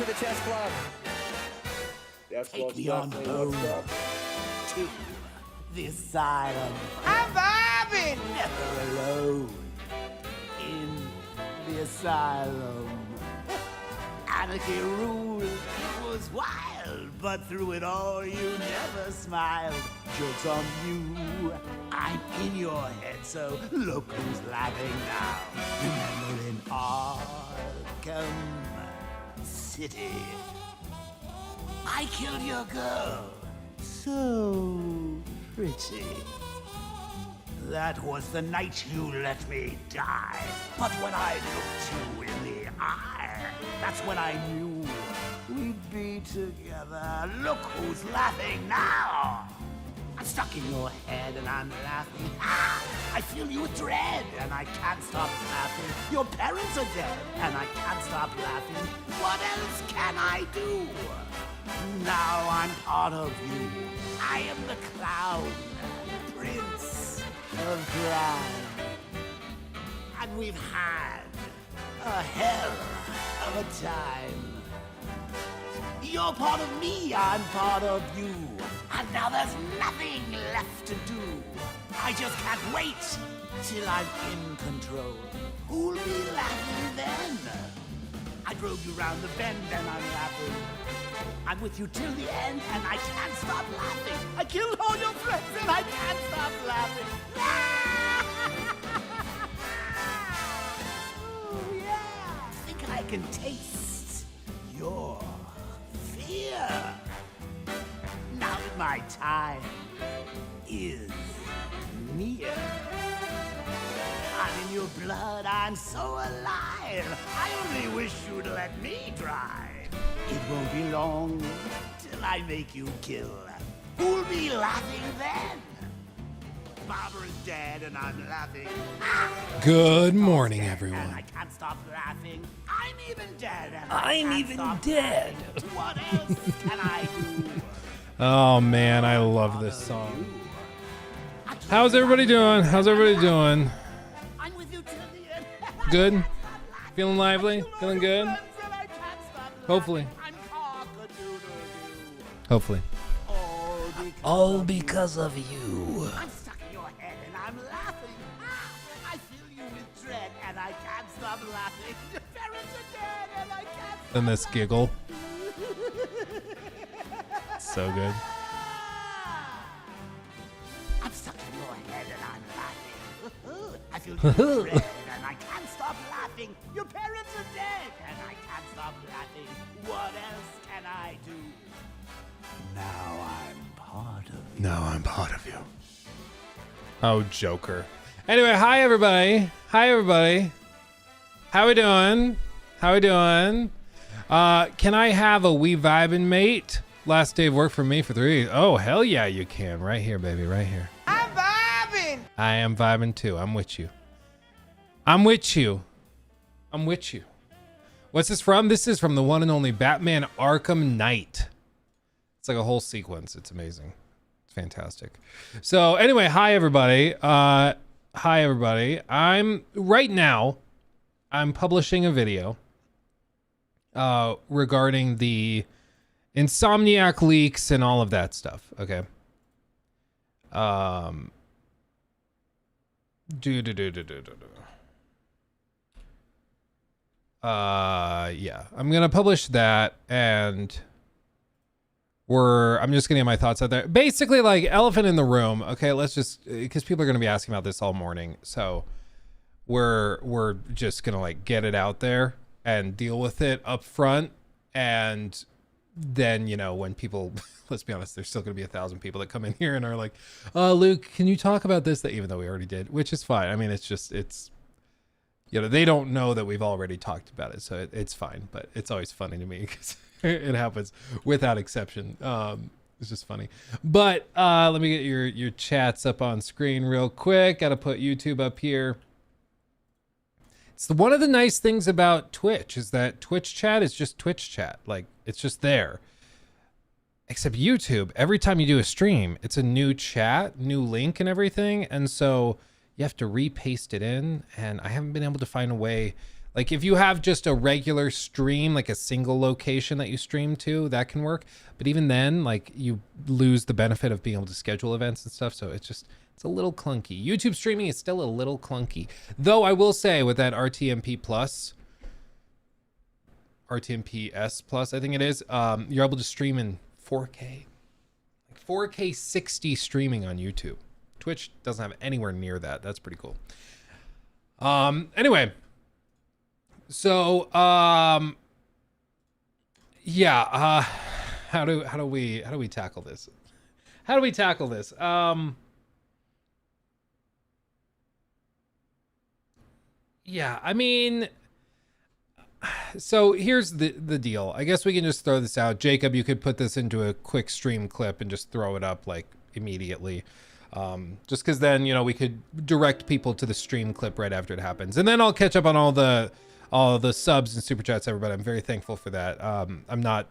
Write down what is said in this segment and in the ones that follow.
to the chess club. That's Take what's me on definitely what's home up. to the asylum. I'm vibing. Never alone in the asylum. Anarchy ruled, it was wild, but through it all you never smiled. Joke's on you, I'm in your head, so look who's laughing now. Remember in Arkham City, I killed your girl, so pretty. That was the night you let me die. But when I looked you in the eye, that's when I knew we'd be together. Look who's laughing now. I'm stuck in your head and I'm laughing. Ah, I feel you dread and I can't stop laughing. Your parents are dead and I can't stop laughing. What else can I do? Now I'm part of you. I am the clown, prince of crime. And we've had a hell of a time. You're part of me, I'm part of you. And now there's nothing left to do. I just can't wait till I'm in control. Who'll be laughing then? I drove you round the bend and I'm laughing. I'm with you till the end and I can't stop laughing. I killed all your friends and I can't stop laughing. Oh, yeah. Think I can taste your fear. Now that my time is near, I'm in your blood, I'm so alive. I only wish you'd let me drive. It won't be long till I make you kill. Who'll be laughing then? Barbara's dead and I'm laughing. Good morning, And everyone. I can't stop laughing. I'm even dead. And I'm I can't even stop dead. laughing. What else can I do? Oh man, I love this song. How's everybody doing? How's everybody doing? I'm with you till the end. Good? Feeling lively? Feeling good? Hopefully. Hopefully. All because of you. I'm stuck in your head and I'm laughing. I feel you with dread and I can't stop laughing. Your parents are dead and I can't stop And this giggle. So good. I'm stuck in your head and I'm laughing. I feel you with dread and I can't stop laughing. Your parents are dead and I can't stop laughing. What else can I do? Now I'm part of you. Now I'm part of you. Oh, Joker. Anyway, hi everybody. Hi everybody. How we doing? How we doing? Can I have a wee vibin' mate? Last day of work for me for 3 weeks. Oh, hell yeah, you can. Right here, baby, right here. I'm vibing. I am vibing too. I'm with you. I'm with you. I'm with you. What's this from? This is from the one and only Batman Arkham Knight. It's like a whole sequence. It's amazing. It's fantastic. So anyway, hi everybody. Hi everybody. I'm publishing a video regarding the Insomniac leaks and all of that stuff. Okay. Yeah, I'm gonna publish that, and I'm just gonna get my thoughts out there. Basically, like elephant in the room. Okay, let's just, because people are gonna be asking about this all morning, so we're just gonna like get it out there and deal with it up front, and then, you know, when people, let's be honest, there's still gonna be 1,000 people that come in here and are like, Luke, can you talk about this? That, even though we already did, which is fine. I mean, it's you know, they don't know that we've already talked about it, so it's fine. But it's always funny to me because it happens without exception. It's just funny. But let me get your chats up on screen real quick. Got to put YouTube up here. It's one of the nice things about Twitch is that Twitch chat is just Twitch chat. Like, it's just there. Except YouTube, every time you do a stream, it's a new chat, new link and everything. And so you have to repaste it in. And I haven't been able to find a way. Like if you have just a regular stream, like a single location that you stream to, that can work. But even then, like you lose the benefit of being able to schedule events and stuff. So it's a little clunky. YouTube streaming is still a little clunky. Though I will say with that RTMP Plus, RTMPS Plus, I think it is, you're able to stream in 4K. Like 4K 60 streaming on YouTube. Twitch doesn't have anywhere near that. That's pretty cool. Anyway. So, yeah, how do we tackle this? How do we tackle this? Yeah, I mean, so here's the deal. I guess we can just throw this out. Jacob, you could put this into a quick stream clip and just throw it up like immediately. Just because then, you know, we could direct people to the stream clip right after it happens. And then I'll catch up on all the subs and super chats, everybody. I'm very thankful for that. I'm not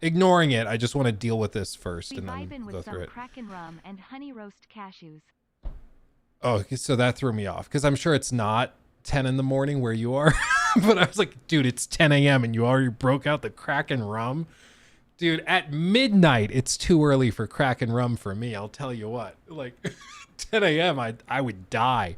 ignoring it. I just want to deal with this first and then go through it. Kraken rum and honey roast cashews. Oh, so that threw me off because I'm sure it's not 10 in the morning where you are. But I was like, dude, it's 10 a.m. and you already broke out the Kraken rum. Dude, at midnight, it's too early for Kraken rum for me. I'll tell you what, like 10 a.m. I would die.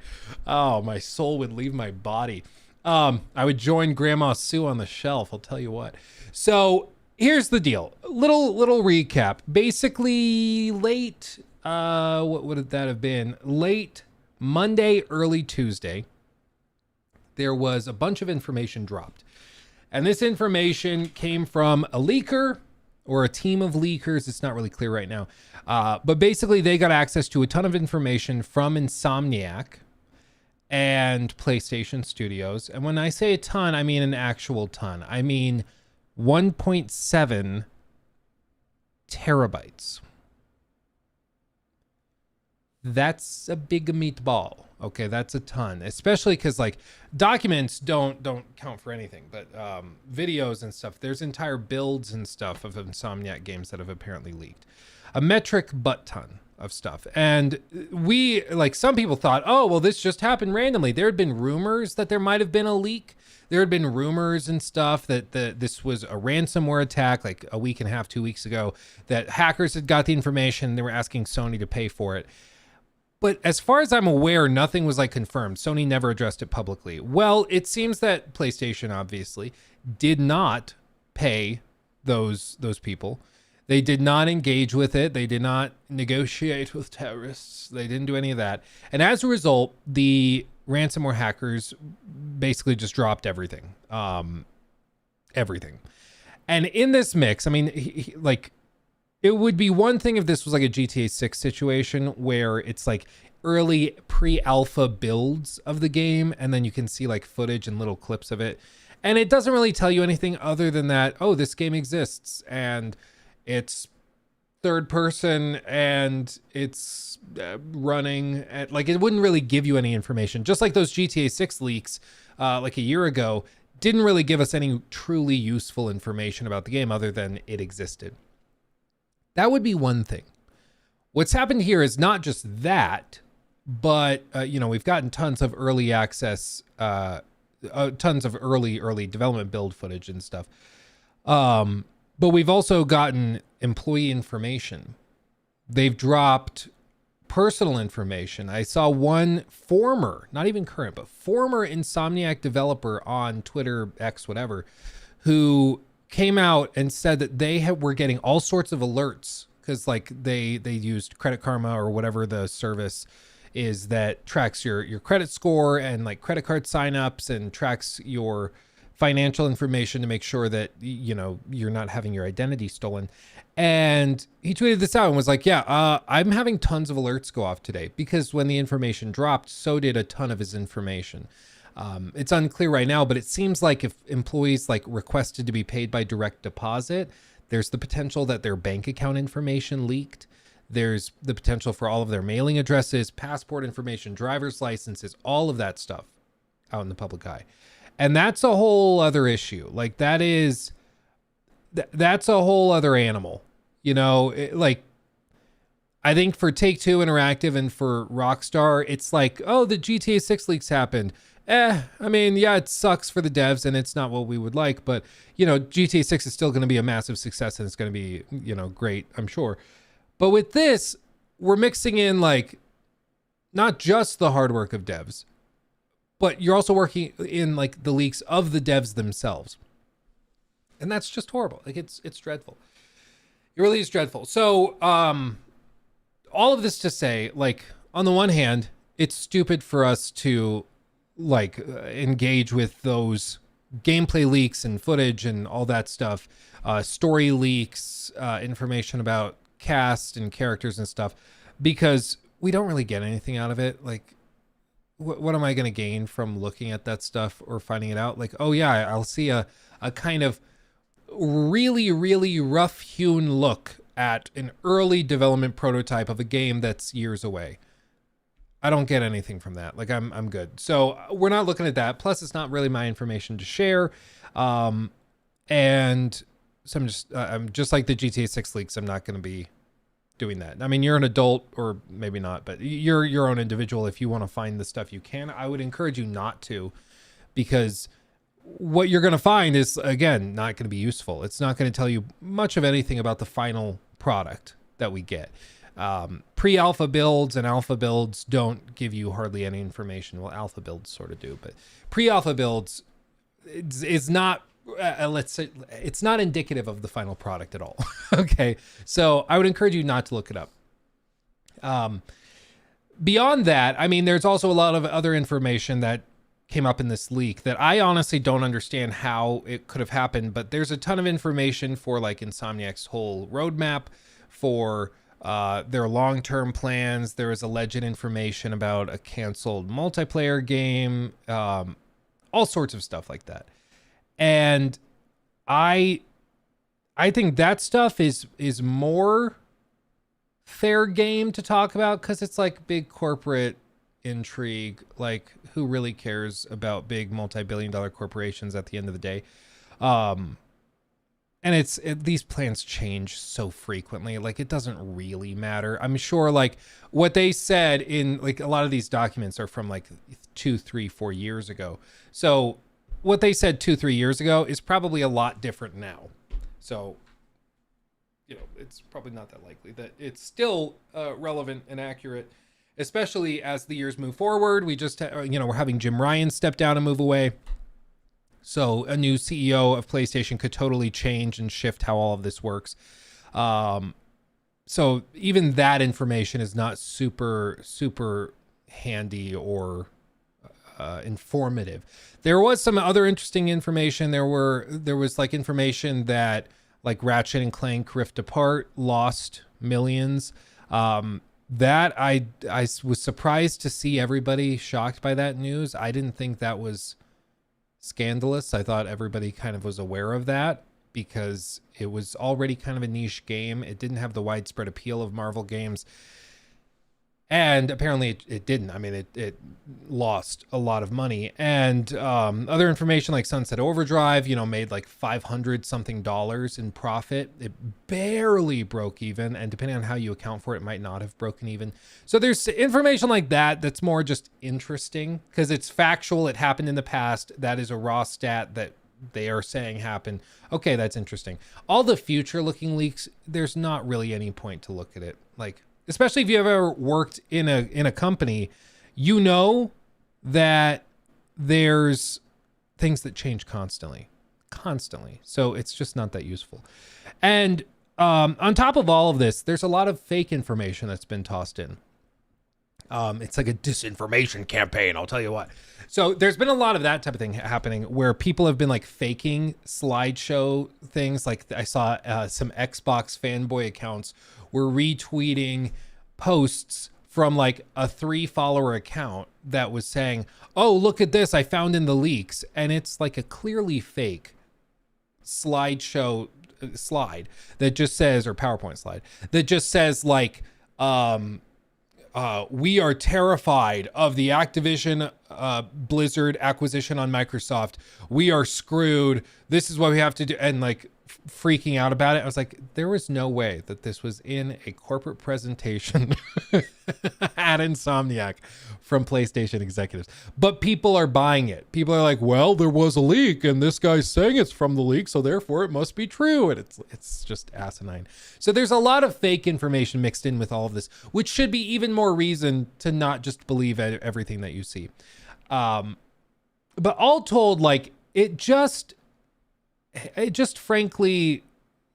Oh, my soul would leave my body. I would join Grandma Sue on the shelf. I'll tell you what. So here's the deal. Little recap. Basically late, what would that have been? Late Monday, early Tuesday, there was a bunch of information dropped. And this information came from a leaker or a team of leakers. It's not really clear right now. But basically they got access to a ton of information from Insomniac and PlayStation Studios. And when I say a ton, I mean an actual ton. I mean 1.7 terabytes. That's a big meatball. Okay, that's a ton, especially because like documents don't count for anything, but videos and stuff, there's entire builds and stuff of Insomniac games that have apparently leaked. A metric butt ton of stuff. And we, like, some people thought, oh, well, this just happened randomly. There had been rumors that there might have been a leak. There had been rumors and stuff that this was a ransomware attack like a week and a half, 2 weeks ago, that hackers had got the information. They were asking Sony to pay for it. But as far as I'm aware, nothing was like confirmed. Sony never addressed it publicly. Well, it seems that PlayStation obviously did not pay those people. They did not engage with it. They did not negotiate with terrorists. They didn't do any of that. And as a result, the ransomware hackers basically just dropped everything. Everything. And in this mix, I mean, like, it would be one thing if this was like a GTA 6 situation where it's like early pre-alpha builds of the game, and then you can see like footage and little clips of it. And it doesn't really tell you anything other than that, oh, this game exists, and it's third person, and it's running at, like, it wouldn't really give you any information. Just like those GTA 6 leaks like a year ago didn't really give us any truly useful information about the game other than it existed. That would be one thing. What's happened here is not just that, but, you know, we've gotten tons of early access, tons of early development build footage and stuff. But we've also gotten employee information. They've dropped personal information. I saw one former, not even current, but former Insomniac developer on Twitter, X, whatever, who came out and said that they were getting all sorts of alerts because like they used Credit Karma or whatever the service is that tracks your credit score and like credit card signups and tracks your financial information to make sure that, you know, you're not having your identity stolen. And he tweeted this out and was like, yeah, I'm having tons of alerts go off today because when the information dropped, so did a ton of his information. It's unclear right now, but it seems like if employees like requested to be paid by direct deposit, there's the potential that their bank account information leaked. There's the potential for all of their mailing addresses, passport information, driver's licenses, all of that stuff out in the public eye. And that's a whole other issue. Like that's a whole other animal, you know, like I think for Take-Two Interactive and for Rockstar, it's like, oh, the GTA 6 leaks happened. I mean, yeah, it sucks for the devs and it's not what we would like, but you know, GTA 6 is still going to be a massive success and it's going to be, you know, great, I'm sure. But with this, we're mixing in like not just the hard work of devs, but you're also working in like the leaks of the devs themselves. And that's just horrible. Like it's dreadful. It really is dreadful. So, all of this to say, like, on the one hand, it's stupid for us to like engage with those gameplay leaks and footage and all that stuff, story leaks, information about cast and characters and stuff, because we don't really get anything out of it. Like, what am I going to gain from looking at that stuff or finding it out? Like, oh yeah, I'll see a kind of really, really rough hewn look at an early development prototype of a game that's years away. I don't get anything from that. Like I'm good. So we're not looking at that. Plus it's not really my information to share. And so I'm just like the GTA 6 leaks. I'm not going to be doing that. I mean, you're an adult, or maybe not, but you're your own individual. If you want to find the stuff you can, I would encourage you not to, because what you're going to find is, again, not going to be useful. It's not going to tell you much of anything about the final product that we get. Pre-alpha builds and alpha builds don't give you hardly any information. Well, alpha builds sort of do, but pre-alpha builds is not, let's say, it's not indicative of the final product at all. Okay. So I would encourage you not to look it up. Beyond that, I mean, there's also a lot of other information that came up in this leak that I honestly don't understand how it could have happened, but there's a ton of information for like Insomniac's whole roadmap, for their long-term plans. There is alleged information about a canceled multiplayer game, all sorts of stuff like that. And I think that stuff is more fair game to talk about, because it's like big corporate intrigue. Like, who really cares about big multi-billion-dollar corporations at the end of the day? And these plans change so frequently. Like, it doesn't really matter. I'm sure like what they said in like a lot of these documents are from like 2, 3, 4 years ago. So what they said 2, 3 years ago is probably a lot different now. So, you know, it's probably not that likely that it's still relevant and accurate, especially as the years move forward. We just, we're having Jim Ryan step down and move away. So a new CEO of PlayStation could totally change and shift how all of this works. So even that information is not super, super handy or informative. There was some other interesting information. There was like information that like Ratchet and Clank Rift Apart lost millions. That I was surprised to see everybody shocked by that news. I didn't think that was scandalous. I thought everybody kind of was aware of that, because it was already kind of a niche game. It didn't have the widespread appeal of Marvel games. And apparently it didn't. I mean, it lost a lot of money. And other information like Sunset Overdrive, made like $500 something in profit. It barely broke even. And depending on how you account for it, it might not have broken even. So there's information like that that's more just interesting because it's factual. It happened in the past. That is a raw stat that they are saying happened. Okay, that's interesting. All the future looking leaks, there's not really any point to look at it. Like, especially if you've ever worked in a company, you know that there's things that change constantly. So it's just not that useful. And on top of all of this, there's a lot of fake information that's been tossed in. It's like a disinformation campaign, I'll tell you what. So there's been a lot of that type of thing happening where people have been like faking slideshow things. Like I saw some Xbox fanboy accounts were retweeting posts from like a 3-follower account that was saying, oh, look at this, I found in the leaks. And it's like a clearly fake slideshow slide that just says, or PowerPoint slide that just says like, we are terrified of the Activision Blizzard acquisition on Microsoft. We are screwed. This is what we have to do. And like freaking out about it. I was like, there was no way that this was in a corporate presentation at Insomniac from PlayStation executives. But people are buying it. People are like, well, there was a leak and this guy's saying it's from the leak, so therefore it must be true. And it's just asinine. So there's a lot of fake information mixed in with all of this, which should be even more reason to not just believe everything that you see. But all told, like, it just frankly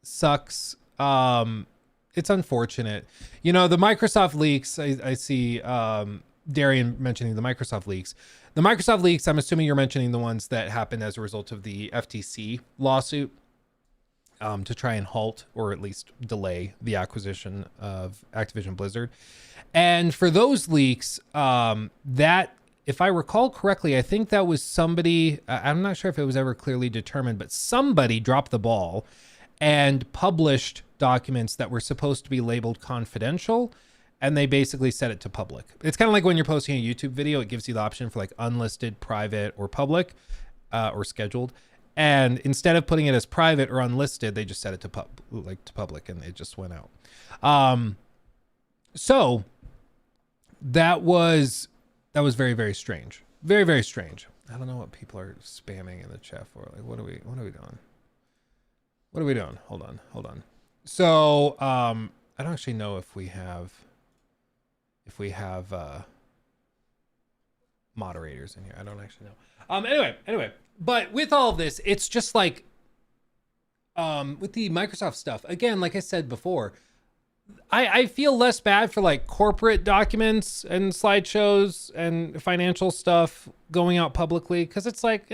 sucks. It's unfortunate. You know, the Microsoft leaks, I see Darian mentioning the Microsoft leaks. The Microsoft leaks, I'm assuming you're mentioning the ones that happened as a result of the FTC lawsuit to try and halt or at least delay the acquisition of Activision Blizzard. And for those leaks, that, if I recall correctly, I think that was somebody, I'm not sure if it was ever clearly determined, but somebody dropped the ball and published documents that were supposed to be labeled confidential, and they basically set it to public. It's kind of like when you're posting a YouTube video, it gives you the option for like unlisted, private, or public, or scheduled. And instead of putting it as private or unlisted, they just set it to public, and it just went out. So that was very, very strange. Very, very strange. I don't know what people are spamming in the chat for. Like, what are we doing? What are we doing? Hold on. So, I don't actually know if we have moderators in here. I don't actually know. Anyway, but with all of this, it's just like, with the Microsoft stuff, again, like I said before, I feel less bad for like corporate documents and slideshows and financial stuff going out publicly, because it's like,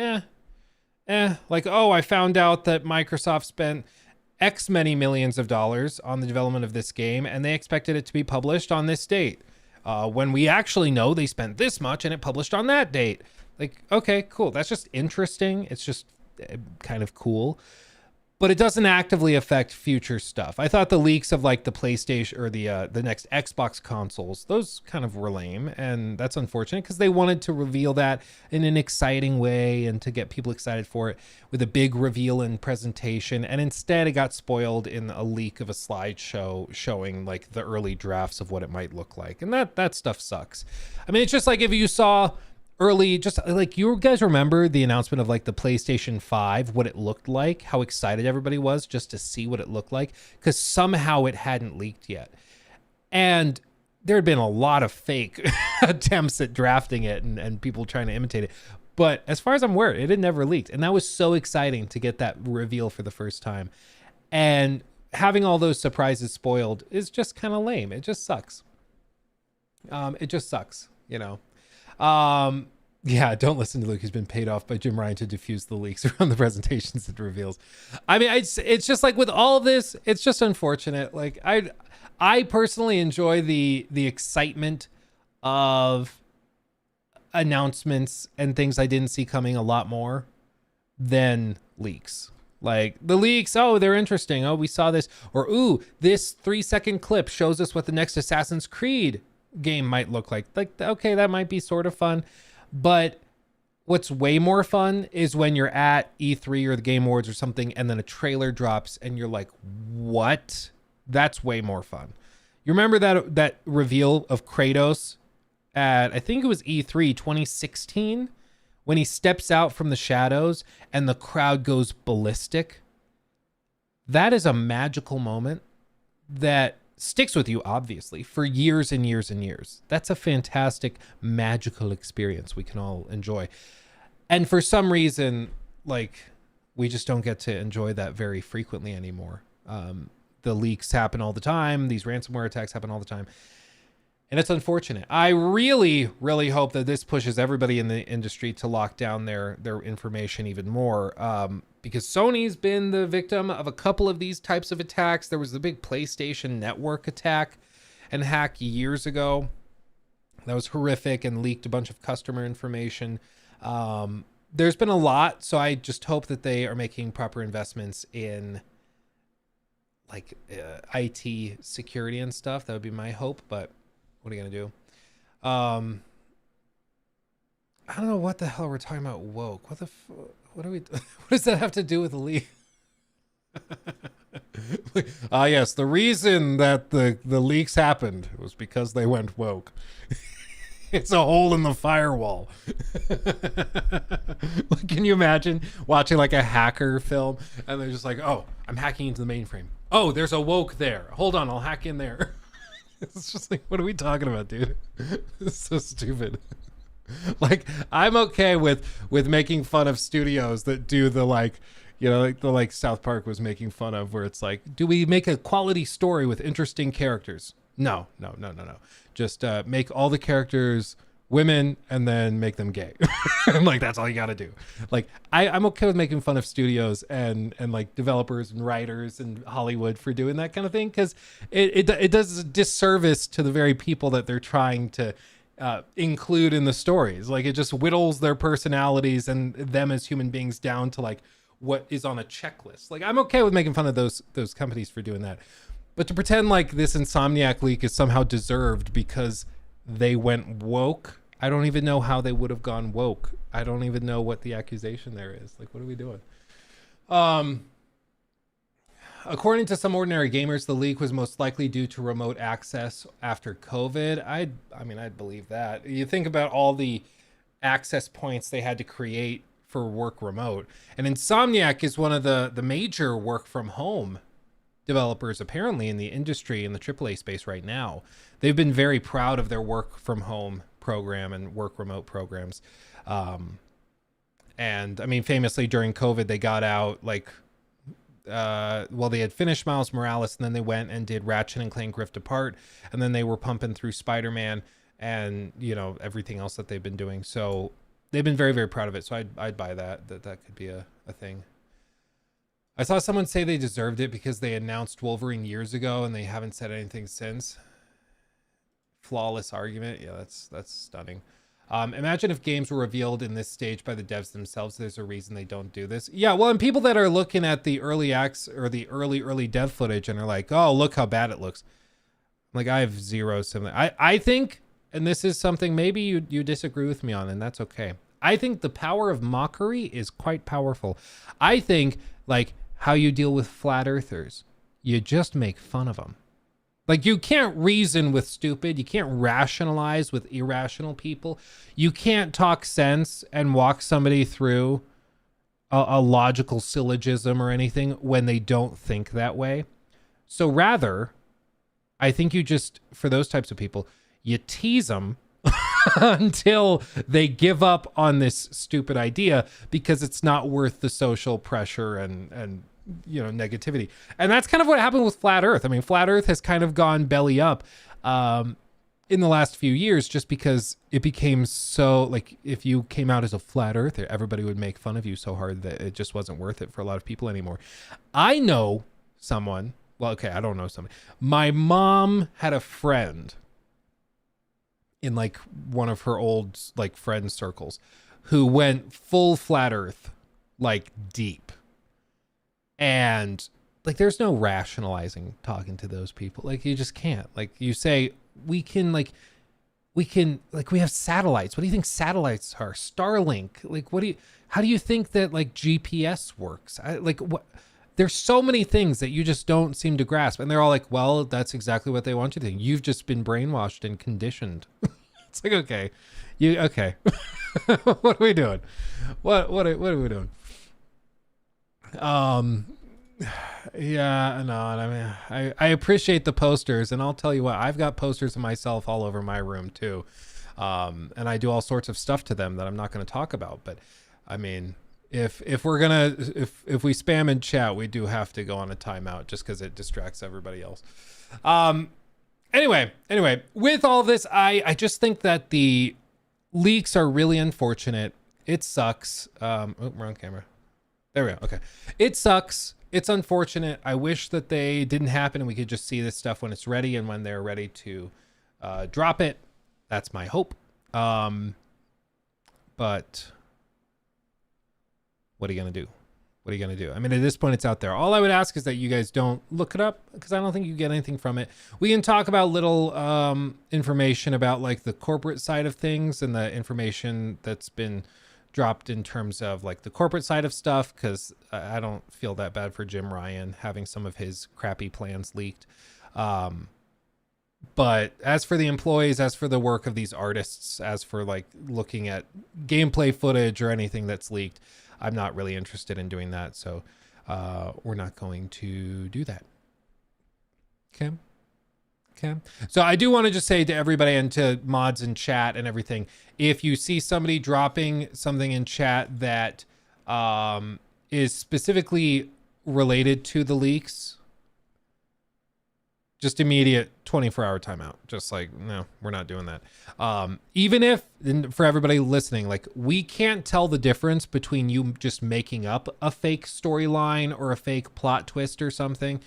like, oh, I found out that Microsoft spent X many millions of dollars on the development of this game, and they expected it to be published on this date. When we actually know they spent this much and it published on that date. Like, okay, cool. That's just interesting. It's just kind of cool. But it doesn't actively affect future stuff. I thought the leaks of like the PlayStation or the next Xbox consoles, those kind of were lame, and that's unfortunate because they wanted to reveal that in an exciting way and to get people excited for it with a big reveal and presentation. And instead, it got spoiled in a leak of a slideshow showing like the early drafts of what it might look like, and that stuff sucks. I mean, it's just like if you saw early, just like, you guys remember the announcement of like the PlayStation 5, what it looked like, how excited everybody was just to see what it looked like, because somehow it hadn't leaked yet. And there had been a lot of fake attempts at drafting it and people trying to imitate it. But as far as I'm aware, it had never leaked. And that was so exciting to get that reveal for the first time. And having all those surprises spoiled is just kind of lame. It just sucks. It just sucks, you know. Yeah, don't listen to Luke. He's been paid off by Jim Ryan to diffuse the leaks around the presentations and reveals. I mean, it's just like with all of this, it's just unfortunate. Like I personally enjoy the excitement of announcements and things I didn't see coming a lot more than leaks. Like the leaks, oh, they're interesting. Oh, we saw this. Or, ooh, this 3-second clip shows us what the next Assassin's Creed game might look like. Like, okay, that might be sort of fun. But what's way more fun is when you're at E3 or the Game Awards or something, and then a trailer drops and you're like, what? That's way more fun. You remember that reveal of Kratos at, I think it was E3 2016, when he steps out from the shadows and the crowd goes ballistic? That is a magical moment that sticks with you, obviously, for years and years and years. That's a fantastic, magical experience we can all enjoy. And for some reason, like, we just don't get to enjoy that very frequently anymore. The leaks happen all the time. These ransomware attacks happen all the time. And it's unfortunate. I really, really hope that this pushes everybody in the industry to lock down their information even more. Because Sony's been the victim of a couple of these types of attacks. There was the big PlayStation Network attack and hack years ago. That was horrific and leaked a bunch of customer information. There's been a lot, so I just hope that they are making proper investments in like IT security and stuff. That would be my hope, but what are you gonna do? I don't know what the hell we're talking about. Woke. What are we? What does that have to do with the leak? Yes, the reason that the leaks happened was because they went woke. It's a hole in the firewall. Like, can you imagine watching like a hacker film and they're just like, oh, I'm hacking into the mainframe. Oh, there's a woke there. Hold on, I'll hack in there. It's just like, what are we talking about, dude? It's so stupid. Like, I'm okay with making fun of studios that do the like, you know, like the like South Park was making fun of, where it's like, do we make a quality story with interesting characters? No. Just make all the characters women and then make them gay. And like, that's all you got to do. Like, I'm okay with making fun of studios and like developers and writers and Hollywood for doing that kind of thing, because it does a disservice to the very people that they're trying to include in the stories. Like, it just whittles their personalities and them as human beings down to like what is on a checklist. Like, I'm okay with making fun of those companies for doing that, but to pretend like this Insomniac leak is somehow deserved because they went woke, I don't even know how they would have gone woke. I don't even know what the accusation there is. Like, what are we doing? According to some ordinary gamers, the leak was most likely due to remote access after COVID. I'd believe that. You think about all the access points they had to create for work remote. And Insomniac is one of the major work from home developers apparently in the industry, in the AAA space right now. They've been very proud of their work from home program and work remote programs. And I mean, famously during COVID, they got out like, they had finished Miles Morales, and then they went and did Ratchet and Clank Rift Apart, and then they were pumping through Spider-Man and, you know, everything else that they've been doing. So they've been very, very proud of it. So I'd buy that could be a thing. I saw someone say they deserved it because they announced Wolverine years ago and they haven't said anything since. Flawless argument. Yeah, that's stunning. Imagine if games were revealed in this stage by the devs themselves. There's a reason they don't do this. Yeah, well, and people that are looking at the early acts or the early dev footage and are like, oh, look how bad it looks. Like, I have zero similar. I think, and this is something maybe you disagree with me on, and that's okay. I think the power of mockery is quite powerful. I think, like, how you deal with flat earthers, you just make fun of them. Like, you can't reason with stupid. You can't rationalize with irrational people. You can't talk sense and walk somebody through a logical syllogism or anything when they don't think that way. So rather, I think you just, for those types of people, you tease them until they give up on this stupid idea because it's not worth the social pressure and you know, negativity. And that's kind of what happened with Flat Earth. I mean, Flat Earth has kind of gone belly up in the last few years just because it became so, like, if you came out as a flat earther, everybody would make fun of you so hard that it just wasn't worth it for a lot of people anymore. I know someone, well, okay, I don't know somebody. My mom had a friend in like one of her old like friend circles who went full flat earth, like deep. And like, there's no rationalizing talking to those people. Like, you just can't. Like, you say, we have satellites. What do you think satellites are? Starlink. Like, how do you think that like GPS works? There's so many things that you just don't seem to grasp. And they're all like, well, that's exactly what they want you to think. You've just been brainwashed and conditioned. It's like, okay, okay. What are we doing? What are we doing? Yeah, no, I mean, I appreciate the posters, and I'll tell you what, I've got posters of myself all over my room too. And I do all sorts of stuff to them that I'm not going to talk about. But I mean, if we spam in chat, we do have to go on a timeout just because it distracts everybody else. Anyway, with all this, I just think that the leaks are really unfortunate. It sucks. Oh, wrong camera. There we go. Okay. It sucks. It's unfortunate. I wish that they didn't happen and we could just see this stuff when it's ready and when they're ready to drop it. That's my hope. But what are you going to do? What are you going to do? I mean, at this point, it's out there. All I would ask is that you guys don't look it up because I don't think you get anything from it. We can talk about little information about like the corporate side of things and the information that's been dropped in terms of like the corporate side of stuff, because I don't feel that bad for Jim Ryan having some of his crappy plans leaked. But as for the employees, as for the work of these artists, as for like looking at gameplay footage or anything that's leaked, I'm not really interested in doing that. So we're not going to do that. Okay. Okay. So I do want to just say to everybody and to mods in chat and everything, if you see somebody dropping something in chat that is specifically related to the leaks, just immediate 24-hour timeout. Just like, no, we're not doing that. Even if, and for everybody listening, like we can't tell the difference between you just making up a fake storyline or a fake plot twist or something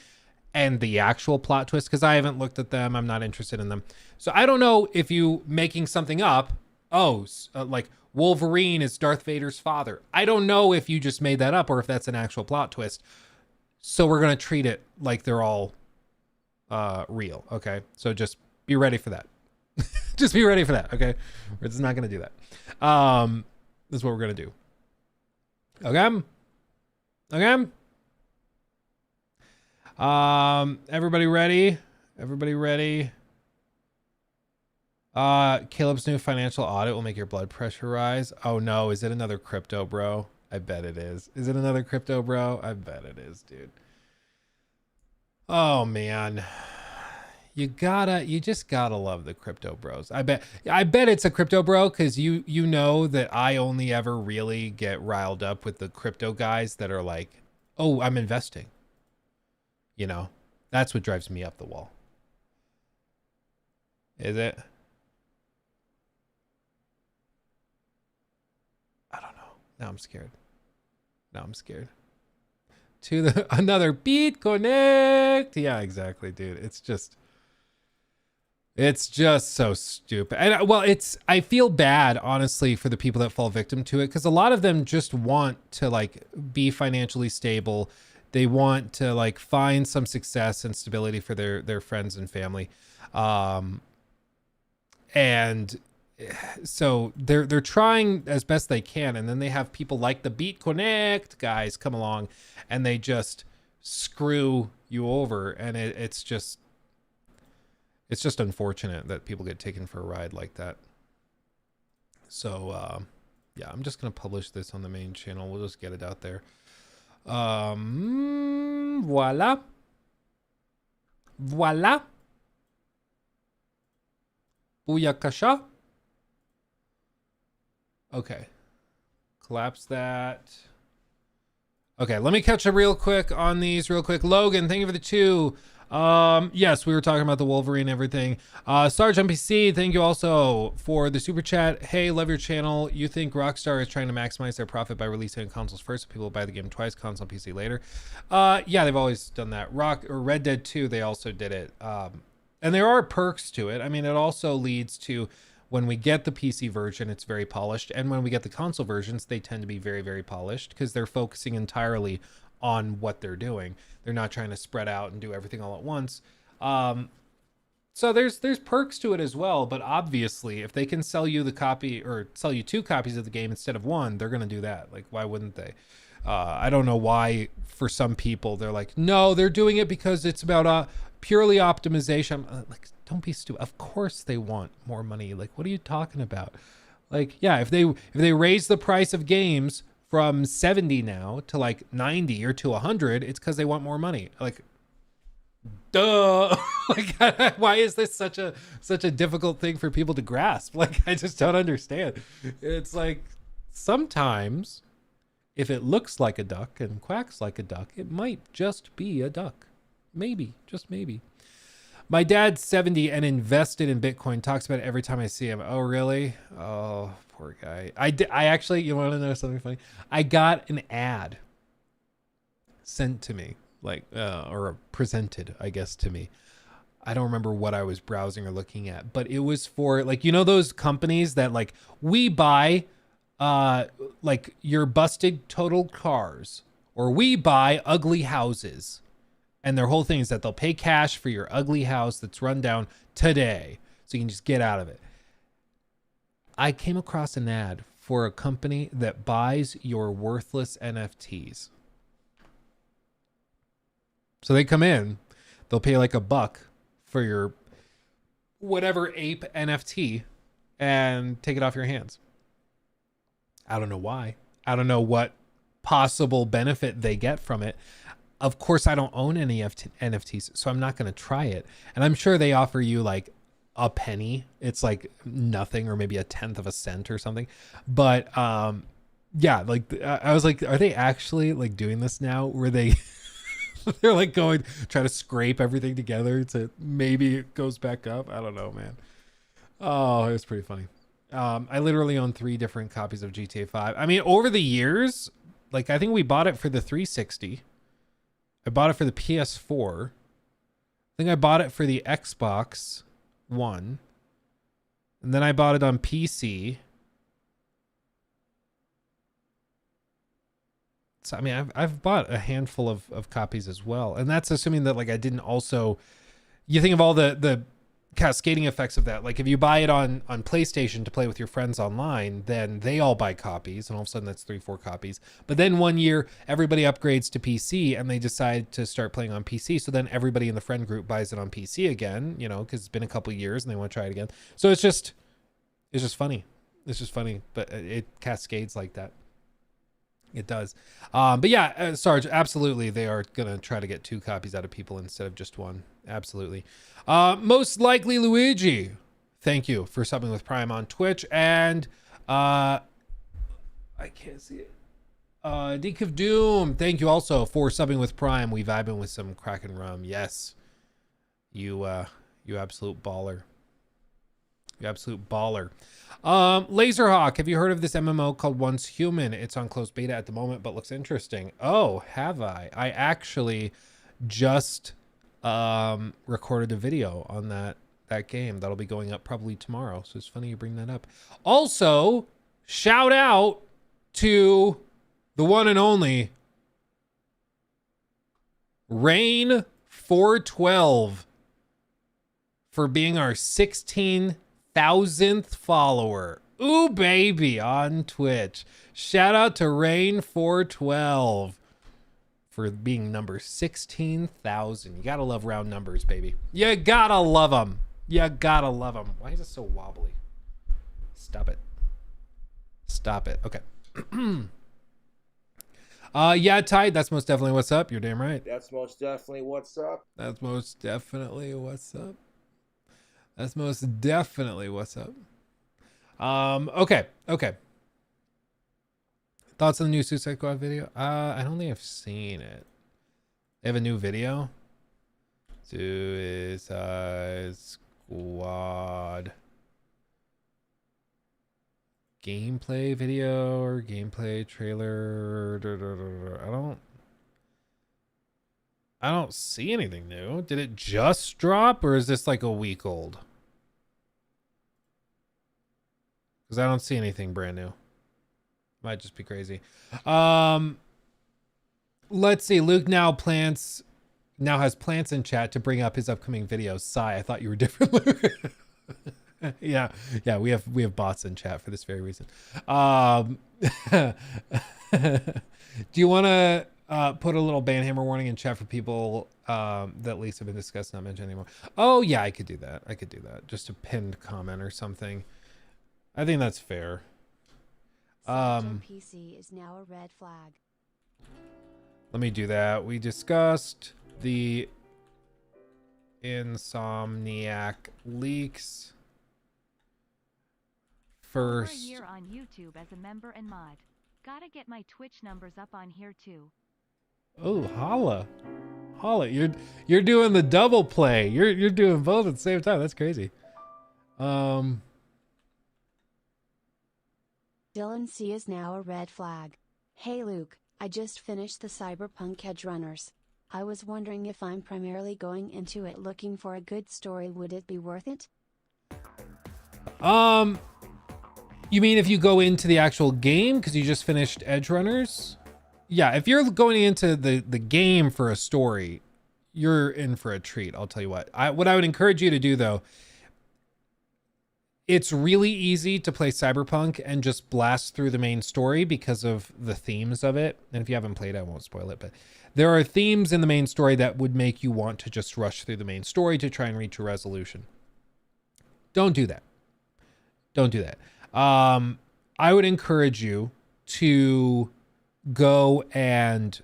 and the actual plot twist, because I haven't looked at them. I'm not interested in them. So I don't know if you making something up, like Wolverine is Darth Vader's father. I don't know if you just made that up or if that's an actual plot twist. So we're going to treat it like they're all real. Okay. So just be ready for that. Just be ready for that. Okay. We're just not going to do that. That's what we're going to do. Okay. Okay. Everybody ready? Everybody ready? Caleb's new financial audit will make your blood pressure rise. Oh no, is it another crypto bro? I bet it is. Is it another crypto bro? I bet it is, dude. Oh man. You just gotta love the crypto bros. I bet it's a crypto bro, because you know that I only ever really get riled up with the crypto guys that are like, oh, I'm investing. You know, that's what drives me up the wall. Is it? I don't know. Now I'm scared. To another beat connect. Yeah, exactly, dude. It's just so stupid. And well, I feel bad, honestly, for the people that fall victim to it, because a lot of them just want to like be financially stable. They want to like find some success and stability for their friends and family. And so they're trying as best they can. And then they have people like the Beat Connect guys come along and they just screw you over. And it's just unfortunate that people get taken for a ride like that. So, yeah, I'm just going to publish this on the main channel. We'll just get it out there. Voila. Booyakasha. Okay. Collapse that. Okay, let me catch up real quick on these real quick. Logan, thank you for the 2. Yes, we were talking about the Wolverine and everything. Sarge MPC, thank you also for the super chat. Hey, love your channel. You think Rockstar is trying to maximize their profit by releasing consoles first so people will buy the game twice, console and PC later? Yeah, they've always done that. Red Dead 2, they also did it. And there are perks to it. I mean, it also leads to when we get the PC version, it's very polished. And when we get the console versions, they tend to be very, very polished because they're focusing entirely on what they're doing. They're not trying to spread out and do everything all at once. So there's perks to it as well, but obviously if they can sell you the copy or sell you 2 copies of the game instead of 1, they're going to do that. Like, why wouldn't they? I don't know why for some people they're like, no, they're doing it because it's about purely optimization. Like, don't be stupid. Of course they want more money. Like, what are you talking about? Like, yeah, if they raise the price of games from 70 now to like 90 or to 100, it's because they want more money. Like, duh. Like, why is this such a difficult thing for people to grasp? Like, I just don't understand. It's like, sometimes if it looks like a duck and quacks like a duck, it might just be a duck. Maybe, just maybe. My dad's 70 and invested in Bitcoin. Talks about it every time I see him. Oh, really? Oh, poor guy. I actually, you want to know something funny? I got an ad sent to me, like, or presented, I guess, to me. I don't remember what I was browsing or looking at, but it was for, like, you know, those companies that, like, we buy, like, your busted totaled cars, or we buy ugly houses. And their whole thing is that they'll pay cash for your ugly house that's run down today, so you can just get out of it. I came across an ad for a company that buys your worthless NFTs. So they come in, they'll pay like $1 for your whatever ape NFT and take it off your hands. I don't know why. I don't know what possible benefit they get from it. Of course, I don't own any NFTs, so I'm not going to try it. And I'm sure they offer you like a penny. It's like nothing, or maybe 1/10 of a cent or something. But yeah, like I was like, are they actually like doing this now? Where they they're like going try to scrape everything together to maybe it goes back up? I don't know, man. Oh, it was pretty funny. I literally own 3 different copies of GTA 5. I mean, over the years, like I think we bought it for the 360. I bought it for the PS4. I think I bought it for the Xbox One. And then I bought it on PC. So, I mean, I've bought a handful of copies as well. And that's assuming that like I didn't also... You think of all the cascading effects of that. Like if you buy it on PlayStation to play with your friends online, then they all buy copies, and all of a sudden that's 3-4 copies. But then one year everybody upgrades to PC and they decide to start playing on PC, so then everybody in the friend group buys it on PC again, you know, because it's been a couple years and they want to try it again. So it's just funny. It's just funny, but it cascades like that. It does. But yeah, Sarge, absolutely, they are gonna try to get 2 copies out of people instead of just 1. Absolutely. Most likely Luigi, thank you for subbing with Prime on Twitch. And I can't see it. Deke of Doom, thank you also for subbing with Prime. We vibing with some Kraken rum. Yes, you absolute baller. You absolute baller. Laserhawk, have you heard of this MMO called Once Human? It's on closed beta at the moment, but looks interesting. Oh, have I? I actually just recorded a video on that game that'll be going up probably tomorrow. So it's funny you bring that up. Also, shout out to the one and only Rain 412 for being our 16,000th follower. Ooh, baby, on Twitch. Shout out to Rain 412 for being number 16,000. You gotta love round numbers, baby. You gotta love them. You gotta love them. Why is it so wobbly? Stop it. Stop it. Okay. Yeah, Ty, that's most definitely what's up. You're damn right. That's most definitely what's up. That's most definitely what's up. That's most definitely what's up. Okay. Thoughts on the new Suicide Squad video? I don't think I've seen it. They have a new video? Suicide Squad. Gameplay video or gameplay trailer? I don't see anything new. Did it just drop, or is this like a week old? Because I don't see anything brand new. Might just be crazy. Let's see. Luke now has plants in chat to bring up his upcoming videos. Sigh, I thought you were different, Luke. yeah, we have bots in chat for this very reason. Do you want to put a little banhammer warning in chat for people that at least have been discussed, not mentioned anymore? Oh yeah, I could do that. Just a pinned comment or something. I think that's fair. PC is now a red flag. Let me do that. We discussed the Insomniac leaks first. Over a year on YouTube as a member and mod. Gotta get my Twitch numbers up on here too. Oh, holla, you're doing the double play. You're doing both at the same time. That's crazy. Dylan C is now a red flag. Hey Luke, I just finished the Cyberpunk Edge Runners. I was wondering if I'm primarily going into it looking for a good story, would it be worth it? You mean if you go into the actual game because you just finished Edge Runners? Yeah, if you're going into the game for a story, you're in for a treat. I'll tell you what. What I would encourage you to do though It's really easy to play Cyberpunk and just blast through the main story because of the themes of it. And if you haven't played, I won't spoil it, but there are themes in the main story that would make you want to just rush through the main story to try and reach a resolution. Don't do that. Don't do that. I would encourage you to go and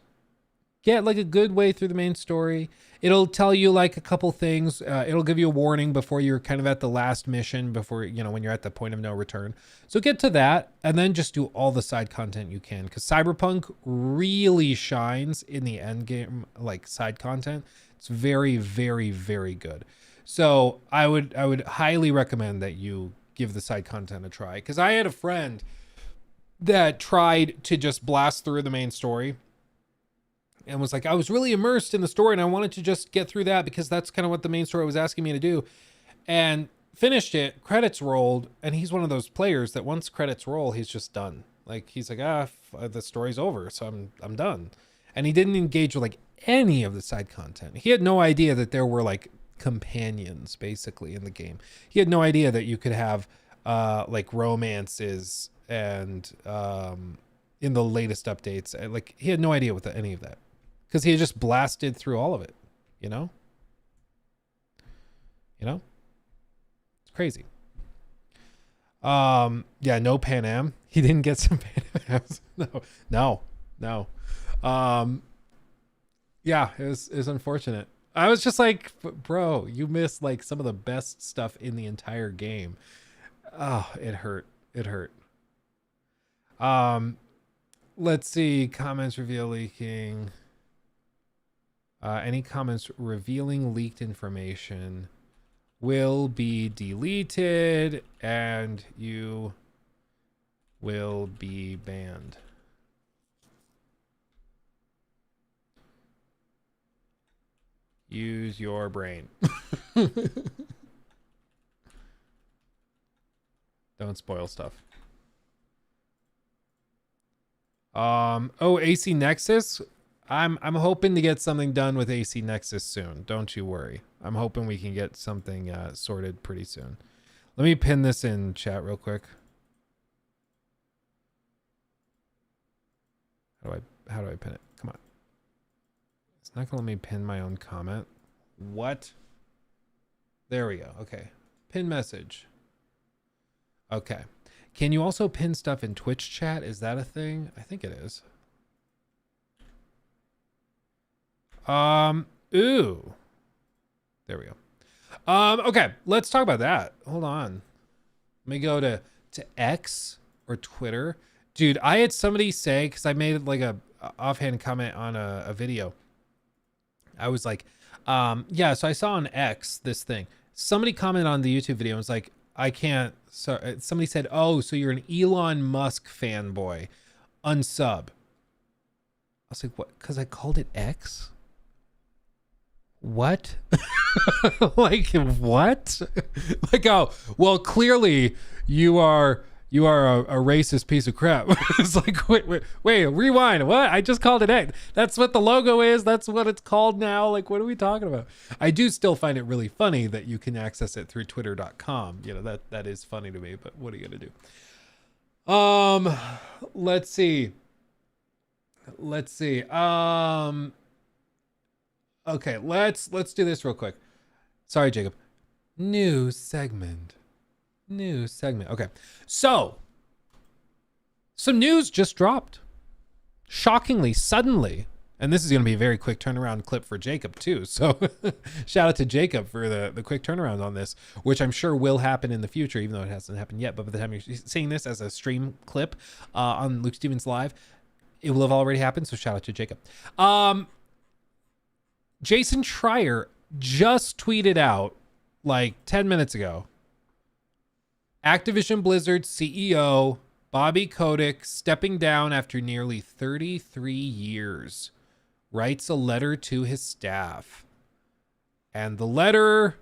get like a good way through the main story. It'll tell you like a couple things. It'll give you a warning before you're kind of at the last mission, before, you know, when you're at the point of no return. So get to that and then just do all the side content you can, because Cyberpunk really shines in the end game, like side content. It's very, very, very good. So I would highly recommend that you give the side content a try, because I had a friend that tried to just blast through the main story and was like, I was really immersed in the story and I wanted to just get through that because that's kind of what the main story was asking me to do, and finished it, credits rolled, and he's one of those players that once credits roll, he's just done. Like, he's like, the story's over, so I'm done. And he didn't engage with like any of the side content. He had no idea that there were like companions basically in the game. He had no idea that you could have like romances and in the latest updates. Like, he had no idea with any of that, because he had just blasted through all of it, you know? It's crazy. Yeah, no Pan Am. He didn't get some Pan Ams. No. Yeah, it was unfortunate. I was just like, bro, you missed like some of the best stuff in the entire game. Oh, it hurt. Let's see. Comments reveal leaking. Any comments revealing leaked information will be deleted and you will be banned. Use your brain. Don't spoil stuff. Oh, AC Nexus. I'm hoping to get something done with AC Nexus soon. Don't you worry. I'm hoping we can get something sorted pretty soon. Let me pin this in chat real quick. How do I pin it? Come on. It's not gonna let me pin my own comment. What? There we go. Okay. Pin message. Okay. Can you also pin stuff in Twitch chat? Is that a thing? I think it is. Ooh. There we go. Okay, let's talk about that. Hold on. Let me go to X or Twitter. Dude, I had somebody say, because I made like a offhand comment on a video. I was like, yeah, so I saw on X this thing. Somebody commented on the YouTube video and was like, I can't. So somebody said, oh, so you're an Elon Musk fanboy. Unsub. I was like, what? Because I called it X? What? Like, what? Like, oh, well, clearly you are a racist piece of crap. It's like, wait, rewind. What? I just called it X. That's what the logo is. That's what it's called now. Like, what are we talking about? I do still find it really funny that you can access it through twitter.com. You know, that is funny to me, but what are you going to do? Let's see. Okay, let's do this real quick. Sorry, Jacob. New segment. Okay. So, some news just dropped. Shockingly, suddenly. And this is going to be a very quick turnaround clip for Jacob, too. So, shout out to Jacob for the quick turnaround on this, which I'm sure will happen in the future, even though it hasn't happened yet. But by the time you're seeing this as a stream clip on Luke Stevens Live, it will have already happened. So, shout out to Jacob. Jason Schreier just tweeted out like 10 minutes ago. Activision Blizzard CEO Bobby Kotick stepping down after nearly 33 years. Writes a letter to his staff. And the letter,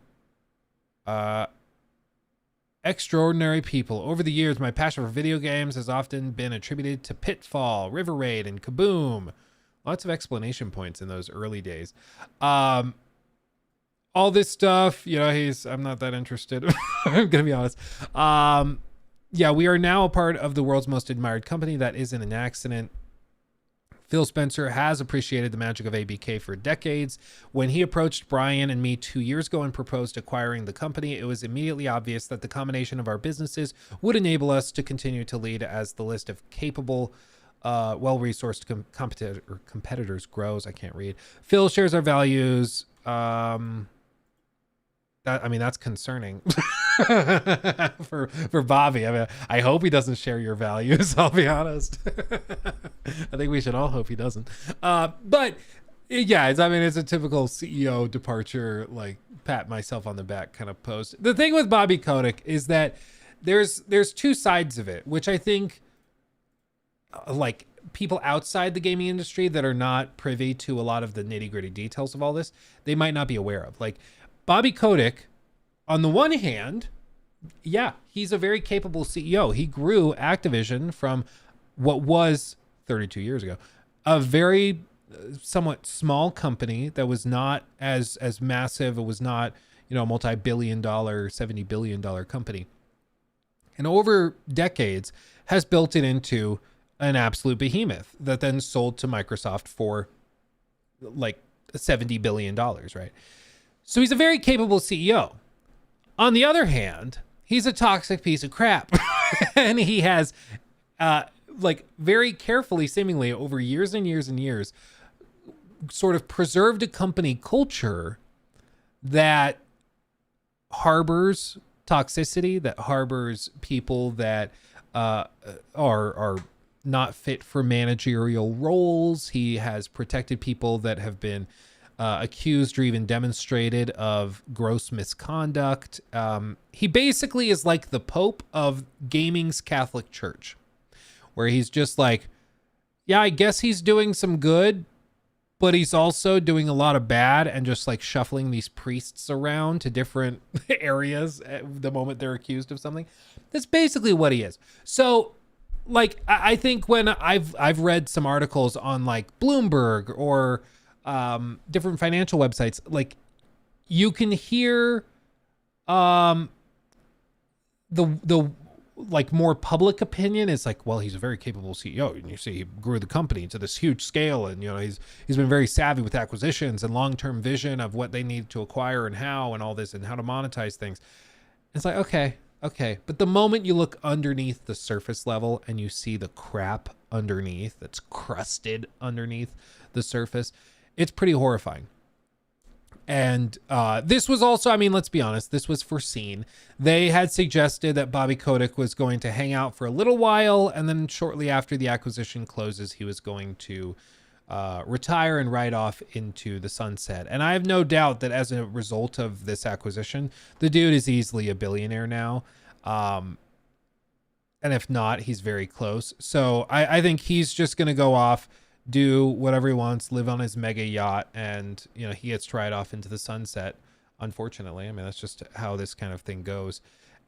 extraordinary people. Over the years, my passion for video games has often been attributed to Pitfall, River Raid, and Kaboom. Lots of explanation points in those early days. all this stuff, you know, I'm not that interested. I'm gonna be honest. Yeah, we are now a part of the world's most admired company. That isn't an accident. Phil Spencer has appreciated the magic of ABK for decades. When he approached Brian and me 2 years ago and proposed acquiring the company, it was immediately obvious that the combination of our businesses would enable us to continue to lead as the list of capable, well-resourced competitors grows. I can't read. Phil shares our values. That's concerning for Bobby. I mean, I hope he doesn't share your values. I'll be honest. I think we should all hope he doesn't. But yeah, it's a typical CEO departure, like pat myself on the back kind of post. The thing with Bobby Kotick is that there's two sides of it, which I think like people outside the gaming industry that are not privy to a lot of the nitty gritty details of all this, they might not be aware of. Like, Bobby Kotick, on the one hand, yeah, he's a very capable CEO. He grew Activision from what was 32 years ago, a very somewhat small company that was not as massive. It was not, you know, a multi-billion-dollar, $70 billion company. And over decades has built it into an absolute behemoth that then sold to Microsoft for like $70 billion, right? So he's a very capable CEO. On the other hand, he's a toxic piece of crap. And he has, like, very carefully, seemingly over years and years and years, sort of preserved a company culture that harbors toxicity, that harbors people that are not fit for managerial roles. He has protected people that have been accused or even demonstrated of gross misconduct. He basically is like the Pope of gaming's Catholic Church, where he's just like, yeah, I guess he's doing some good, but he's also doing a lot of bad and just like shuffling these priests around to different areas at the moment they're accused of something. That's basically what he is. So like, I think when I've read some articles on like Bloomberg or different financial websites, like you can hear the like more public opinion is like, well, he's a very capable CEO, and you see he grew the company to this huge scale, and you know he's been very savvy with acquisitions and long-term vision of what they need to acquire and how and all this and how to monetize things. It's like, okay, but the moment you look underneath the surface level and you see the crap underneath that's crusted underneath the surface, it's pretty horrifying. And this was also, I mean, let's be honest, this was foreseen. They had suggested that Bobby Kotick was going to hang out for a little while, and then shortly after the acquisition closes, he was going to retire and ride off into the sunset. And I have no doubt that as a result of this acquisition, the dude is easily a billionaire now. And if not, he's very close. So I think he's just going to go off, do whatever he wants, live on his mega yacht, and you know he gets to ride off into the sunset. Unfortunately, I mean that's just how this kind of thing goes.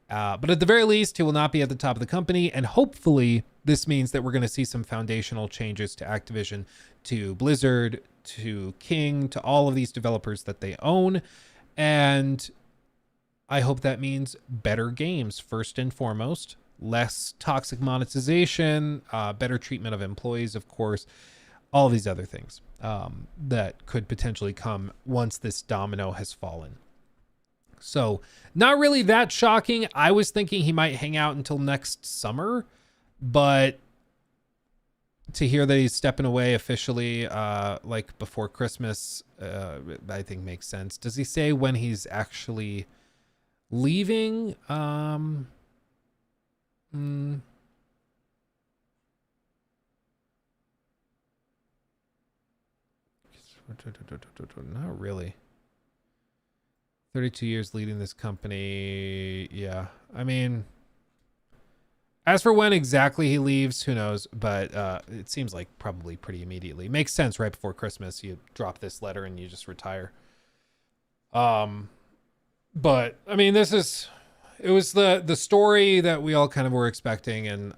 But at the very least, he will not be at the top of the company, and hopefully this means that we're going to see some foundational changes to Activision, to Blizzard, to King, to all of these developers that they own, and I hope that means better games first and foremost, less toxic monetization, better treatment of employees, of course. All these other things that could potentially come once this domino has fallen. So not really that shocking. I was thinking he might hang out until next summer, but to hear that he's stepping away officially like before Christmas, I think makes sense. Does he say when he's actually leaving? Not really. 32 years leading this company. Yeah. I mean, as for when exactly he leaves, who knows? But it seems like probably pretty immediately. Makes sense right before Christmas. You drop this letter and you just retire. But I mean, it was the story that we all kind of were expecting. And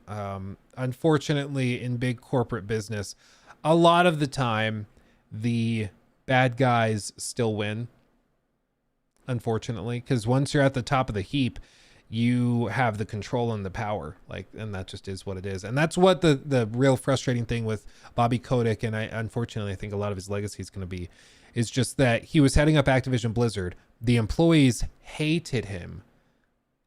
unfortunately, in big corporate business, a lot of the time, the bad guys still win. unfortunately, because once you're at the top of the heap, you have the control and the power, like, and that just is what it is. And that's what the real frustrating thing with Bobby Kotick, and unfortunately I think a lot of his legacy is going to be, is just that he was heading up Activision Blizzard. The employees hated him,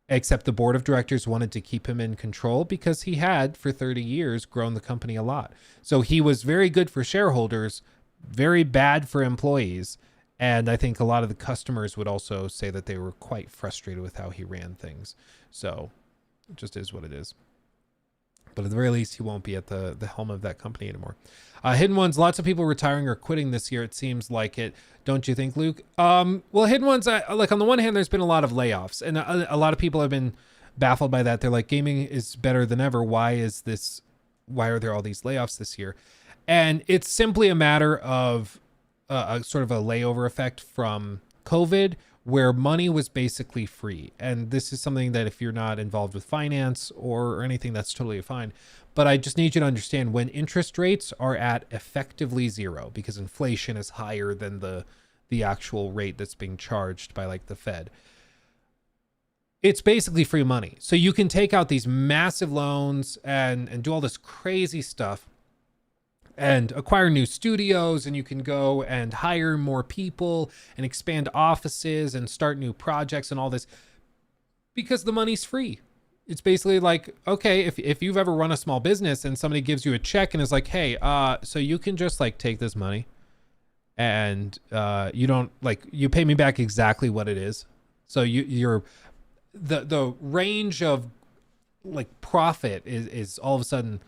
except the board of directors wanted to keep him in control because he had for 30 years grown the company a lot. So he was very good for shareholders, very bad for employees. And I think a lot of the customers would also say that they were quite frustrated with how he ran things. So it just is what it is. But at the very least, he won't be at the helm of that company anymore. Hidden Ones, lots of people retiring or quitting this year. It seems like it. Don't you think, Luke? Well, Hidden Ones, like on the one hand, there's been a lot of layoffs. And a lot of people have been baffled by that. They're like, gaming is better than ever. Why are there all these layoffs this year? And it's simply a matter of a sort of a layover effect from COVID, where money was basically free. And this is something that if you're not involved with finance or anything, that's totally fine. But I just need you to understand, when interest rates are at effectively zero, because inflation is higher than the actual rate that's being charged by like the Fed, it's basically free money. So you can take out these massive loans and do all this crazy stuff and acquire new studios, and you can go and hire more people and expand offices and start new projects and all this because the money's free. It's basically like, okay, if you've ever run a small business and somebody gives you a check and is like, hey, so you can just like take this money and you don't, like, you pay me back exactly what it is. So you're the range of like profit is all of a sudden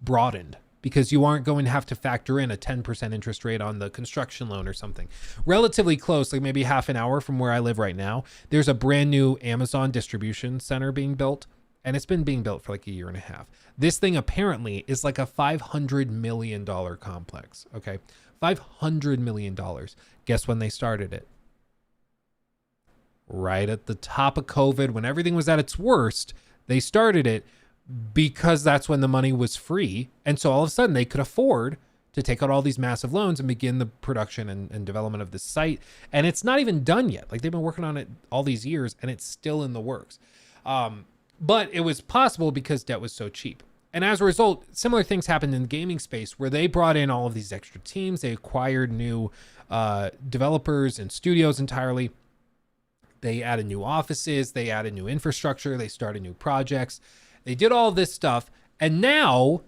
broadened, because you aren't going to have to factor in a 10% interest rate on the construction loan or something. Relatively close, like maybe half an hour from where I live right now, there's a brand new Amazon distribution center being built, and it's been being built for like a year and a half. This thing apparently is like a $500 million complex, okay? $500 million. Guess when they started it? Right at the top of COVID, when everything was at its worst, they started it, because that's when the money was free. And so all of a sudden they could afford to take out all these massive loans and begin the production and development of this site. And it's not even done yet. Like, they've been working on it all these years and it's still in the works. But it was possible because debt was so cheap. And as a result, similar things happened in the gaming space, where they brought in all of these extra teams. They acquired new developers and studios entirely. They added new offices. They added new infrastructure. They started new projects. They did all this stuff, and now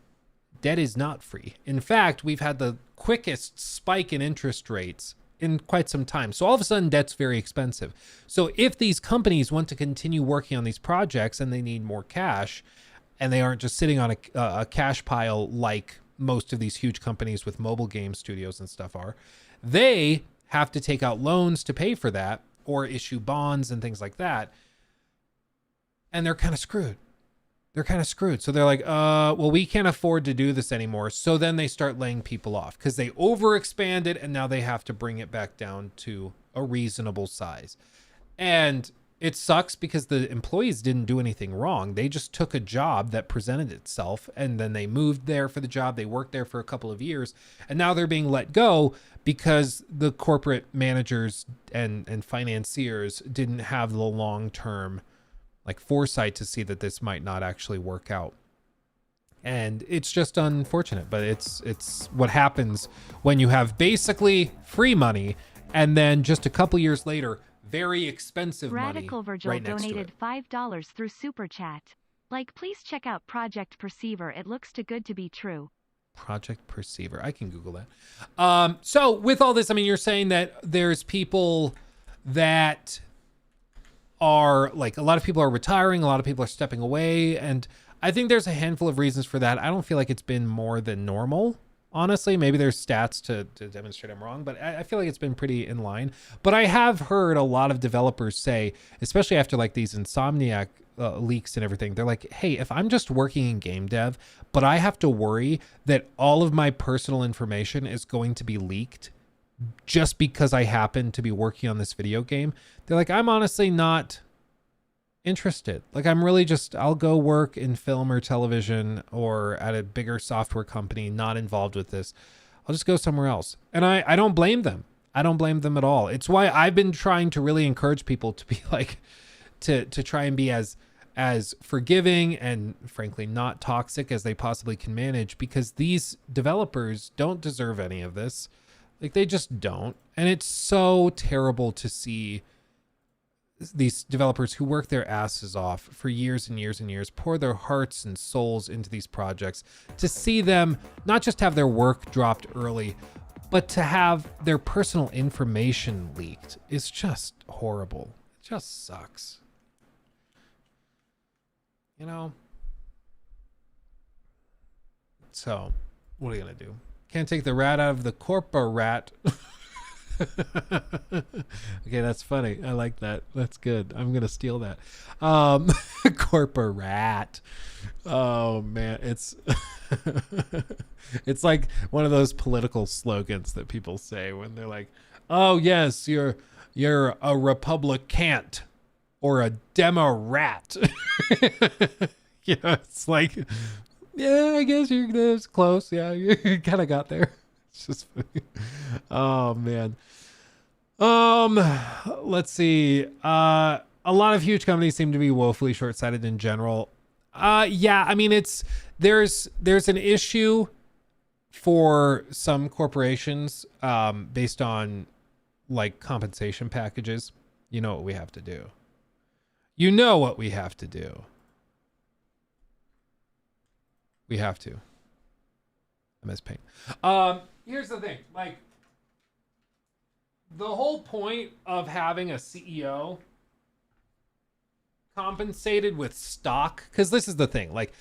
debt is not free. In fact, we've had the quickest spike in interest rates in quite some time. So all of a sudden, debt's very expensive. So if these companies want to continue working on these projects and they need more cash, and they aren't just sitting on a cash pile like most of these huge companies with mobile game studios and stuff are, they have to take out loans to pay for that or issue bonds and things like that. And they're kind of screwed. So they're like, well, we can't afford to do this anymore. So then they start laying people off because they overexpanded, and now they have to bring it back down to a reasonable size. And it sucks because the employees didn't do anything wrong. They just took a job that presented itself, and then they moved there for the job. They worked there for a couple of years, and now they're being let go because the corporate managers and financiers didn't have the long-term like foresight to see that this might not actually work out. And it's just unfortunate, but it's what happens when you have basically free money and then just a couple years later, very expensive Radical money Virgil right next donated to it. $5 through Super Chat. Like, please check out Project Perceiver. It looks too good to be true. Project Perceiver. I can Google that. So with all this, I mean, you're saying that there's people that are like, a lot of people are retiring, a lot of people are stepping away, and I think there's a handful of reasons for that. I don't feel like it's been more than normal, honestly. Maybe there's stats to demonstrate I'm wrong, but I feel like it's been pretty in line. But I have heard a lot of developers say, especially after like these Insomniac leaks and everything, they're like, hey, if I'm just working in game dev, but I have to worry that all of my personal information is going to be leaked just because I happen to be working on this video game, they're like, I'm honestly not interested. Like, I'm really just, I'll go work in film or television or at a bigger software company, not involved with this. I'll just go somewhere else. And I don't blame them. I don't blame them at all. It's why I've been trying to really encourage people to be like, to try and be as forgiving and frankly not toxic as they possibly can manage, because these developers don't deserve any of this. Like, they just don't. And it's so terrible to see these developers who work their asses off for years and years and years, pour their hearts and souls into these projects, to see them not just have their work dropped early, but to have their personal information leaked is just horrible. It just sucks. You know? So, what are you gonna do? Can't take the rat out of the corpora rat. Okay, that's funny. I like that. That's good. I'm gonna steal that. Corpora rat. Oh man, it's it's like one of those political slogans that people say when they're like, "Oh yes, you're a Republican or a Demo-rat." It's like, yeah, I guess that's close. Yeah, you kind of got there. It's just funny. Oh man. Let's see. A lot of huge companies seem to be woefully short-sighted in general. Yeah, I mean, there's an issue for some corporations based on like compensation packages. You know what we have to do. You know what we have to do. We have to. I miss paint. Here's the thing. Like, the whole point of having a CEO compensated with stock, because this is the thing, like,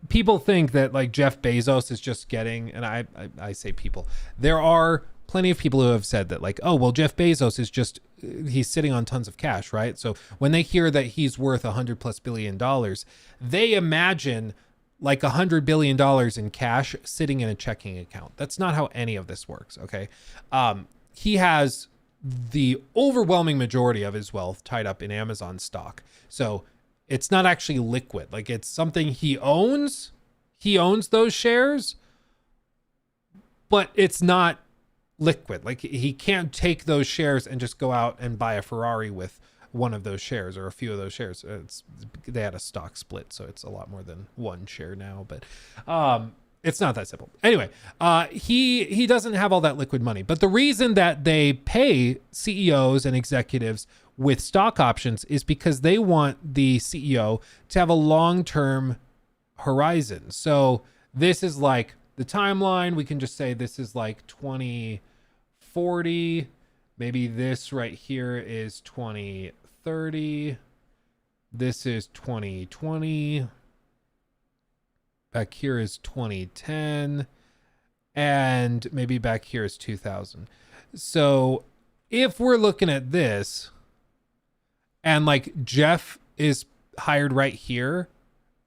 people think that like Jeff Bezos is just getting, and I say people, there are plenty of people who have said that, like, oh, well, Jeff Bezos is just, he's sitting on tons of cash, right? So when they hear that he's worth $100+ billion, they imagine like $100 billion in cash sitting in a checking account. That's not how any of this works, okay? He has the overwhelming majority of his wealth tied up in Amazon stock. So it's not actually liquid. Like, it's something he owns. He owns those shares, but it's not liquid. Like, he can't take those shares and just go out and buy a Ferrari with one of those shares or a few of those shares. They had a stock split, so it's a lot more than one share now, but it's not that simple. Anyway, he doesn't have all that liquid money, but the reason that they pay CEOs and executives with stock options is because they want the CEO to have a long-term horizon. So this is like the timeline. We can just say this is like 2040. Maybe this right here is 2030. This is 2020. Back here is 2010. And maybe back here is 2000. So if we're looking at this, and like Jeff is hired right here,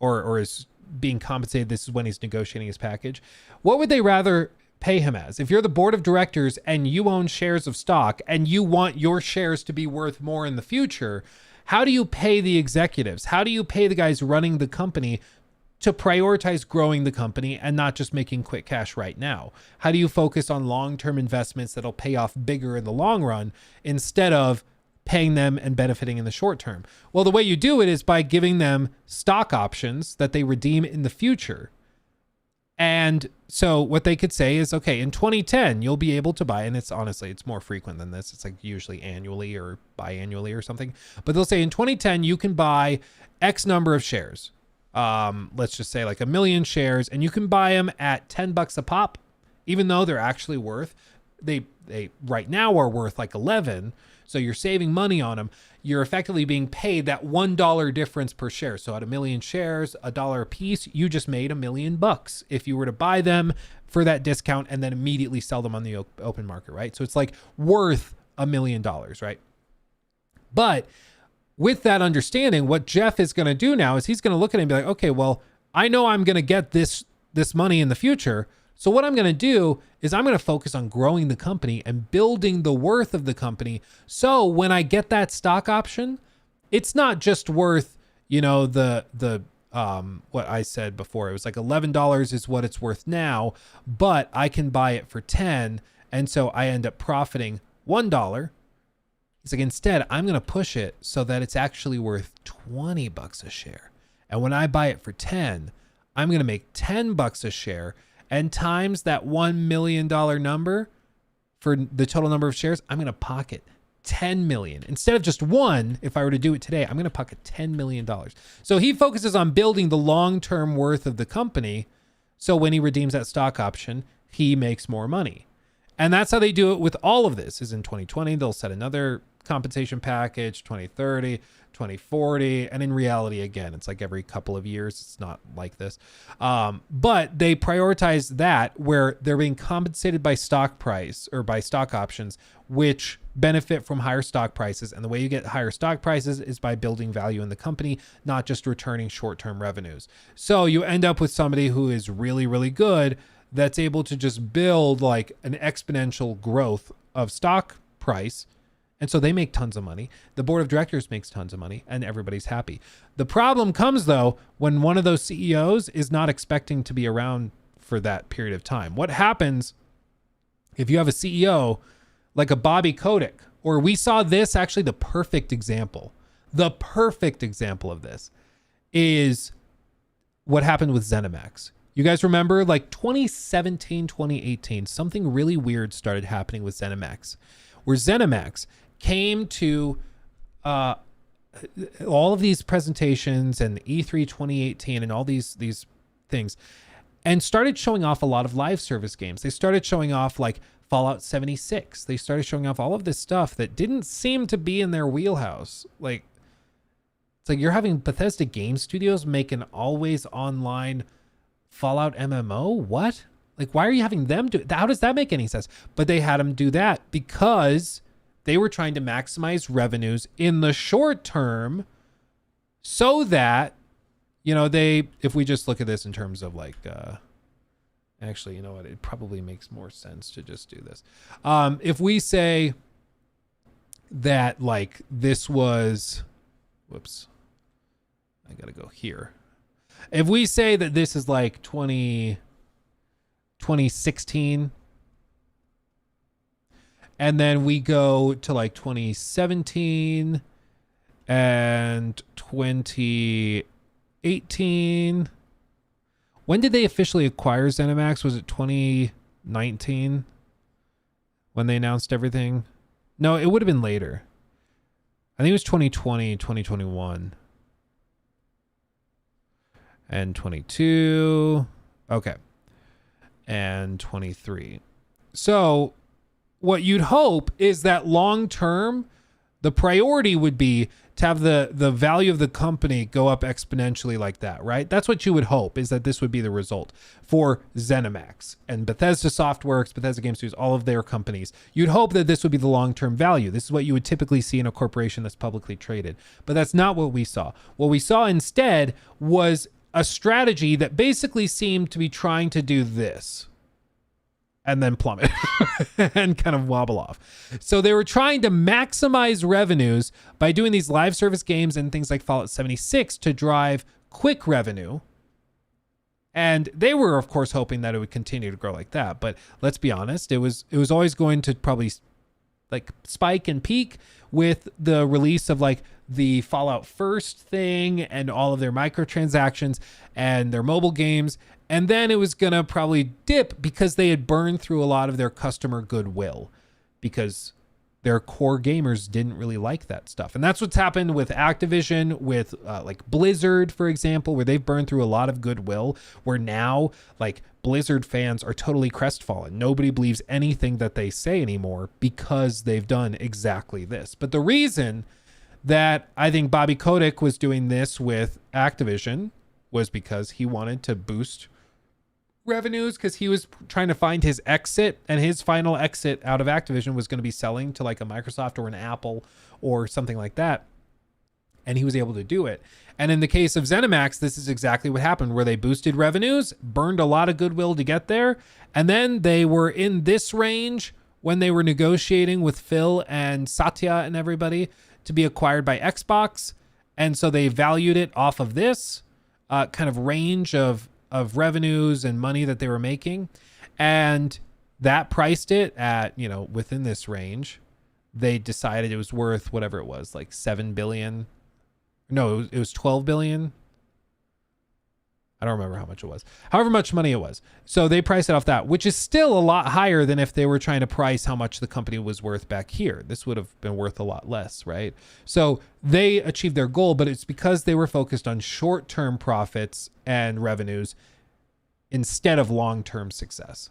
or is being compensated, this is when he's negotiating his package, what would they rather pay him as? If you're the board of directors and you own shares of stock and you want your shares to be worth more in the future, how do you pay the executives? How do you pay the guys running the company to prioritize growing the company and not just making quick cash right now? How do you focus on long-term investments that'll pay off bigger in the long run instead of paying them and benefiting in the short term? Well, the way you do it is by giving them stock options that they redeem in the future. And so what they could say is, okay, in 2010, you'll be able to buy, and it's more frequent than this. It's like usually annually or biannually or something. But they'll say in 2010, you can buy X number of shares. Let's just say like 1 million shares, and you can buy them at $10 a pop, even though they're actually worth, they right now are worth like 11. So you're saving money on them. You're effectively being paid that $1 difference per share. So at 1 million shares, $1 a piece, you just made $1 million if you were to buy them for that discount and then immediately sell them on the open market, right? So it's like worth $1 million, right? But with that understanding, what Jeff is going to do now is he's going to look at it and be like, okay, well, I know I'm going to get this money in the future. So what I'm going to do is I'm going to focus on growing the company and building the worth of the company. So when I get that stock option, it's not just worth, the what I said before. It was like $11 is what it's worth now, but I can buy it for 10. And so I end up profiting $1. He's like, instead, I'm going to push it so that it's actually worth $20 a share. And when I buy it for 10, I'm going to make $10 a share, and times that $1 million number for the total number of shares, I'm going to pocket 10 million. Instead of just one, if I were to do it today, I'm going to pocket $10 million. So he focuses on building the long-term worth of the company. So when he redeems that stock option, he makes more money. And that's how they do it with all of this. Is in 2020, they'll set another compensation package, 2030, 2040. And in reality, again, it's like every couple of years. It's not like this. But they prioritize that where they're being compensated by stock price or by stock options, which benefit from higher stock prices. And the way you get higher stock prices is by building value in the company, not just returning short-term revenues. So you end up with somebody who is really, really good that's able to just build like an exponential growth of stock price. And so they make tons of money. The board of directors makes tons of money and everybody's happy. The problem comes though, when one of those CEOs is not expecting to be around for that period of time. What happens if you have a CEO like a Bobby Kotick, or we saw this actually the perfect example of this is what happened with ZeniMax. You guys remember like 2017, 2018, something really weird started happening with ZeniMax, where ZeniMax came to all of these presentations and E3 2018 and all these things and started showing off a lot of live service games. They started showing off like Fallout 76. They started showing off all of this stuff that didn't seem to be in their wheelhouse. Like, it's like you're having Bethesda Game Studios make an always online Fallout MMO? What? Like, why are you having them do it? How does that make any sense? But they had them do that because they were trying to maximize revenues in the short term so that, you know, if we just look at this in terms of like, actually, you know what? It probably makes more sense to just do this. If we say that like this was, whoops, I got to go here. If we say that this is like 2016, and then we go to like 2017 and 2018. When did they officially acquire ZeniMax? Was it 2019 when they announced everything? No, it would have been later. I think it was 2020, 2021. And 22. Okay. And 23. So what you'd hope is that long term, the priority would be to have the value of the company go up exponentially like that, right? That's what you would hope, is that this would be the result for ZeniMax and Bethesda Softworks, Bethesda Game Studios, all of their companies. You'd hope that this would be the long-term value. This is what you would typically see in a corporation that's publicly traded. But that's not what we saw. What we saw instead was a strategy that basically seemed to be trying to do this and then plummet and kind of wobble off. So they were trying to maximize revenues by doing these live service games and things like Fallout 76 to drive quick revenue. And they were, of course, hoping that it would continue to grow like that. But let's be honest, it was always going to probably like spike and peak with the release of like the Fallout First thing and all of their microtransactions and their mobile games. And then it was going to probably dip because they had burned through a lot of their customer goodwill because their core gamers didn't really like that stuff. And that's what's happened with Activision, with like Blizzard, for example, where they've burned through a lot of goodwill, where now like Blizzard fans are totally crestfallen. Nobody believes anything that they say anymore because they've done exactly this. But the reason that I think Bobby Kotick was doing this with Activision was because he wanted to boost revenues, because he was trying to find his exit, and his final exit out of Activision was going to be selling to like a Microsoft or an Apple or something like that. And he was able to do it. And in the case of ZeniMax, this is exactly what happened, where they boosted revenues, burned a lot of goodwill to get there. And then they were in this range when they were negotiating with Phil and Satya and everybody to be acquired by Xbox. And so they valued it off of this kind of range of revenues and money that they were making. And that priced it at, you know, within this range. They decided it was worth whatever it was, like 7 billion. No, it was 12 billion. I don't remember how much it was. However much money it was. So they priced it off that, which is still a lot higher than if they were trying to price how much the company was worth back here. This would have been worth a lot less, right? So they achieved their goal, but it's because they were focused on short-term profits and revenues instead of long-term success.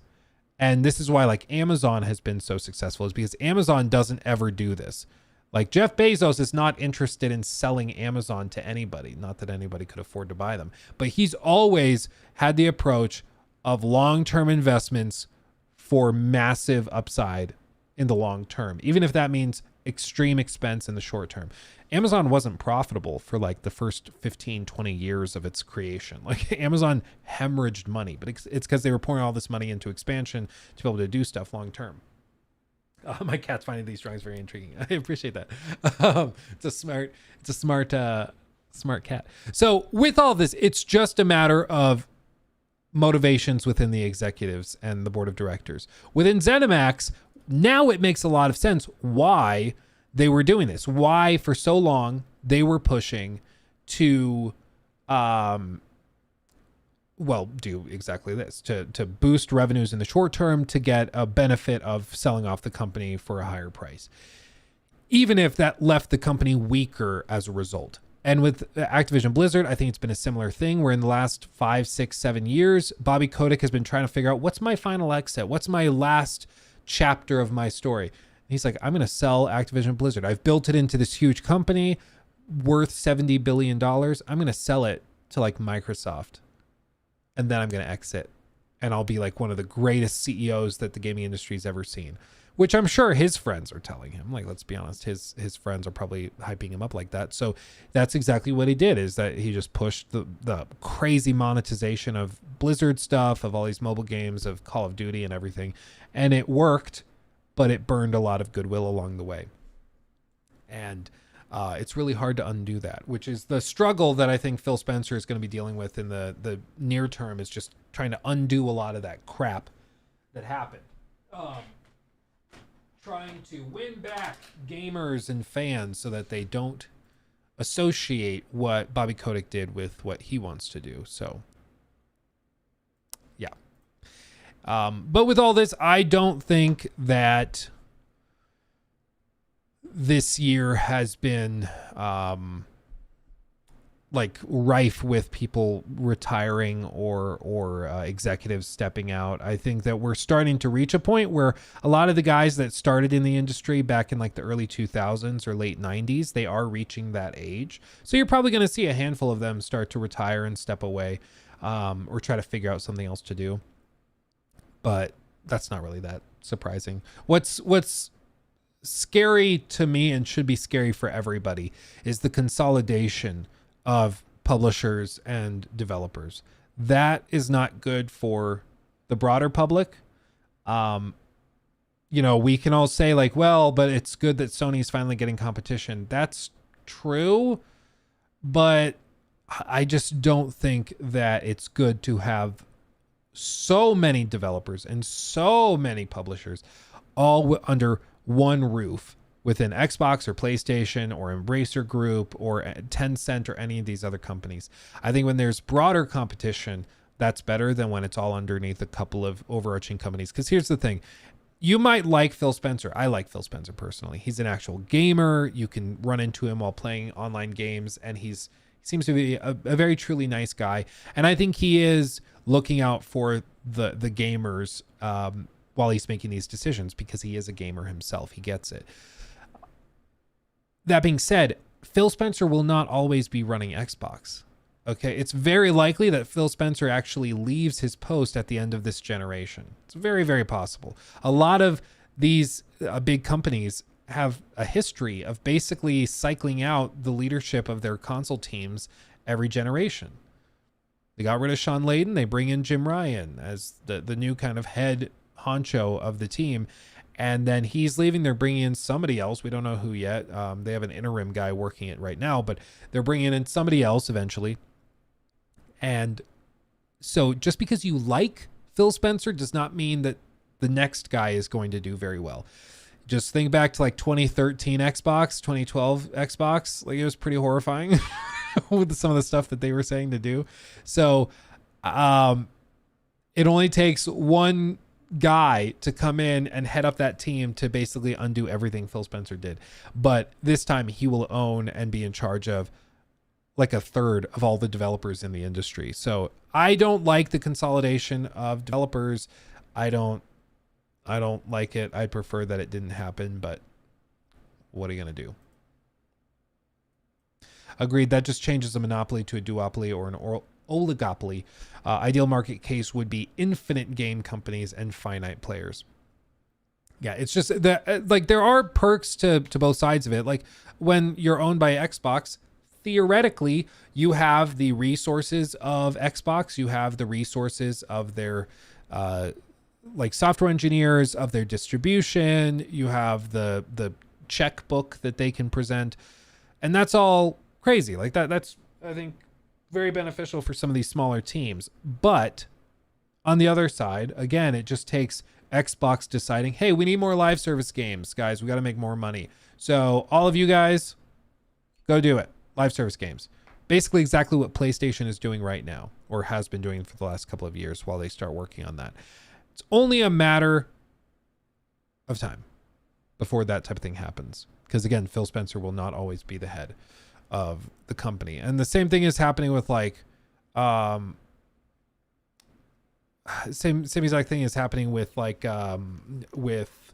And this is why like Amazon has been so successful, is because Amazon doesn't ever do this. Like Jeff Bezos is not interested in selling Amazon to anybody. Not that anybody could afford to buy them, but he's always had the approach of long-term investments for massive upside in the long term, even if that means extreme expense in the short term. Amazon wasn't profitable for like the first 15, 20 years of its creation. Like Amazon hemorrhaged money, but it's because they were pouring all this money into expansion to be able to do stuff long term. My cat's finding these drawings very intriguing. I appreciate that. It's a smart cat. So with all this, it's just a matter of motivations within the executives and the board of directors. Within ZeniMax, now it makes a lot of sense why they were doing this. Why for so long they were pushing to do exactly this, to boost revenues in the short term, to get a benefit of selling off the company for a higher price, even if that left the company weaker as a result. And with Activision Blizzard, I think it's been a similar thing where in the last 5, 6, 7 years, Bobby Kotick has been trying to figure out what's my final exit? What's my last chapter of my story? And he's like, I'm going to sell Activision Blizzard. I've built it into this huge company worth $70 billion. I'm going to sell it to like Microsoft. And then I'm going to exit, and I'll be like one of the greatest CEOs that the gaming industry's ever seen, which I'm sure his friends are telling him. Like, let's be honest, his friends are probably hyping him up like that. So that's exactly what he did, is that he just pushed the crazy monetization of Blizzard stuff, of all these mobile games, of Call of Duty and everything. And it worked, but it burned a lot of goodwill along the way. And it's really hard to undo that, which is the struggle that I think Phil Spencer is going to be dealing with in the near term, is just trying to undo a lot of that crap that happened. Trying to win back gamers and fans so that they don't associate what Bobby Kotick did with what he wants to do. So, yeah. But with all this, I don't think that this year has been like rife with people retiring or executives stepping out. I think that we're starting to reach a point where a lot of the guys that started in the industry back in like the early 2000s or late 90s, they are reaching that age. So you're probably going to see a handful of them start to retire and step away, or try to figure out something else to do. But that's not really that surprising. What's scary to me, and should be scary for everybody, is the consolidation of publishers and developers. That is not good for the broader public. You know, we can all say like, well, but it's good that Sony's finally getting competition. That's true, but I just don't think that it's good to have so many developers and so many publishers all under one roof within Xbox or PlayStation or Embracer Group or Tencent or any of these other companies. I think when there's broader competition, that's better than when it's all underneath a couple of overarching companies. Because here's the thing. You might like Phil Spencer. I like Phil Spencer personally. He's an actual gamer. You can run into him while playing online games, and he seems to be a very truly nice guy. And I think he is looking out for the gamers while he's making these decisions, because he is a gamer himself. He gets it. That being said, Phil Spencer will not always be running Xbox. Okay, it's very likely that Phil Spencer actually leaves his post at the end of this generation. It's very, very possible. A lot of these big companies have a history of basically cycling out the leadership of their console teams every generation. They got rid of Sean Layden. They bring in Jim Ryan as the new kind of head honcho of the team. And then he's leaving. They're bringing in somebody else. We don't know who yet. They have an interim guy working it right now, but they're bringing in somebody else eventually. And so just because you like Phil Spencer does not mean that the next guy is going to do very well. Just think back to like 2013 Xbox, 2012 Xbox. Like, it was pretty horrifying with some of the stuff that they were saying to do. So it only takes one guy to come in and head up that team to basically undo everything Phil Spencer did. But this time he will own and be in charge of like a third of all the developers in the industry. So I don't like the consolidation of developers. I don't like it. I prefer that it didn't happen, but what are you going to do? Agreed. That just changes a monopoly to a duopoly or an oligopoly. Ideal market case would be infinite game companies and finite players. Yeah, it's just that like there are perks to both sides of it. Like when you're owned by Xbox, theoretically, you have the resources of Xbox. You have the resources of their like software engineers, of their distribution. You have the checkbook that they can present, and that's all crazy. Like that's I think very beneficial for some of these smaller teams. But on the other side, again, it just takes Xbox deciding, hey, we need more live service games, guys. We got to make more money. So all of you guys, go do it. Live service games. Basically exactly what PlayStation is doing right now, or has been doing for the last couple of years while they start working on that. It's only a matter of time before that type of thing happens. Because again, Phil Spencer will not always be the head of the company. And the same thing is happening with like same exact thing is happening with like with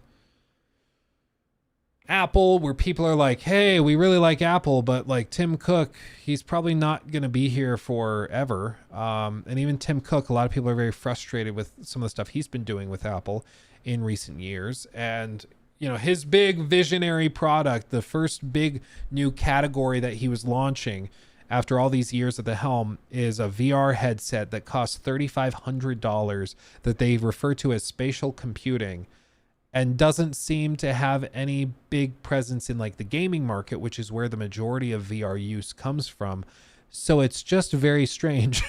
Apple, where people are like, hey, we really like Apple, but like Tim Cook, he's probably not going to be here forever. And even Tim Cook, a lot of people are very frustrated with some of the stuff he's been doing with Apple in recent years. And you know, his big visionary product, the first big new category that he was launching after all these years at the helm, is a VR headset that costs $3,500 that they refer to as spatial computing, and doesn't seem to have any big presence in like the gaming market, which is where the majority of VR use comes from. So it's just very strange,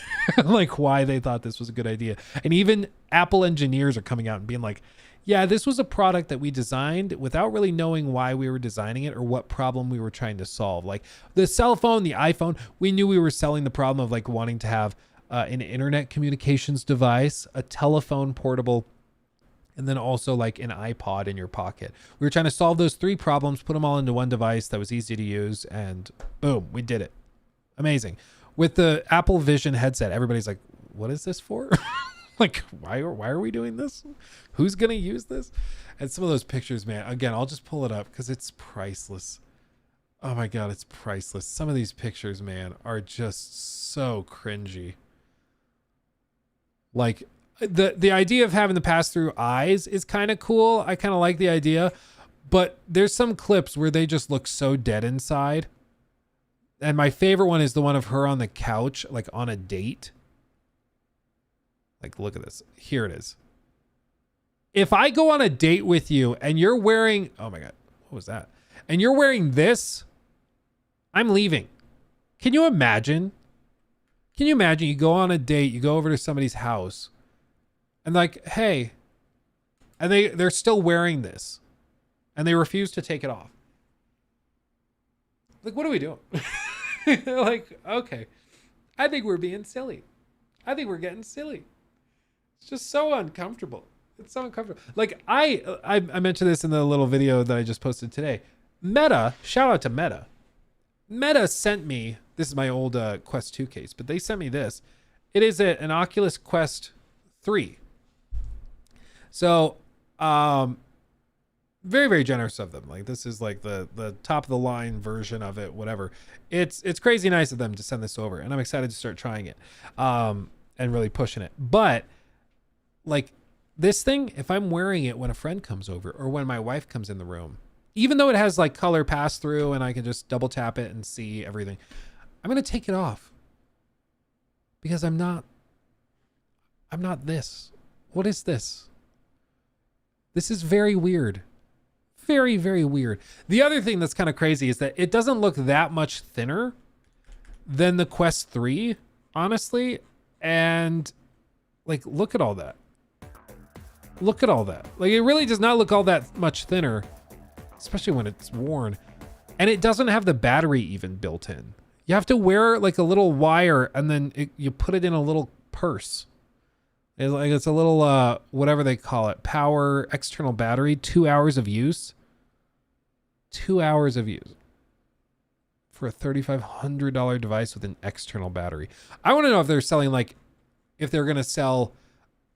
like why they thought this was a good idea. And even Apple engineers are coming out and being like, yeah, this was a product that we designed without really knowing why we were designing it or what problem we were trying to solve. Like the cell phone, the iPhone, we knew we were selling the problem of like wanting to have an internet communications device, a telephone portable, and then also like an iPod in your pocket. We were trying to solve those three problems, put them all into one device that was easy to use, and boom, we did it. Amazing. With the Apple Vision headset, everybody's like, what is this for? Like, why are we doing this? Who's going to use this? And some of those pictures, man, again, I'll just pull it up because it's priceless. Oh my God, it's priceless. Some of these pictures, man, are just so cringy. Like the idea of having the pass through eyes is kind of cool. I kind of like the idea, but there's some clips where they just look so dead inside. And my favorite one is the one of her on the couch, like on a date. Like, look at this. Here it is. If I go on a date with you and you're wearing, oh my God, what was that? And you're wearing this, I'm leaving. Can you imagine? Can you imagine you go on a date, you go over to somebody's house and like, hey, and they're still wearing this and they refuse to take it off. Like, what are we doing? Like, okay. I think we're being silly. I think we're getting silly. It's just so uncomfortable. It's so uncomfortable. Like I mentioned this in the little video that I just posted today. Meta, shout out to Meta. Meta sent me, this is my old Quest 2 case, but they sent me this. It is an Oculus Quest 3. So, very, very generous of them. Like this is like the top of the line version of it, whatever. It's crazy nice of them to send this over, and I'm excited to start trying it and really pushing it. But like this thing, if I'm wearing it when a friend comes over or when my wife comes in the room, even though it has like color pass through and I can just double tap it and see everything, I'm going to take it off because I'm not this. What is this? This is very weird. Very, very weird. The other thing that's kind of crazy is that it doesn't look that much thinner than the Quest 3, honestly. And like, look at all that. Look at all that. Like, it really does not look all that much thinner, especially when it's worn. And it doesn't have the battery even built in. You have to wear like a little wire, and then you put it in a little purse. It's a little, whatever they call it, power external battery, 2 hours of use. 2 hours of use for a $3,500 device with an external battery. I want to know if they're selling if they're going to sell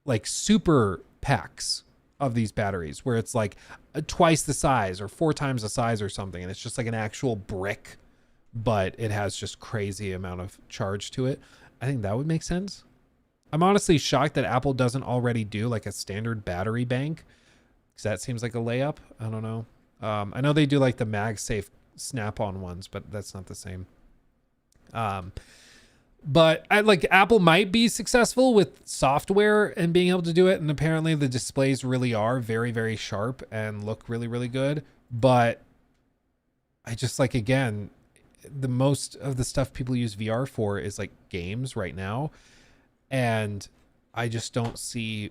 like super packs of these batteries where it's like twice the size or 4 times the size or something. And it's just like an actual brick, but it has just crazy amount of charge to it. I think that would make sense. I'm honestly shocked that Apple doesn't already do like a standard battery bank, because that seems like a layup. I don't know. I know they do like the MagSafe snap-on ones, but that's not the same. But Apple might be successful with software and being able to do it. And apparently the displays really are very, very sharp and look really, really good. But I just again, the most of the stuff people use VR for is like games right now. And I just don't see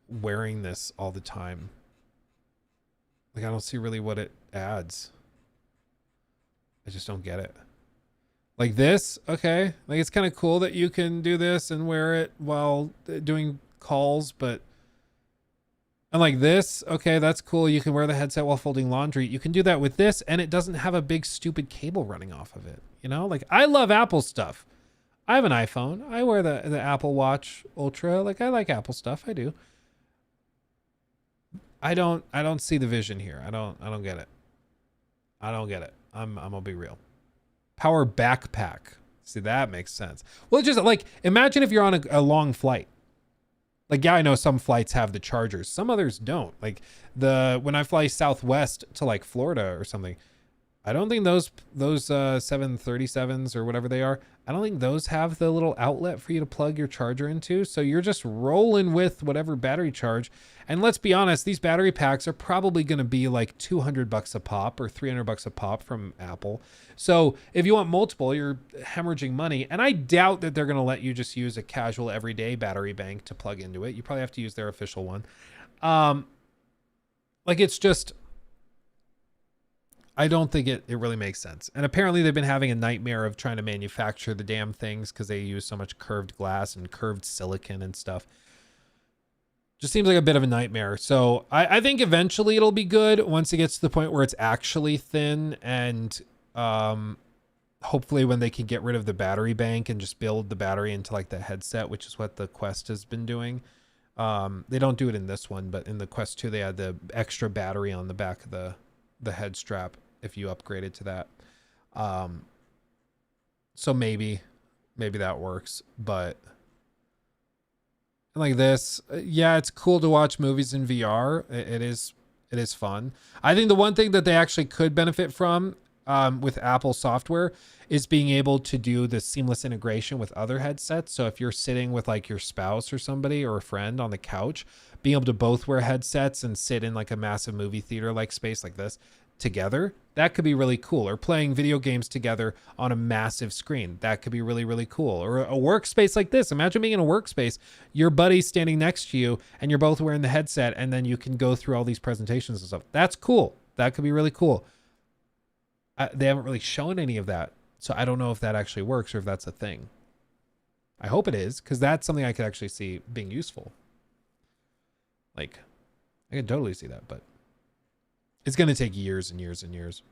wearing this all the time. Like, I don't see really what it adds. I just don't get it. Like this, okay. Like, it's kind of cool that you can do this and wear it while doing calls, but... And like this, okay, that's cool. You can wear the headset while folding laundry. You can do that with this, and it doesn't have a big stupid cable running off of it. You know? Like, I love Apple stuff. I have an iPhone. I wear the Apple Watch Ultra. Like, I like Apple stuff. I do. I don't see the vision here. I don't get it. I don't get it. I'm gonna be real. Power backpack. See, that makes sense. Well, just like, imagine if you're on a long flight. Like, yeah, I know some flights have the chargers. Some others don't. Like when I fly Southwest to like Florida or something, I don't think those 737s or whatever they are, I don't think those have the little outlet for you to plug your charger into. So you're just rolling with whatever battery charge. And let's be honest, these battery packs are probably going to be like $200 a pop or $300 a pop from Apple. So if you want multiple, you're hemorrhaging money. And I doubt that they're going to let you just use a casual everyday battery bank to plug into it. You probably have to use their official one. It's just... I don't think it really makes sense. And apparently they've been having a nightmare of trying to manufacture the damn things because they use so much curved glass and curved silicon and stuff. Just seems like a bit of a nightmare. So I think eventually it'll be good once it gets to the point where it's actually thin, and hopefully when they can get rid of the battery bank and just build the battery into like the headset, which is what the Quest has been doing. They don't do it in this one, but in the Quest 2 they had the extra battery on the back of the head strap if you upgraded to that. So maybe that works, but like this, yeah, it's cool to watch movies in VR. It is fun. I think the one thing that they actually could benefit from with Apple software is being able to do the seamless integration with other headsets. So if you're sitting with like your spouse or somebody or a friend on the couch, being able to both wear headsets and sit in like a massive movie theater like space like this together, that could be really cool. Or playing video games together on a massive screen, that could be really, really cool. Or a workspace like this. Imagine being in a workspace, your buddy's standing next to you and you're both wearing the headset, and then you can go through all these presentations and stuff. That's cool. That could be really cool. They haven't really shown any of that, so I don't know if that actually works or if that's a thing. I hope it is, because that's something I could actually see being useful. Like, I could totally see that, but it's going to take years and years and years.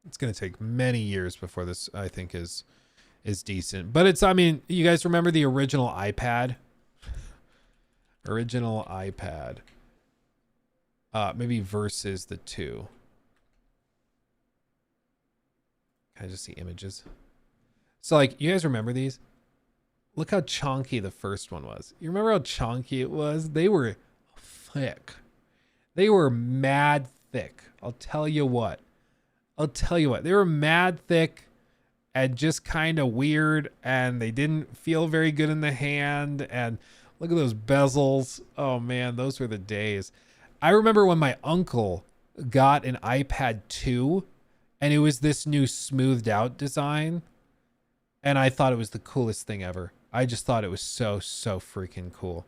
It's going to take many years before this, I think, is decent. But it's, I mean, you guys remember the original iPad? Original iPad. Maybe versus the 2. Can I just see images? So, like, you guys remember these? Look how chonky the first one was. You remember how chonky it was? They were thick. They were mad thick. I'll tell you what. They were mad thick and just kind of weird, and they didn't feel very good in the hand. And look at those bezels. Oh, man, those were the days. I remember when my uncle got an iPad 2, and it was this new smoothed out design. And I thought it was the coolest thing ever. I just thought it was so freaking cool.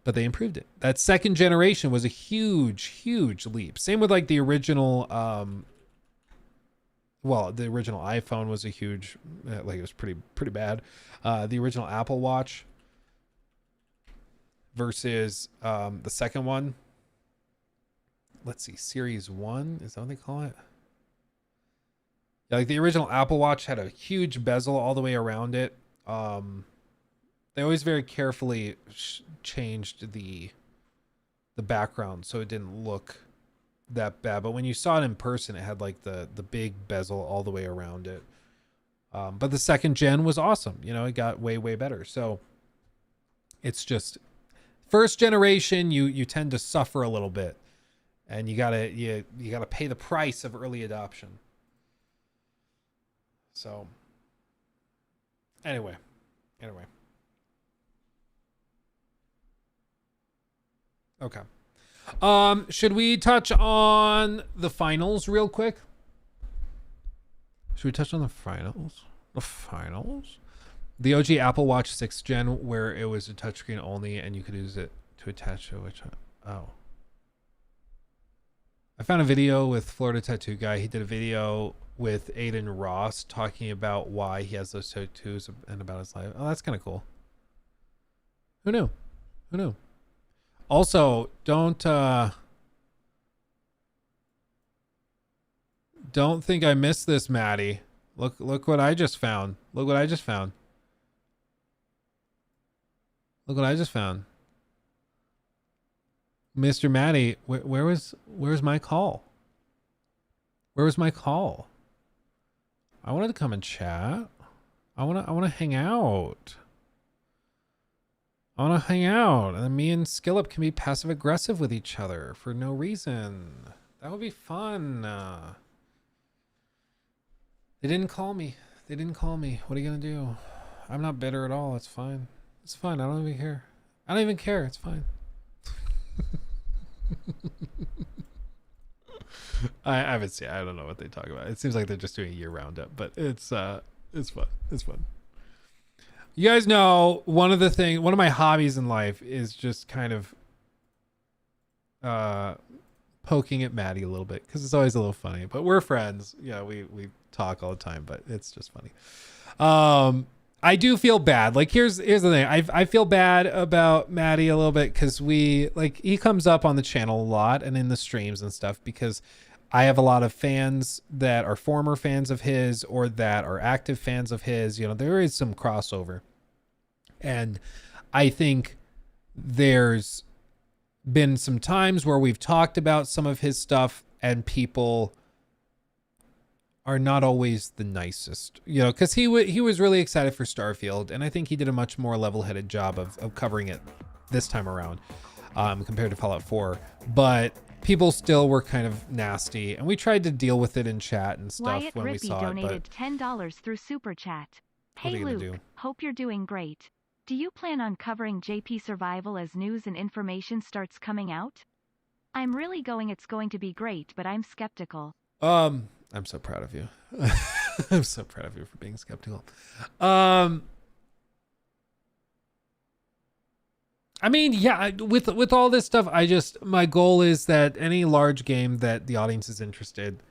but they improved it. That second generation was a huge leap. Same with like the original, the original iPhone was a huge, like it was pretty bad. The original Apple Watch versus the second one. Let's see, Series 1, is that what they call it? Yeah, like the original Apple Watch had a huge bezel all the way around it. They always very carefully changed the background so it didn't look that bad. But when you saw it in person, it had like the big bezel all the way around it. But the second gen was awesome. You know, it got way better. So it's just first generation, you tend to suffer a little bit, and you gotta pay the price of early adoption. So anyway. Okay. Should we touch on the finals real quick? Should we touch on the finals? The finals? The OG Apple Watch 6th Gen, where it was a touchscreen only and you could use it to attach to which I found a video with Florida Tattoo Guy. He did a video with Aiden Ross talking about why he has those tattoos and about his life. Oh, that's kind of cool. Who knew? Also, don't think I missed this, Maddie. Look what I just found. Look what I just found. Mr. Maddie, where's my call? Where was my call? I wanted to come and chat. I want to hang out. And then me and Skillup can be passive aggressive with each other for no reason. That would be fun. They didn't call me. What are you gonna do? I'm not bitter at all. It's fine. I don't even care. It's fine. I haven't seen. I don't know what they talk about. It seems like they're just doing a year roundup, but it's fun. You guys know one of my hobbies in life is just kind of poking at Maddie a little bit because it's always a little funny. But we're friends. Yeah, we talk all the time, but it's just funny. I do feel bad. Like here's the thing. I feel bad about Maddie a little bit because he comes up on the channel a lot and in the streams and stuff because I have a lot of fans that are former fans of his or that are active fans of his. You know, there is some crossover. And I think there's been some times where we've talked about some of his stuff and people are not always the nicest, you know, because he was really excited for Starfield. And I think he did a much more level-headed job of covering it this time around compared to Fallout 4. But people still were kind of nasty. And we tried to deal with it in chat and stuff Wyatt when we Rippey saw donated it. $10 through Super Chat. What are Hey you gonna Luke, do? hope you're doing great. Do you plan on covering JP Survival as news and information starts coming out? I'm really it's going to be great, but I'm skeptical. I'm so proud of you. I'm so proud of you for being skeptical. I mean, yeah, with all this stuff, my goal is that any large game that the audience is interested,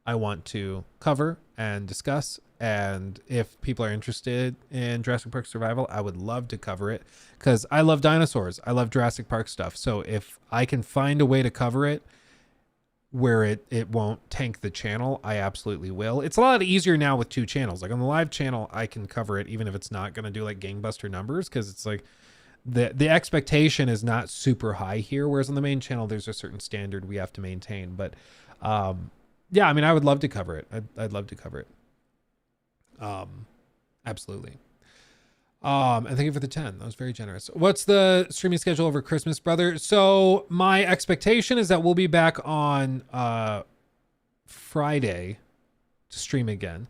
I want to cover and discuss. And if people are interested in Jurassic Park Survival, I would love to cover it because I love dinosaurs. I love Jurassic Park stuff. So if I can find a way to cover it where it won't tank the channel, I absolutely will. It's a lot easier now with 2 channels. Like on the live channel, I can cover it even if it's not going to do like gangbuster numbers because it's like the expectation is not super high here. Whereas on the main channel, there's a certain standard we have to maintain. But yeah, I mean, I would love to cover it. I'd love to cover it. Absolutely. And thank you for the 10. That was very generous. What's the streaming schedule over Christmas, brother? So my expectation is that we'll be back on Friday to stream again.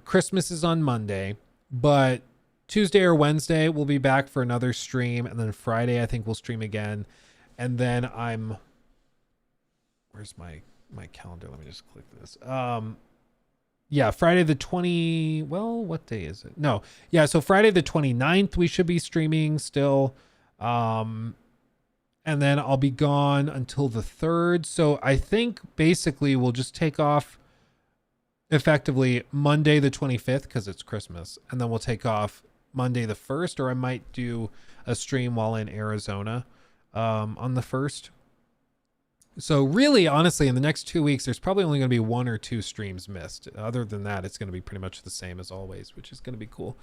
Christmas is on Monday, but Tuesday or Wednesday we'll be back for another stream, and then Friday I think we'll stream again. And then where's my calendar? Let me just click this. Yeah, Friday the what day is it? No. Yeah, so Friday the 29th we should be streaming still. and then I'll be gone until the 3rd. So I think basically we'll just take off effectively Monday the 25th because it's Christmas, and then we'll take off Monday the 1st, or I might do a stream while in Arizona on the 1st. So really, honestly, in the next 2 weeks, there's probably only going to be 1 or 2 streams missed. Other than that, it's going to be pretty much the same as always, which is going to be cool.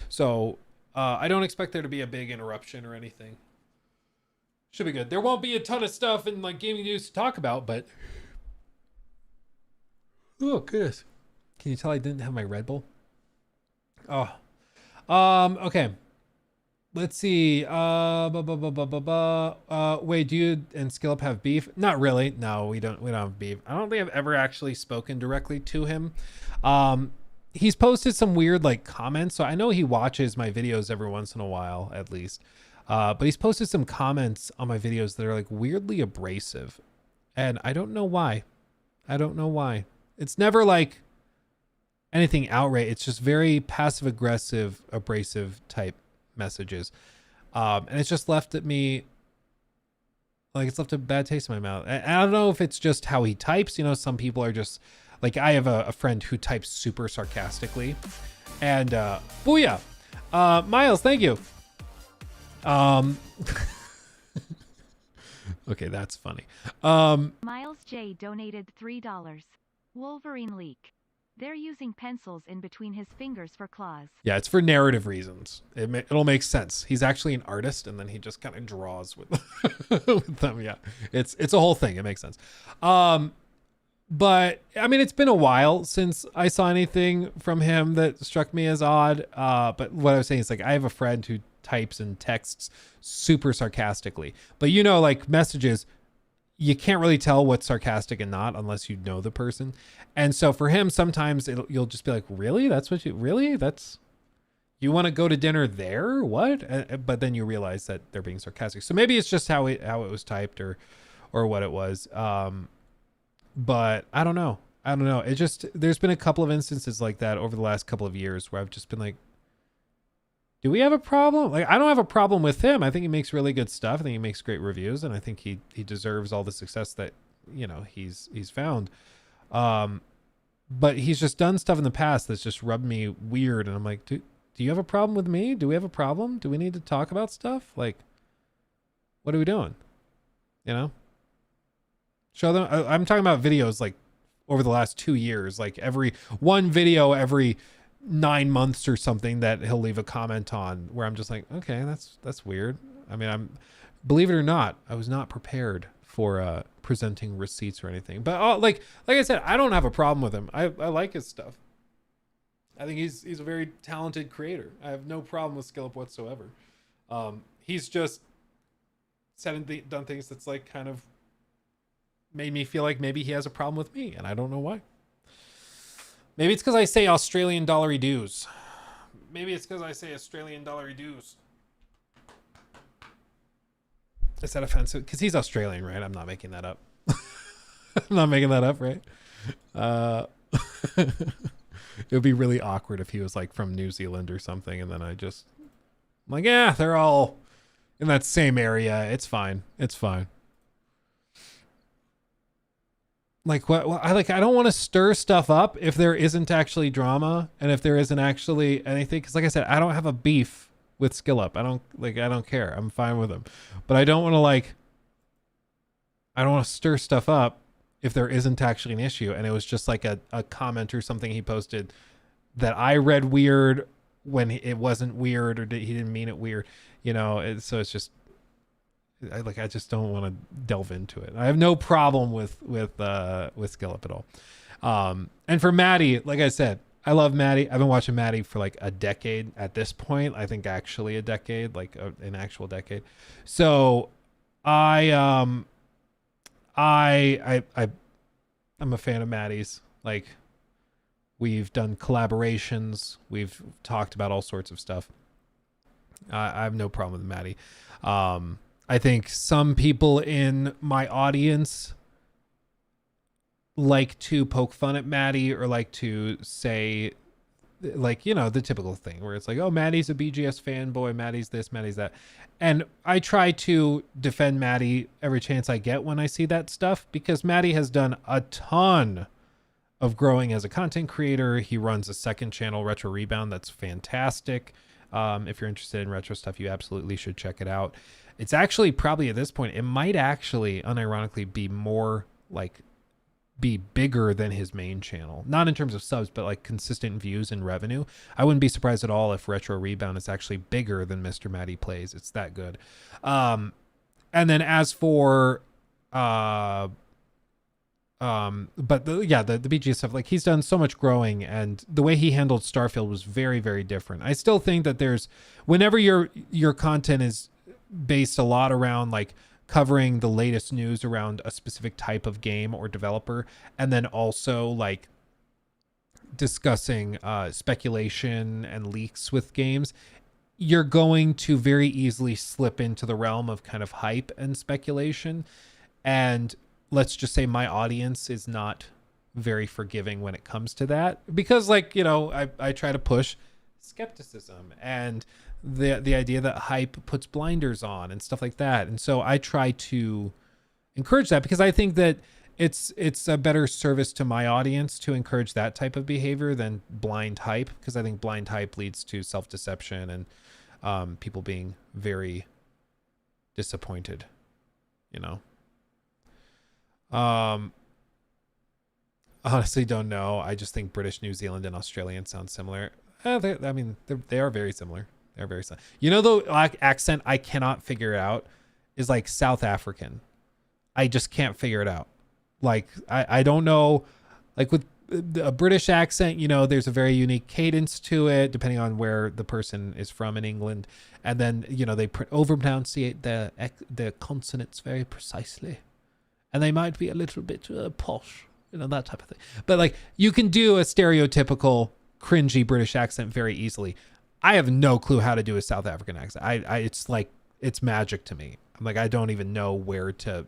So I don't expect there to be a big interruption or anything. Should be good. There won't be a ton of stuff in like gaming news to talk about, but oh goodness, can you tell I didn't have my Red Bull? Oh, okay. Let's see. Wait, do you and SkillUp have beef? Not really. No, we don't have beef. I don't think I've ever actually spoken directly to him. He's posted some weird like comments, so I know he watches my videos every once in a while, at least. But he's posted some comments on my videos that are like weirdly abrasive, and I don't know why. It's never like anything outright. It's just very passive aggressive, abrasive type messages. And it's just left at me like it's left a bad taste in my mouth. And I don't know if it's just how he types. You know, some people are just like, I have a friend who types super sarcastically, and booyah, Miles, thank you. Okay, that's funny. Miles J donated $3. Wolverine leak. They're using pencils in between his fingers for claws. Yeah, it's for narrative reasons. It'll make sense. He's actually an artist, and then he just kind of draws with, with them. Yeah, it's a whole thing. It makes sense. But I mean, it's been a while since I saw anything from him that struck me as odd. But what I was saying is like, I have a friend who types and texts super sarcastically, but you know, like messages, you can't really tell what's sarcastic and not unless you know the person. And so for him, sometimes you'll just be like, really? That's what you want to go to dinner there? What? But then you realize that they're being sarcastic. So maybe it's just how it was typed or what it was. But I don't know. It just, there's been a couple of instances like that over the last couple of years where I've just been like, do we have a problem? Like, I don't have a problem with him. I think he makes really good stuff. I think he makes great reviews, and I think he deserves all the success that, you know, he's found. But he's just done stuff in the past that's just rubbed me weird. And I'm like, do you have a problem with me? Do we have a problem? Do we need to talk about stuff? Like, what are we doing? You know? Show them. I'm talking about videos like over the last 2 years, like every 9 months or something that he'll leave a comment on where I'm just like, okay, that's weird. I mean, believe it or not, I was not prepared for presenting receipts or anything, but like I said, I don't have a problem with him. I like his stuff. I think he's a very talented creator. I have no problem with SkillUp whatsoever. He's just said and done things that's like kind of made me feel like maybe he has a problem with me, and I don't know why. Maybe it's because I say Australian dollary dues. Is that offensive? Because he's Australian, right? I'm not making that up. Right? It would be really awkward if he was like from New Zealand or something, and then I'm like, yeah, they're all in that same area. It's fine. Like what I don't want to stir stuff up if there isn't actually drama and if there isn't actually anything. Cause like I said, I don't have a beef with SkillUp. I don't care. I'm fine with them, but I don't want to stir stuff up if there isn't actually an issue. And it was just like a comment or something he posted that I read weird when it wasn't weird, or he didn't mean it weird, you know? So it's just, I just don't want to delve into it. I have no problem with SkillUp at all. And for Maddie, like I said, I love Maddie. I've been watching Maddie for like a decade at this point. I think actually a decade, like an actual decade. So I'm a fan of Maddie's. Like, we've done collaborations. We've talked about all sorts of stuff. I have no problem with Maddie. I think some people in my audience like to poke fun at Maddie or like to say like, you know, the typical thing where it's like, oh, Maddie's a BGS fanboy, Maddie's this, Maddie's that. And I try to defend Maddie every chance I get when I see that stuff, because Maddie has done a ton of growing as a content creator. He runs a second channel, Retro Rebound, that's fantastic. If you're interested in retro stuff, you absolutely should check it out. It's actually probably at this point, it might actually unironically be bigger than his main channel, not in terms of subs, but like consistent views and revenue. I wouldn't be surprised at all if Retro Rebound is actually bigger than Mr. Maddie Plays. It's that good. And then as for but the BG stuff, like, he's done so much growing, and the way he handled Starfield was very, very different. I still think that there's, whenever your content is based a lot around like covering the latest news around a specific type of game or developer, and then also like discussing speculation and leaks with games, you're going to very easily slip into the realm of kind of hype and speculation. And let's just say my audience is not very forgiving when it comes to that, because, like, you know, I try to push skepticism and the idea that hype puts blinders on and stuff like that. And so I try to encourage that, because I think that it's a better service to my audience to encourage that type of behavior than blind hype, because I think blind hype leads to self-deception and people being very disappointed, you know. Honestly don't know. I just think British, New Zealand, and Australian sound similar. They are very similar. They're very similar. You know, the accent I cannot figure out is like South African. I just can't figure it out. Like, I don't know, like with a British accent, you know, there's a very unique cadence to it depending on where the person is from in England. And then, you know, they overpronunciate the consonants very precisely. And they might be a little bit posh, you know, that type of thing. But like, you can do a stereotypical cringy British accent very easily. I have no clue how to do a South African accent. It's like, it's magic to me. I'm like, I don't even know where to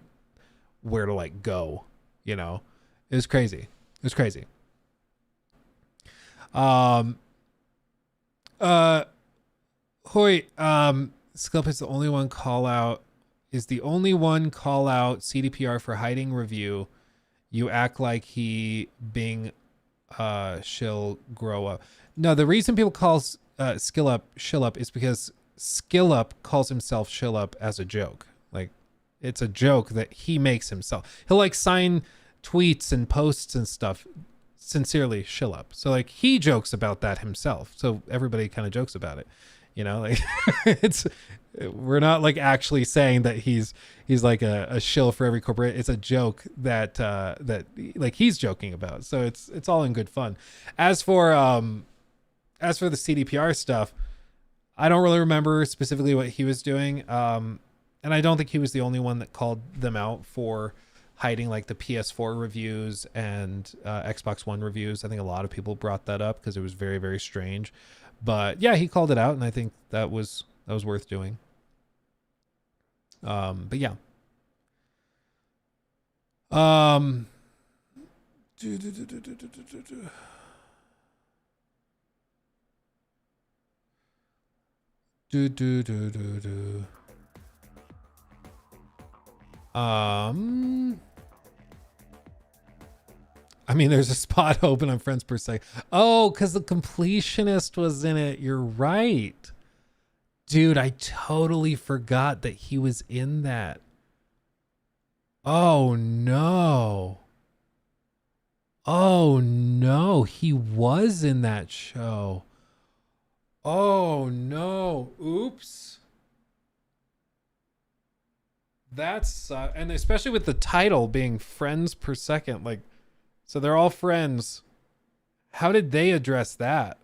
like go, you know. It was crazy. Skilp is the only one call out CDPR for hiding review. You act like he being shill grow up. No, the reason people call shill up is because Skill Up calls himself shill up as a joke. Like, it's a joke that he makes himself. He'll like sign tweets and posts and stuff sincerely shill up. So like, he jokes about that himself. So everybody kind of jokes about it, you know, like we're not like actually saying that he's like a shill for every corporate. It's a joke that like he's joking about. So it's all in good fun. As for the CDPR stuff, I don't really remember specifically what he was doing. And I don't think he was the only one that called them out for hiding like the PS4 reviews and Xbox One reviews. I think a lot of people brought that up because it was very, very strange. But yeah, he called it out, and I think that was worth doing. But yeah. I mean, there's a spot open on Friends per se. Oh, because the completionist was in it. You're right. Dude, I totally forgot that he was in that. Oh, no. Oh, no. He was in that show. Oh, no. Oops. That's... and especially with the title being Friends per Second. Like, so they're all friends. How did they address that?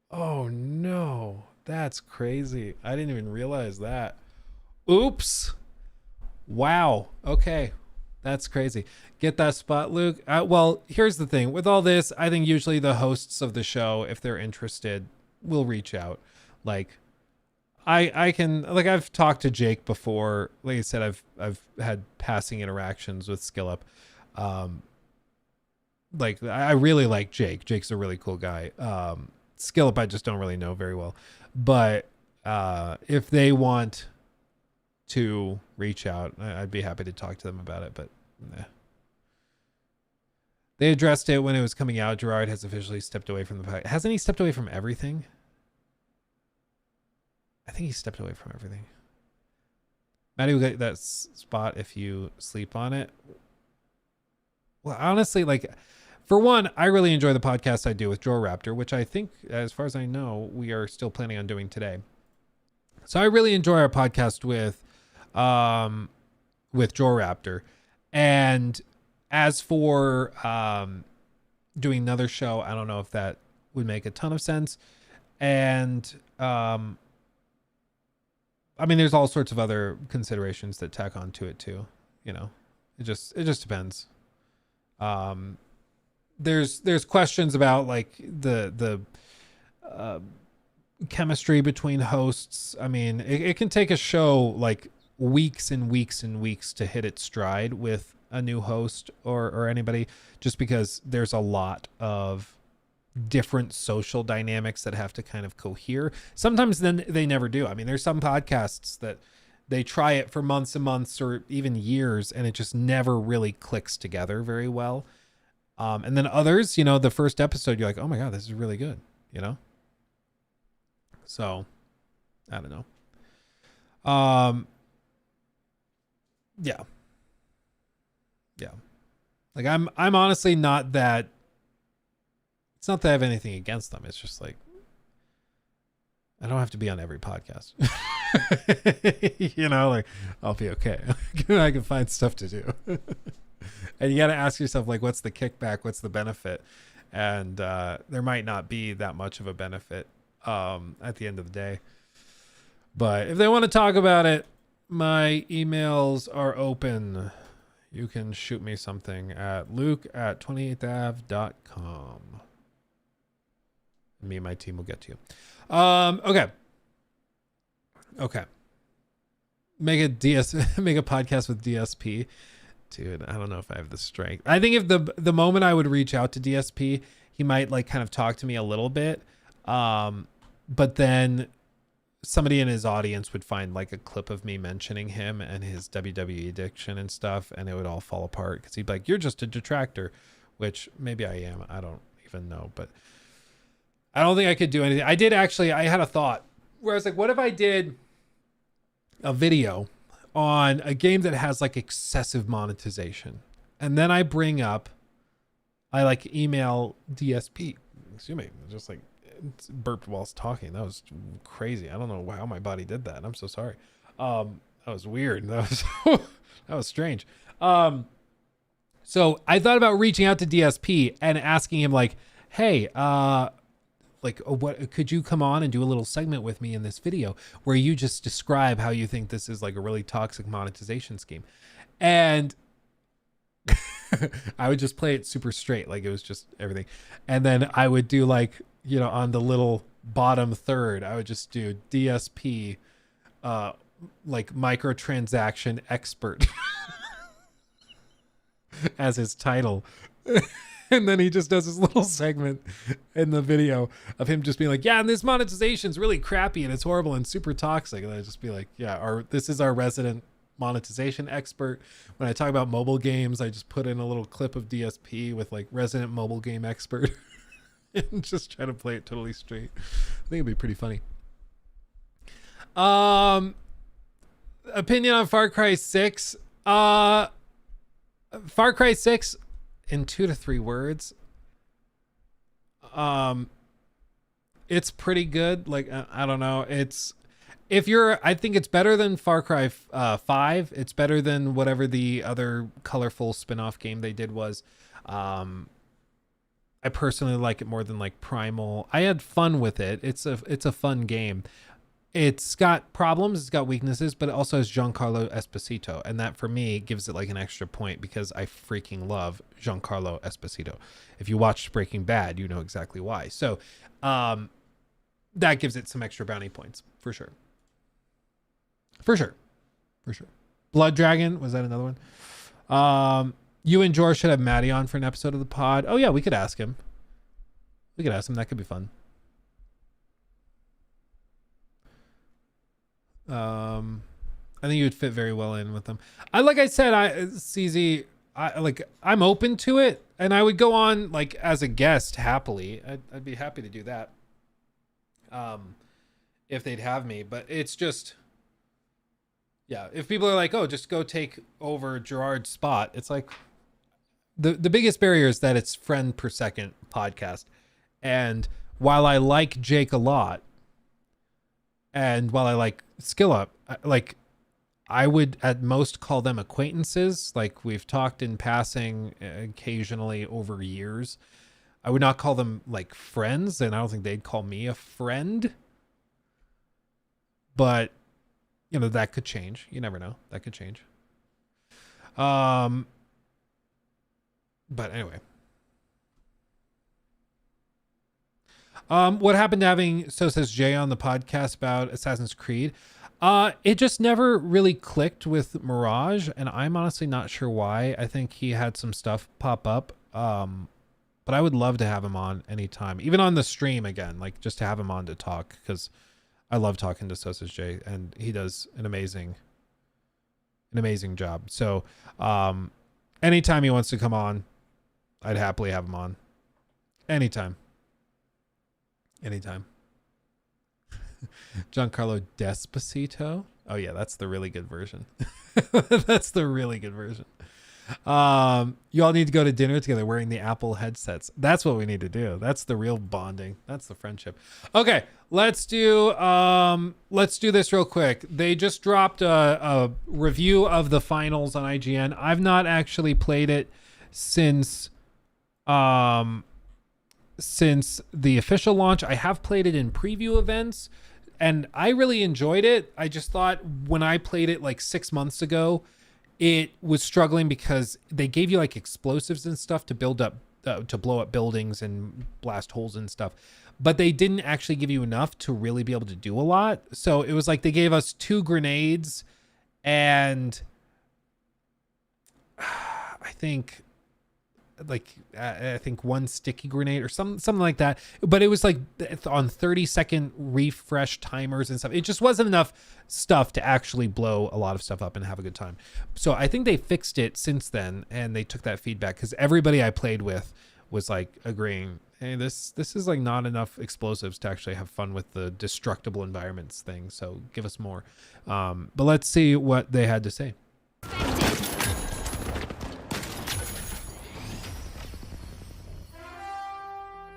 Oh, no. That's crazy. I didn't even realize that. Oops. Wow. Okay. That's crazy. Get that spot, Luke? Well, here's the thing. With all this, I think usually the hosts of the show, if they're interested, will reach out. Like, I can, like, I've talked to Jake before. Like I said, I've had passing interactions with SkillUp. like I really like Jake. Jake's a really cool guy. Skillip I just don't really know very well, but if they want to reach out, I'd be happy to talk to them about it. But nah. They addressed it when it was coming out. Gerard has officially stepped away from the podcast. Hasn't he stepped away from everything? I think he stepped away from everything. Maddie will get that spot if you sleep on it. Well, honestly, like, for one, I really enjoy the podcast I do with JorRaptor, which I think, as far as I know, we are still planning on doing today. So I really enjoy our podcast with JorRaptor. And as for doing another show, I don't know if that would make a ton of sense. And I mean, there's all sorts of other considerations that tack onto it too. You know, it just depends. There's questions about like the chemistry between hosts. I mean, it can take a show like weeks and weeks and weeks to hit its stride with a new host or anybody, just because there's a lot of different social dynamics that have to kind of cohere. Sometimes then they never do. I mean, there's some podcasts that they try it for months and months or even years and it just never really clicks together very well. And then others, you know, the first episode, you're like, oh my God, this is really good, you know? So I don't know. Yeah. Like I'm honestly not that, it's not that I have anything against them. It's just like, I don't have to be on every podcast. You know, like I'll be okay. I can find stuff to do. And you got to ask yourself, like, what's the kickback? What's the benefit? And there might not be that much of a benefit at the end of the day. But if they want to talk about it, my emails are open. You can shoot me something at luke@28thave.com. Me and my team will get to you. Okay. Make a podcast with DSP. Dude, I don't know if I have the strength. I think if the moment I would reach out to DSP, he might like kind of talk to me a little bit. But then somebody in his audience would find like a clip of me mentioning him and his WWE addiction and stuff, and it would all fall apart because he'd be like, you're just a detractor, which maybe I am. I don't even know, but I don't think I could do anything. I had a thought where I was like, what if I did a video on a game that has like excessive monetization? And then I like email DSP, excuse me, just like burped whilst talking. That was crazy. I don't know how my body did that. I'm so sorry. That was weird. That was strange. So I thought about reaching out to DSP and asking him like, hey, what could you come on and do a little segment with me in this video where you just describe how you think this is like a really toxic monetization scheme? And I would just play it super straight, like it was just everything. And then I would do like, you know, on the little bottom third, I would just do DSP, like microtransaction expert as his title. And then he just does this little segment in the video of him just being like, yeah, and this monetization is really crappy and it's horrible and super toxic. And I'd just be like, yeah, this is our resident monetization expert. When I talk about mobile games, I just put in a little clip of DSP with like resident mobile game expert and just try to play it totally straight. I think it'd be pretty funny. Opinion on Far Cry 6. Far Cry 6 in 2 to 3 words. It's pretty good. Like, I don't know. I think it's better than Far Cry 5. It's better than whatever the other colorful spin-off game they did was. I personally like it more than like Primal. I had fun with it. It's a fun game. It's got problems, it's got weaknesses, but it also has Giancarlo Esposito, and that for me gives it like an extra point because I freaking love Giancarlo Esposito. If you watched Breaking Bad, you know exactly why. So that gives it some extra bounty points for sure. For sure. Blood Dragon, was that another one? You and Jor should have Maddie on for an episode of the pod. Oh yeah, we could ask him. That could be fun. I think you would fit very well in with them. Like I said, CZ, I'm open to it, and I would go on like as a guest happily. I'd be happy to do that. If they'd have me, but it's just, yeah. If people are like, oh, just go take over Gerard's spot, it's like the biggest barrier is that it's friend per second podcast. And while I like Jake a lot, and while I like Skill Up, I would at most call them acquaintances. Like we've talked in passing occasionally over years. I would not call them like friends, and I don't think they'd call me a friend. But, you know, that could change. You never know. That could change. But anyway. What happened to having So Says Jay on the podcast about Assassin's Creed? It just never really clicked with Mirage, and I'm honestly not sure why. I think he had some stuff pop up. But I would love to have him on anytime, even on the stream again, like just to have him on to talk, because I love talking to So Says Jay, and he does an amazing job. So, anytime he wants to come on, I'd happily have him on. Anytime. Giancarlo Despacito. Oh yeah, that's the really good version. That's the really good version. You all need to go to dinner together wearing the Apple headsets. That's what we need to do. That's the real bonding. That's the friendship. Okay, let's do this real quick. They just dropped a review of the finals on IGN. I've not actually played it since the official launch. I have played it in preview events, and I really enjoyed it. I just thought when I played it like 6 months ago, it was struggling because they gave you like explosives and stuff to build up, to blow up buildings and blast holes and stuff. But they didn't actually give you enough to really be able to do a lot. So it was like they gave us 2 grenades and I think 1 sticky grenade or something like that. But it was like on 30-second refresh timers and stuff. It just wasn't enough stuff to actually blow a lot of stuff up and have a good time. So I think they fixed it since then, and they took that feedback because everybody I played with was like agreeing, hey, this is like not enough explosives to actually have fun with the destructible environments thing. So give us more. But let's see what they had to say.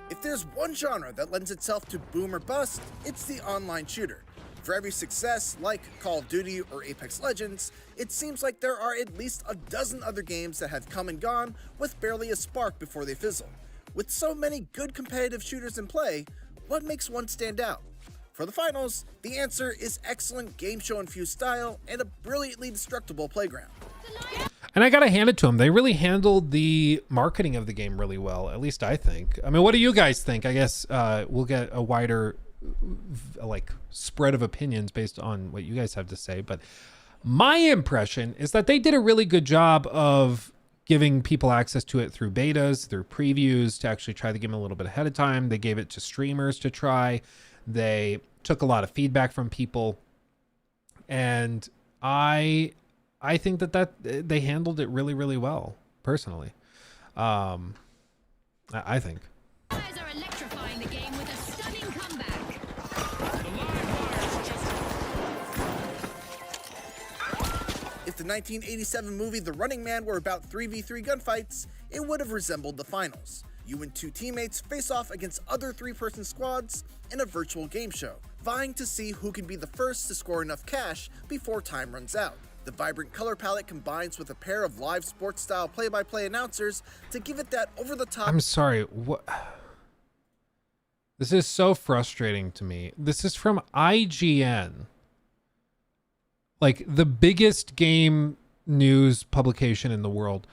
If there's one genre that lends itself to boom or bust, it's the online shooter. For every success, like Call of Duty or Apex Legends, it seems like there are at least a dozen other games that have come and gone with barely a spark before they fizzle. With so many good competitive shooters in play, what makes one stand out? For the finals, the answer is excellent game show-infused style and a brilliantly destructible playground. And I gotta hand it to them. They really handled the marketing of the game really well, at least I think. I mean, what do you guys think? I guess we'll get a wider like spread of opinions based on what you guys have to say. But my impression is that they did a really good job of giving people access to it through betas, through previews, to actually try the game a little bit ahead of time. They gave it to streamers to try. They took a lot of feedback from people. And I think that they handled it really, really well, personally. I think. Guys are electrifying the game with a stunning comeback. If the 1987 movie The Running Man were about 3v3 gunfights, it would have resembled the finals. You and 2 teammates face off against other 3-person squads in a virtual game show, vying to see who can be the first to score enough cash before time runs out. The vibrant color palette combines with a pair of live sports-style play-by-play announcers to give it that over-the-top... I'm sorry, what? This is so frustrating to me. This is from IGN. Like, the biggest game news publication in the world.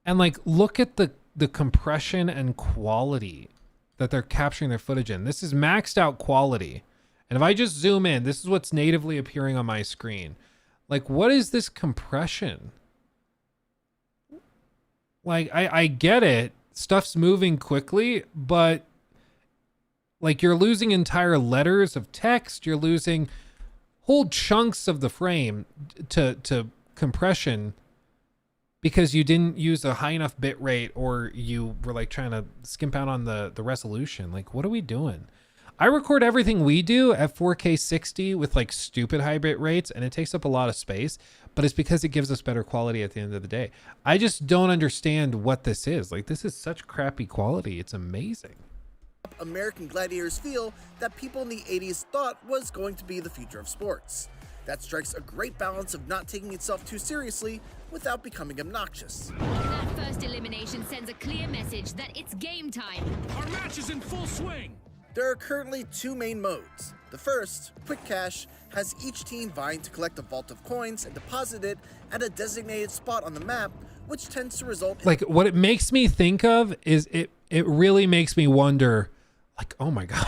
And, like, look at the compression and quality that they're capturing their footage in. This is maxed out quality. And if I just zoom in, this is what's natively appearing on my screen. Like, what is this compression? Like, I get it. Stuff's moving quickly, but like you're losing entire letters of text. You're losing whole chunks of the frame to compression because you didn't use a high enough bit rate, or you were like trying to skimp out on the resolution. Like, what are we doing? I record everything we do at 4K 60 with like stupid high bit rates, and it takes up a lot of space, but it's because it gives us better quality at the end of the day. I just don't understand what this is. Like, this is such crappy quality. It's amazing. American Gladiators feel that people in the 80s thought was going to be the future of sports. That strikes a great balance of not taking itself too seriously without becoming obnoxious. That first elimination sends a clear message that it's game time. Our match is in full swing. There are currently two main modes. The first, Quick Cash, has each team vying to collect a vault of coins and deposit it at a designated spot on the map, which tends to result in... Like, what it makes me think of is it really makes me wonder, like, oh my God,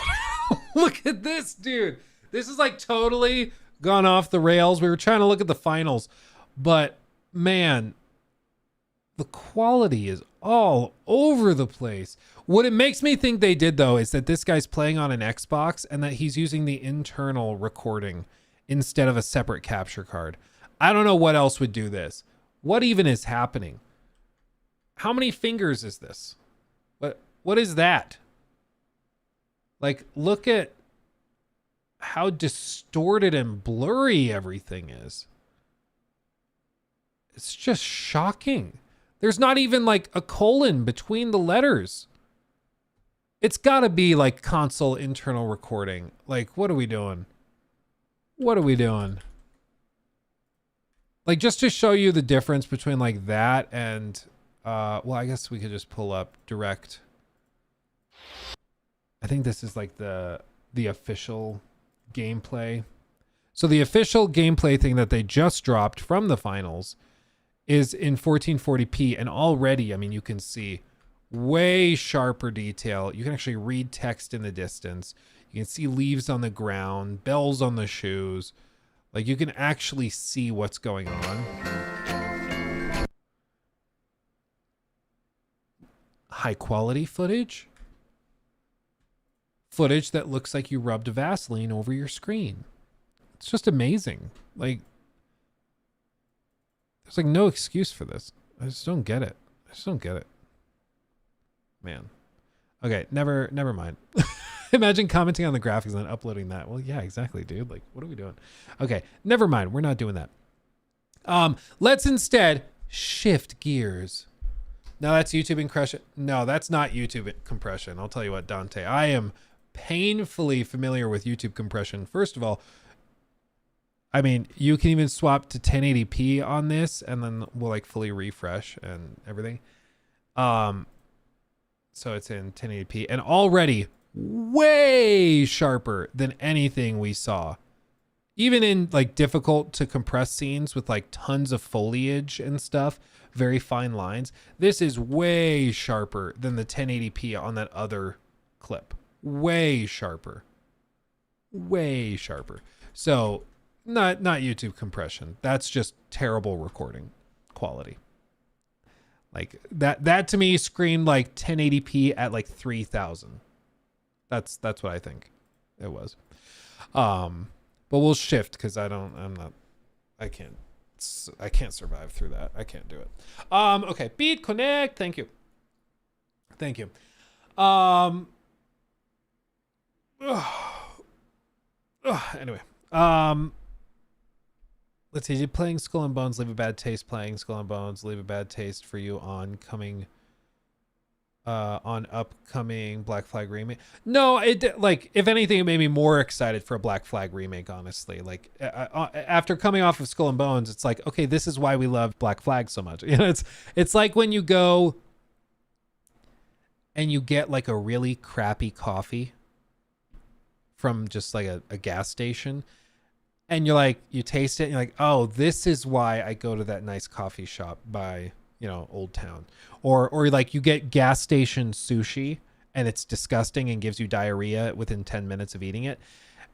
look at this, dude. This is like totally gone off the rails. We were trying to look at the finals, but man, the quality is all over the place. What it makes me think they did, though, is that this guy's playing on an Xbox and that he's using the internal recording instead of a separate capture card. I don't know what else would do this. What even is happening? How many fingers is this? What is that? Like, look at how distorted and blurry everything is. It's just shocking. There's not even like a colon between the letters. It's got to be like console internal recording. Like, what are we doing? What are we doing? Like, just to show you the difference between like that and, well, I guess we could just pull up direct. I think this is like the official gameplay. So the official gameplay thing that they just dropped from the finals is in 1440p, and already, I mean, you can see way sharper detail. You can actually read text in the distance. You can see leaves on the ground, bells on the shoes. Like, you can actually see what's going on. High quality footage. Footage that looks like you rubbed Vaseline over your screen. It's just amazing. Like, there's like no excuse for this. I just don't get it. I just don't get it. Man. Okay, never mind. Imagine commenting on the graphics and then uploading that. Well, yeah, exactly, dude. Like, what are we doing? Okay, never mind. We're not doing that. Let's instead shift gears. No, that's YouTube compression. No, that's not YouTube compression. I'll tell you what, Dante. I am painfully familiar with YouTube compression. First of all, I mean, you can even swap to 1080p on this, and then we'll like fully refresh and everything. So it's in 1080p and already way sharper than anything we saw. Even in like difficult to compress scenes with like tons of foliage and stuff, very fine lines. This is way sharper than the 1080p on that other clip. Way sharper. Way sharper. So not YouTube compression. That's just terrible recording quality. Like that to me screamed like 1080p at like 3000. That's what I think it was. But we'll shift because I can't survive through that. I can't do it. Okay, Beat Connect. Thank you. Anyway, let's see. Did playing Skull and Bones leave a bad taste? Playing Skull and Bones leave a bad taste for you on upcoming Black Flag remake? No, it, like, if anything, it made me more excited for a Black Flag remake, honestly. Like, after coming off of Skull and Bones, it's like, okay, this is why we love Black Flag so much. You know, it's like when you go and you get like a really crappy coffee from just like a gas station, and you're like, you taste it and you're like, oh, this is why I go to that nice coffee shop by, you know, Old Town. Or like you get gas station sushi and it's disgusting and gives you diarrhea within 10 minutes of eating it.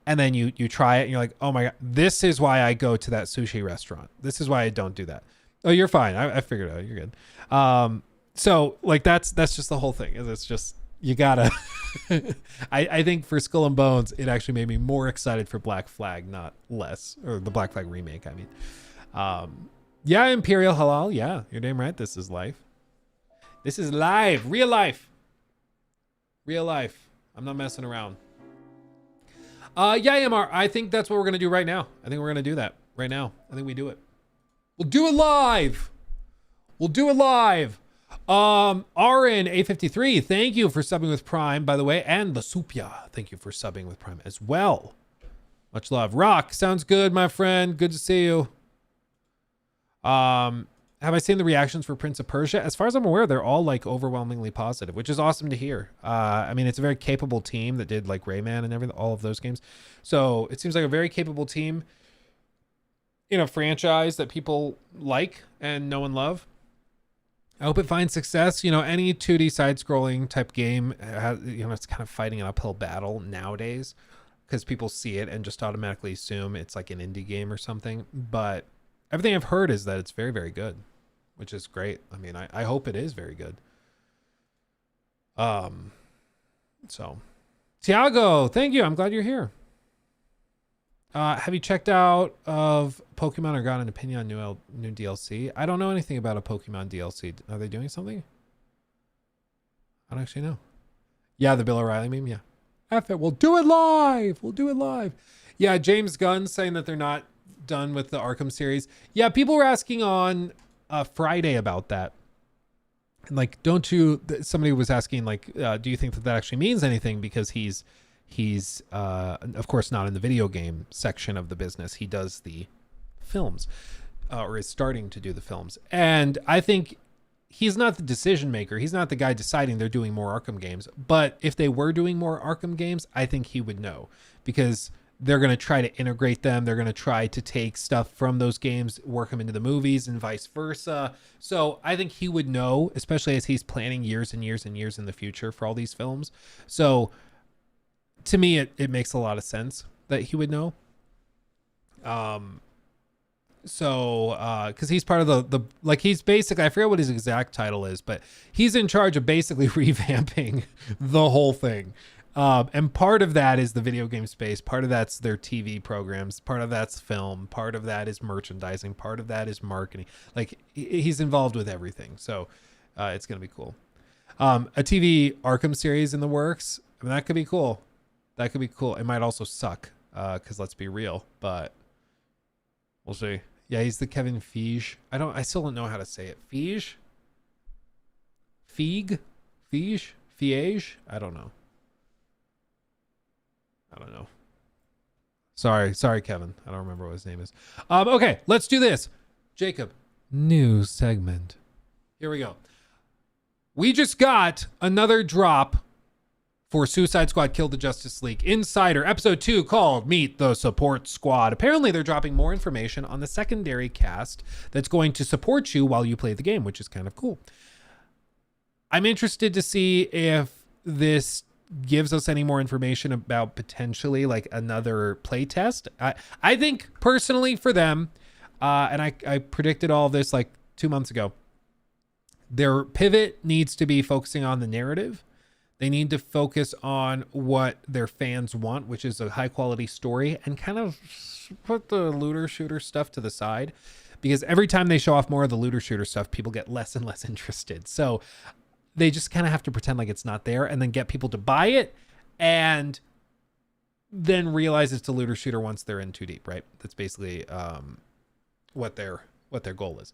And then you try it and you're like, oh my God, this is why I go to that sushi restaurant. This is why I don't do that. Oh, you're fine. I figured it out. You're good. So like that's just the whole thing. It's just you gotta. I think for Skull and Bones, it actually made me more excited for Black Flag, not less, or the Black Flag remake. I mean, yeah, Imperial Halal. Yeah, you're damn right. This is life. This is live, real life. Real life. I'm not messing around. Yeah, MR. I think that's what we're gonna do right now. I think we're gonna do that right now. I think we do it. We'll do it live. We'll do it live. RN853, thank you for subbing with Prime, by the way, and the Supia, thank you for subbing with Prime as well. Much love. Rock, sounds good, my friend. Good to see you. Have I seen the reactions for Prince of Persia? As far as I'm aware, they're all like overwhelmingly positive, which is awesome to hear. I mean, it's a very capable team that did like Rayman and everything, all of those games. So it seems like a very capable team in a franchise that people like and know and love. I hope it finds success. You know, any 2D side-scrolling type game, you know, it's kind of fighting an uphill battle nowadays because people see it and just automatically assume it's like an indie game or something. But everything I've heard is that it's very, very good, which is great. I mean, I hope it is very good. So, Tiago, thank you. I'm glad you're here. Have you checked out of Pokemon or got an opinion on new DLC? I don't know anything about a Pokemon DLC. Are they doing something? I don't actually know. Yeah, the Bill O'Reilly meme. Yeah. F it. We'll do it live. We'll do it live. Yeah, James Gunn saying that they're not done with the Arkham series. Yeah, people were asking on Friday about that. And like, somebody was asking like, do you think that actually means anything? Because he's of course not in the video game section of the business. He does the films, or is starting to do the films. And I think he's not the decision maker. He's not the guy deciding they're doing more Arkham games. But if they were doing more Arkham games, I think he would know, because they're going to try to integrate them. They're going to try to take stuff from those games, work them into the movies and vice versa. So I think he would know, especially as he's planning years and years and years in the future for all these films. So to me, it makes a lot of sense that he would know. Because he's part of the like, he's basically, I forget what his exact title is, but he's in charge of basically revamping the whole thing. And part of that is the video game space. Part of that's their TV programs. Part of that's film. Part of that is merchandising. Part of that is marketing. Like, he's involved with everything. So it's going to be cool. A TV Arkham series in the works. I mean, that could be cool. That could be cool. It might also suck, because let's be real, but we'll see. Yeah, he's the Kevin Feige. I still don't know how to say it. Feige? Feige? I don't know. Sorry, Kevin. I don't remember what his name is. Okay, let's do this. Jacob, new segment. Here we go. We just got another drop for Suicide Squad Kill the Justice League Insider, episode 2, called Meet the Support Squad. Apparently, they're dropping more information on the secondary cast that's going to support you while you play the game, which is kind of cool. I'm interested to see if this gives us any more information about potentially like another play test. I think personally for them, and I predicted all of this like 2 months ago, their pivot needs to be focusing on the narrative. They need to focus on what their fans want, which is a high quality story, and kind of put the looter shooter stuff to the side, because every time they show off more of the looter shooter stuff, people get less and less interested. So they just kind of have to pretend like it's not there and then get people to buy it and then realize it's a looter shooter once they're in too deep, right? That's basically what their goal is.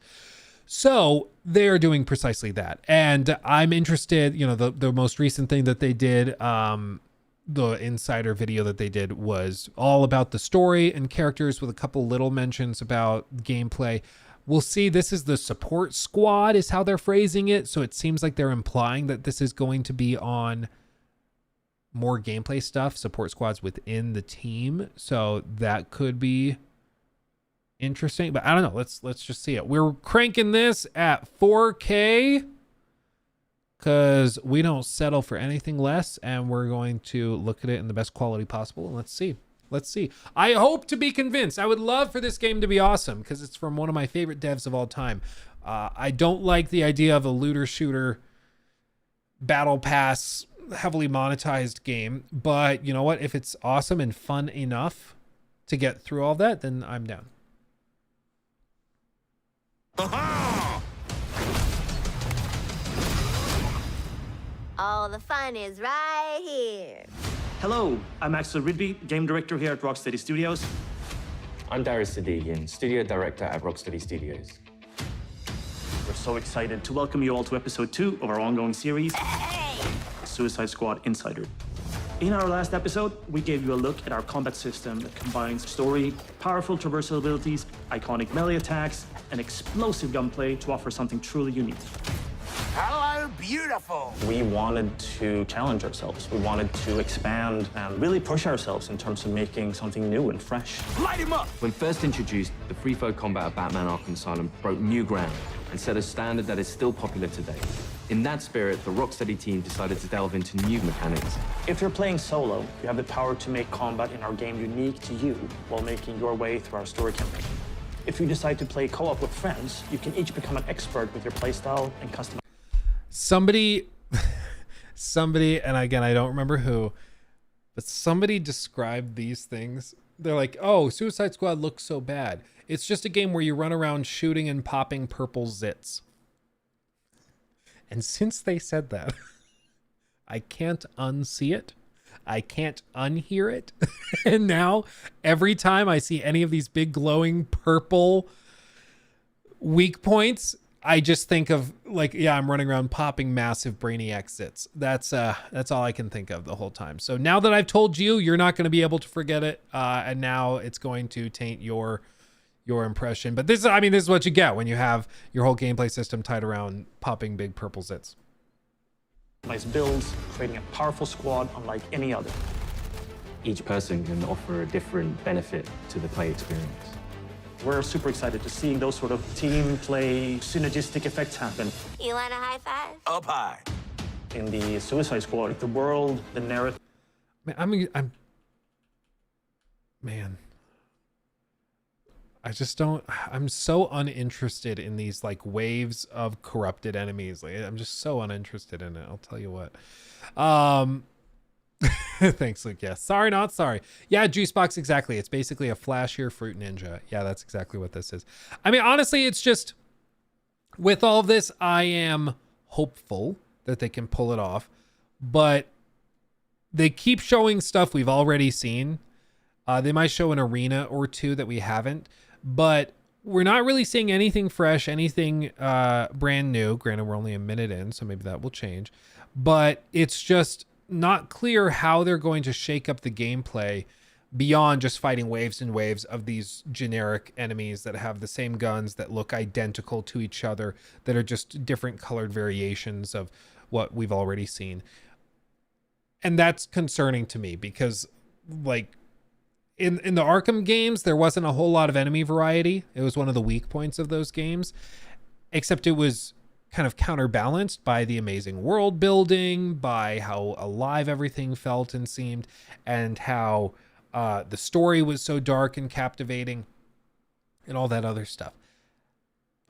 So they're doing precisely that. And I'm interested, you know, the most recent thing that they did, the insider video that they did was all about the story and characters with a couple little mentions about gameplay. We'll see. This is the support squad is how they're phrasing it. So it seems like they're implying that this is going to be on more gameplay stuff, support squads within the team. So that could be interesting, but I don't know. Let's just see it. We're cranking this at 4K because we don't settle for anything less, and we're going to look at it in the best quality possible. And let's see. I hope to be convinced. I would love for this game to be awesome because it's from one of my favorite devs of all time. I don't like the idea of a looter shooter battle pass heavily monetized game, but you know what? If it's awesome and fun enough to get through all that, then I'm down. All the fun is right here. Hello, I'm Axel Ridby, game director here at Rocksteady Studios. I'm Darius Sadigian, studio director at Rocksteady Studios. We're so excited to welcome you all to episode 2 of our ongoing series, Suicide Squad Insider. In our last episode, we gave you a look at our combat system that combines story, powerful traversal abilities, iconic melee attacks, and explosive gunplay to offer something truly unique. Hello, beautiful. We wanted to challenge ourselves. We wanted to expand and really push ourselves in terms of making something new and fresh. Light him up. When first introduced, the free flow combat of Batman Arkham Asylum broke new ground and set a standard that is still popular today. In that spirit, the Rocksteady team decided to delve into new mechanics. If you're playing solo, you have the power to make combat in our game unique to you while making your way through our story campaign. If you decide to play co-op with friends, you can each become an expert with your playstyle and custom. Somebody, and again, I don't remember who, but somebody described these things. They're like, oh, Suicide Squad looks so bad. It's just a game where you run around shooting and popping purple zits. And since they said that, I can't unsee it. I can't unhear it. And now every time I see any of these big glowing purple weak points, I just think of like, yeah, I'm running around popping massive Brainiac zits. That's all I can think of the whole time. So now that I've told you, you're not going to be able to forget it. And now it's going to taint your impression. But this is what you get when you have your whole gameplay system tied around popping big purple zits. Nice builds, creating a powerful squad unlike any other. Each person can offer a different benefit to the play experience. We're super excited to see those sort of team play synergistic effects happen. You want a high five? Up high. In the Suicide Squad, the world, the narrative. I'm so uninterested in these like waves of corrupted enemies. Like, I'm just so uninterested in it. I'll tell you what. Thanks, Luke. Yes. Sorry, not sorry. Yeah, Juicebox, exactly. It's basically a flashier Fruit Ninja. Yeah, that's exactly what this is. I mean, honestly, it's just with all of this, I am hopeful that they can pull it off, but they keep showing stuff we've already seen. They might show an arena or two that we haven't, but we're not really seeing anything fresh, anything brand new. Granted, we're only a minute in, so maybe that will change, but it's just not clear how they're going to shake up the gameplay beyond just fighting waves and waves of these generic enemies that have the same guns, that look identical to each other, that are just different colored variations of what we've already seen. And that's concerning to me because, like, in the Arkham games, there wasn't a whole lot of enemy variety. It was one of the weak points of those games, except it was kind of counterbalanced by the amazing world building, by how alive everything felt and seemed, and how the story was so dark and captivating and all that other stuff.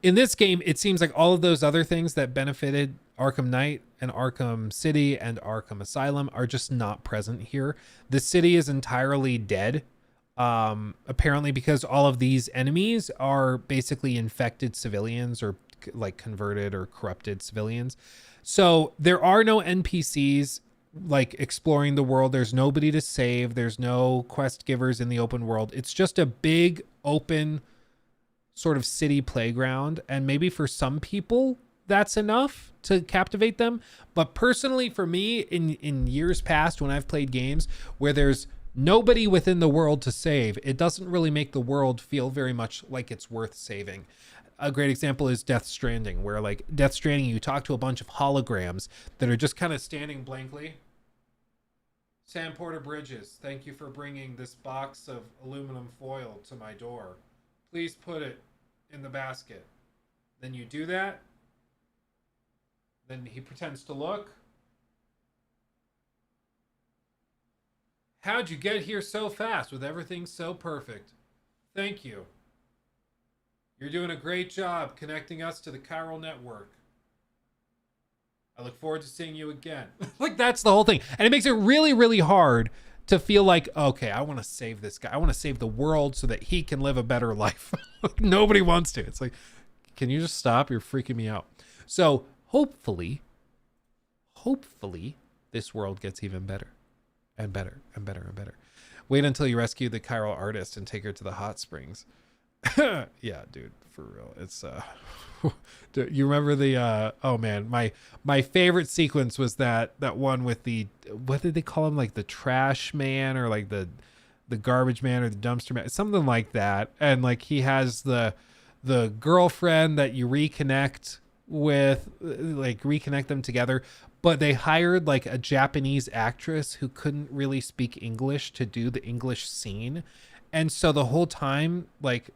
In this game, it seems like all of those other things that benefited Arkham Knight and Arkham City and Arkham Asylum are just not present here. The city is entirely dead, apparently because all of these enemies are basically infected civilians or like converted or corrupted civilians. So there are no NPCs like exploring the world. There's nobody to save. There's no quest givers in the open world. It's just a big open sort of city playground. And maybe for some people that's enough to captivate them. But personally for me, in years past, when I've played games where there's nobody within the world to save, it doesn't really make the world feel very much like it's worth saving. A great example is Death Stranding, where like Death Stranding, you talk to a bunch of holograms that are just kind of standing blankly. Sam Porter Bridges, thank you for bringing this box of aluminum foil to my door. Please put it in the basket. Then you do that. Then he pretends to look. How'd you get here so fast with everything so perfect? Thank you. You're doing a great job connecting us to the chiral network. I look forward to seeing you again. Like, that's the whole thing. And it makes it really, really hard to feel like, okay, I want to save this guy. I want to save the world so that he can live a better life. Nobody wants to. It's like, can you just stop? You're freaking me out. So hopefully, this world gets even better and better and better and better. Wait until you rescue the chiral artist and take her to the hot springs. Yeah, dude, for real. It's you remember the oh man, my favorite sequence was that one with the, what did they call him, like the trash man or like the garbage man or the dumpster man, something like that. And like he has the girlfriend that you reconnect with, like reconnect them together, but they hired like a Japanese actress who couldn't really speak English to do the English scene. And so the whole time, like,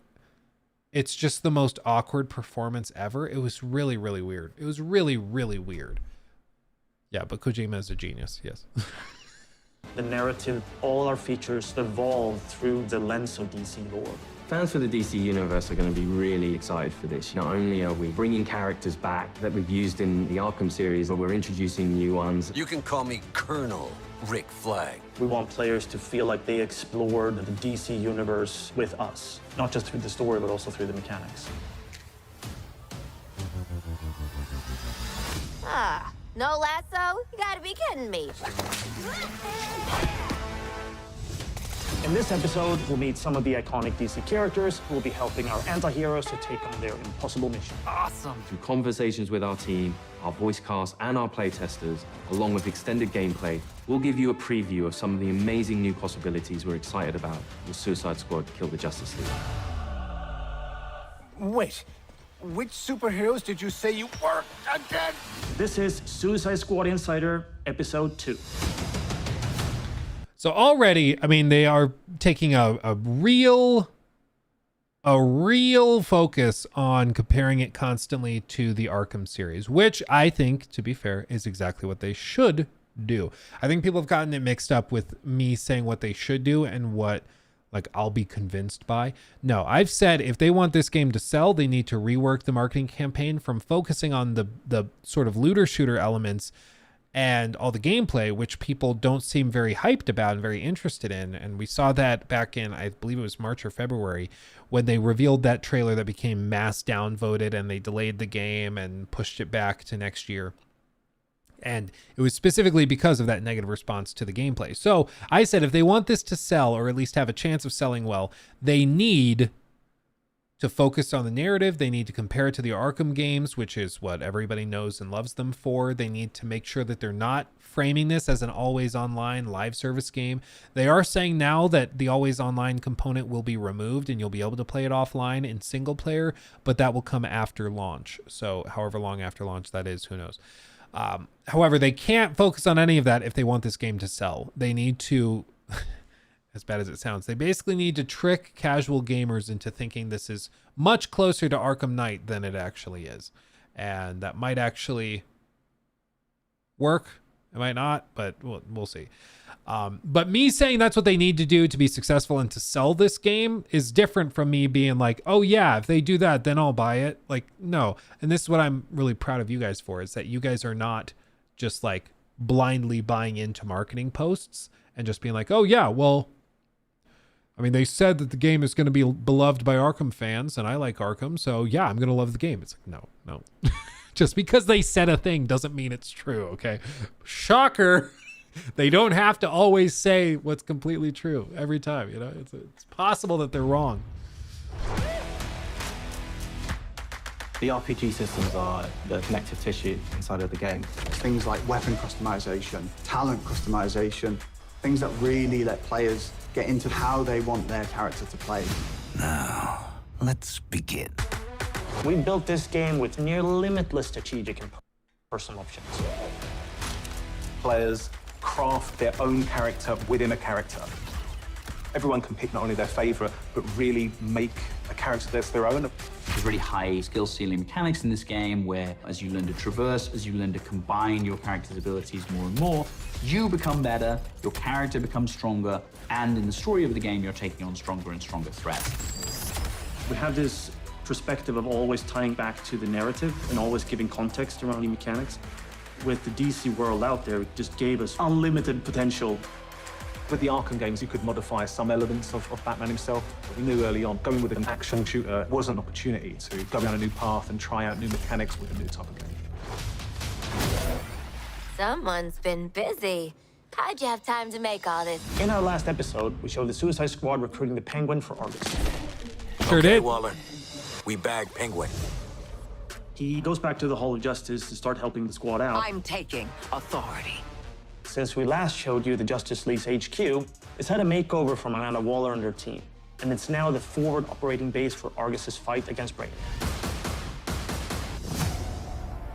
it's just the most awkward performance ever. It was really, really weird. It was really, really weird. Yeah, but Kojima is a genius, yes. The narrative, all our features evolve through the lens of DC lore. Fans for the DC universe are going to be really excited for this. Not only are we bringing characters back that we've used in the Arkham series, but we're introducing new ones. You can call me Colonel Rick Flag. We want players to feel like they explored the DC universe with us, not just through the story, but also through the mechanics. Ah, no lasso? You gotta be kidding me. In this episode, we'll meet some of the iconic DC characters who will be helping our anti-heroes to take on their impossible mission. Awesome! Through conversations with our team, our voice cast, and our playtesters, along with extended gameplay, we'll give you a preview of some of the amazing new possibilities we're excited about with Suicide Squad Kill the Justice League. Wait, which superheroes did you say you were again? This is Suicide Squad Insider, Episode 2. So already, I mean, they are taking a real focus on comparing it constantly to the Arkham series, which I think, to be fair, is exactly what they should do. I think people have gotten it mixed up with me saying what they should do and what, like, I'll be convinced by. No, I've said if they want this game to sell, they need to rework the marketing campaign from focusing on the sort of looter shooter elements and all the gameplay, which people don't seem very hyped about and very interested in. And we saw that back in, I believe it was March or February, when they revealed that trailer that became mass downvoted and they delayed the game and pushed it back to next year. And it was specifically because of that negative response to the gameplay. So I said, if they want this to sell, or at least have a chance of selling well, they need to focus on the narrative. They need to compare it to the Arkham games, which is what everybody knows and loves them for. They need to make sure that they're not framing this as an always online live service game. They are saying now that the always online component will be removed and you'll be able to play it offline in single player, but that will come after launch. So however long after launch that is, who knows? However, they can't focus on any of that if they want this game to sell. They need to, as bad as it sounds, they basically need to trick casual gamers into thinking this is much closer to Arkham Knight than it actually is. And that might actually work. It might not, but we'll see. But me saying that's what they need to do to be successful and to sell this game is different from me being like, oh yeah, if they do that, then I'll buy it. Like, no. And this is what I'm really proud of you guys for, is that you guys are not just like blindly buying into marketing posts and just being like, oh yeah, well, I mean, they said that the game is going to be beloved by Arkham fans, and I like Arkham, so yeah, I'm going to love the game. It's like, no. Just because they said a thing doesn't mean it's true, okay? Shocker. They don't have to always say what's completely true every time, you know? It's possible that they're wrong. The RPG systems are the connective tissue inside of the game. Things like weapon customization, talent customization, things that really let players get into how they want their character to play. Now, let's begin. We built this game with near limitless strategic and personal options. Players craft their own character within a character. Everyone can pick not only their favorite, but really make a character that's their own. There's really high skill ceiling mechanics in this game where as you learn to traverse, as you learn to combine your character's abilities more and more, you become better, your character becomes stronger, and in the story of the game, you're taking on stronger and stronger threats. We have this perspective of always tying back to the narrative and always giving context around the mechanics. With the DC world out there, it just gave us unlimited potential. With the Arkham games, you could modify some elements of Batman himself. We knew early on, going with an action shooter was an opportunity to go down a new path and try out new mechanics with a new type of game. Someone's been busy. How'd you have time to make all this? In our last episode, we showed the Suicide Squad recruiting the Penguin for Argus. Sure did. Waller. We bagged Penguin. He goes back to the Hall of Justice to start helping the squad out. I'm taking authority. Since we last showed you the Justice League's HQ, it's had a makeover from Amanda Waller and her team. And it's now the forward operating base for Argus's fight against Brainiac.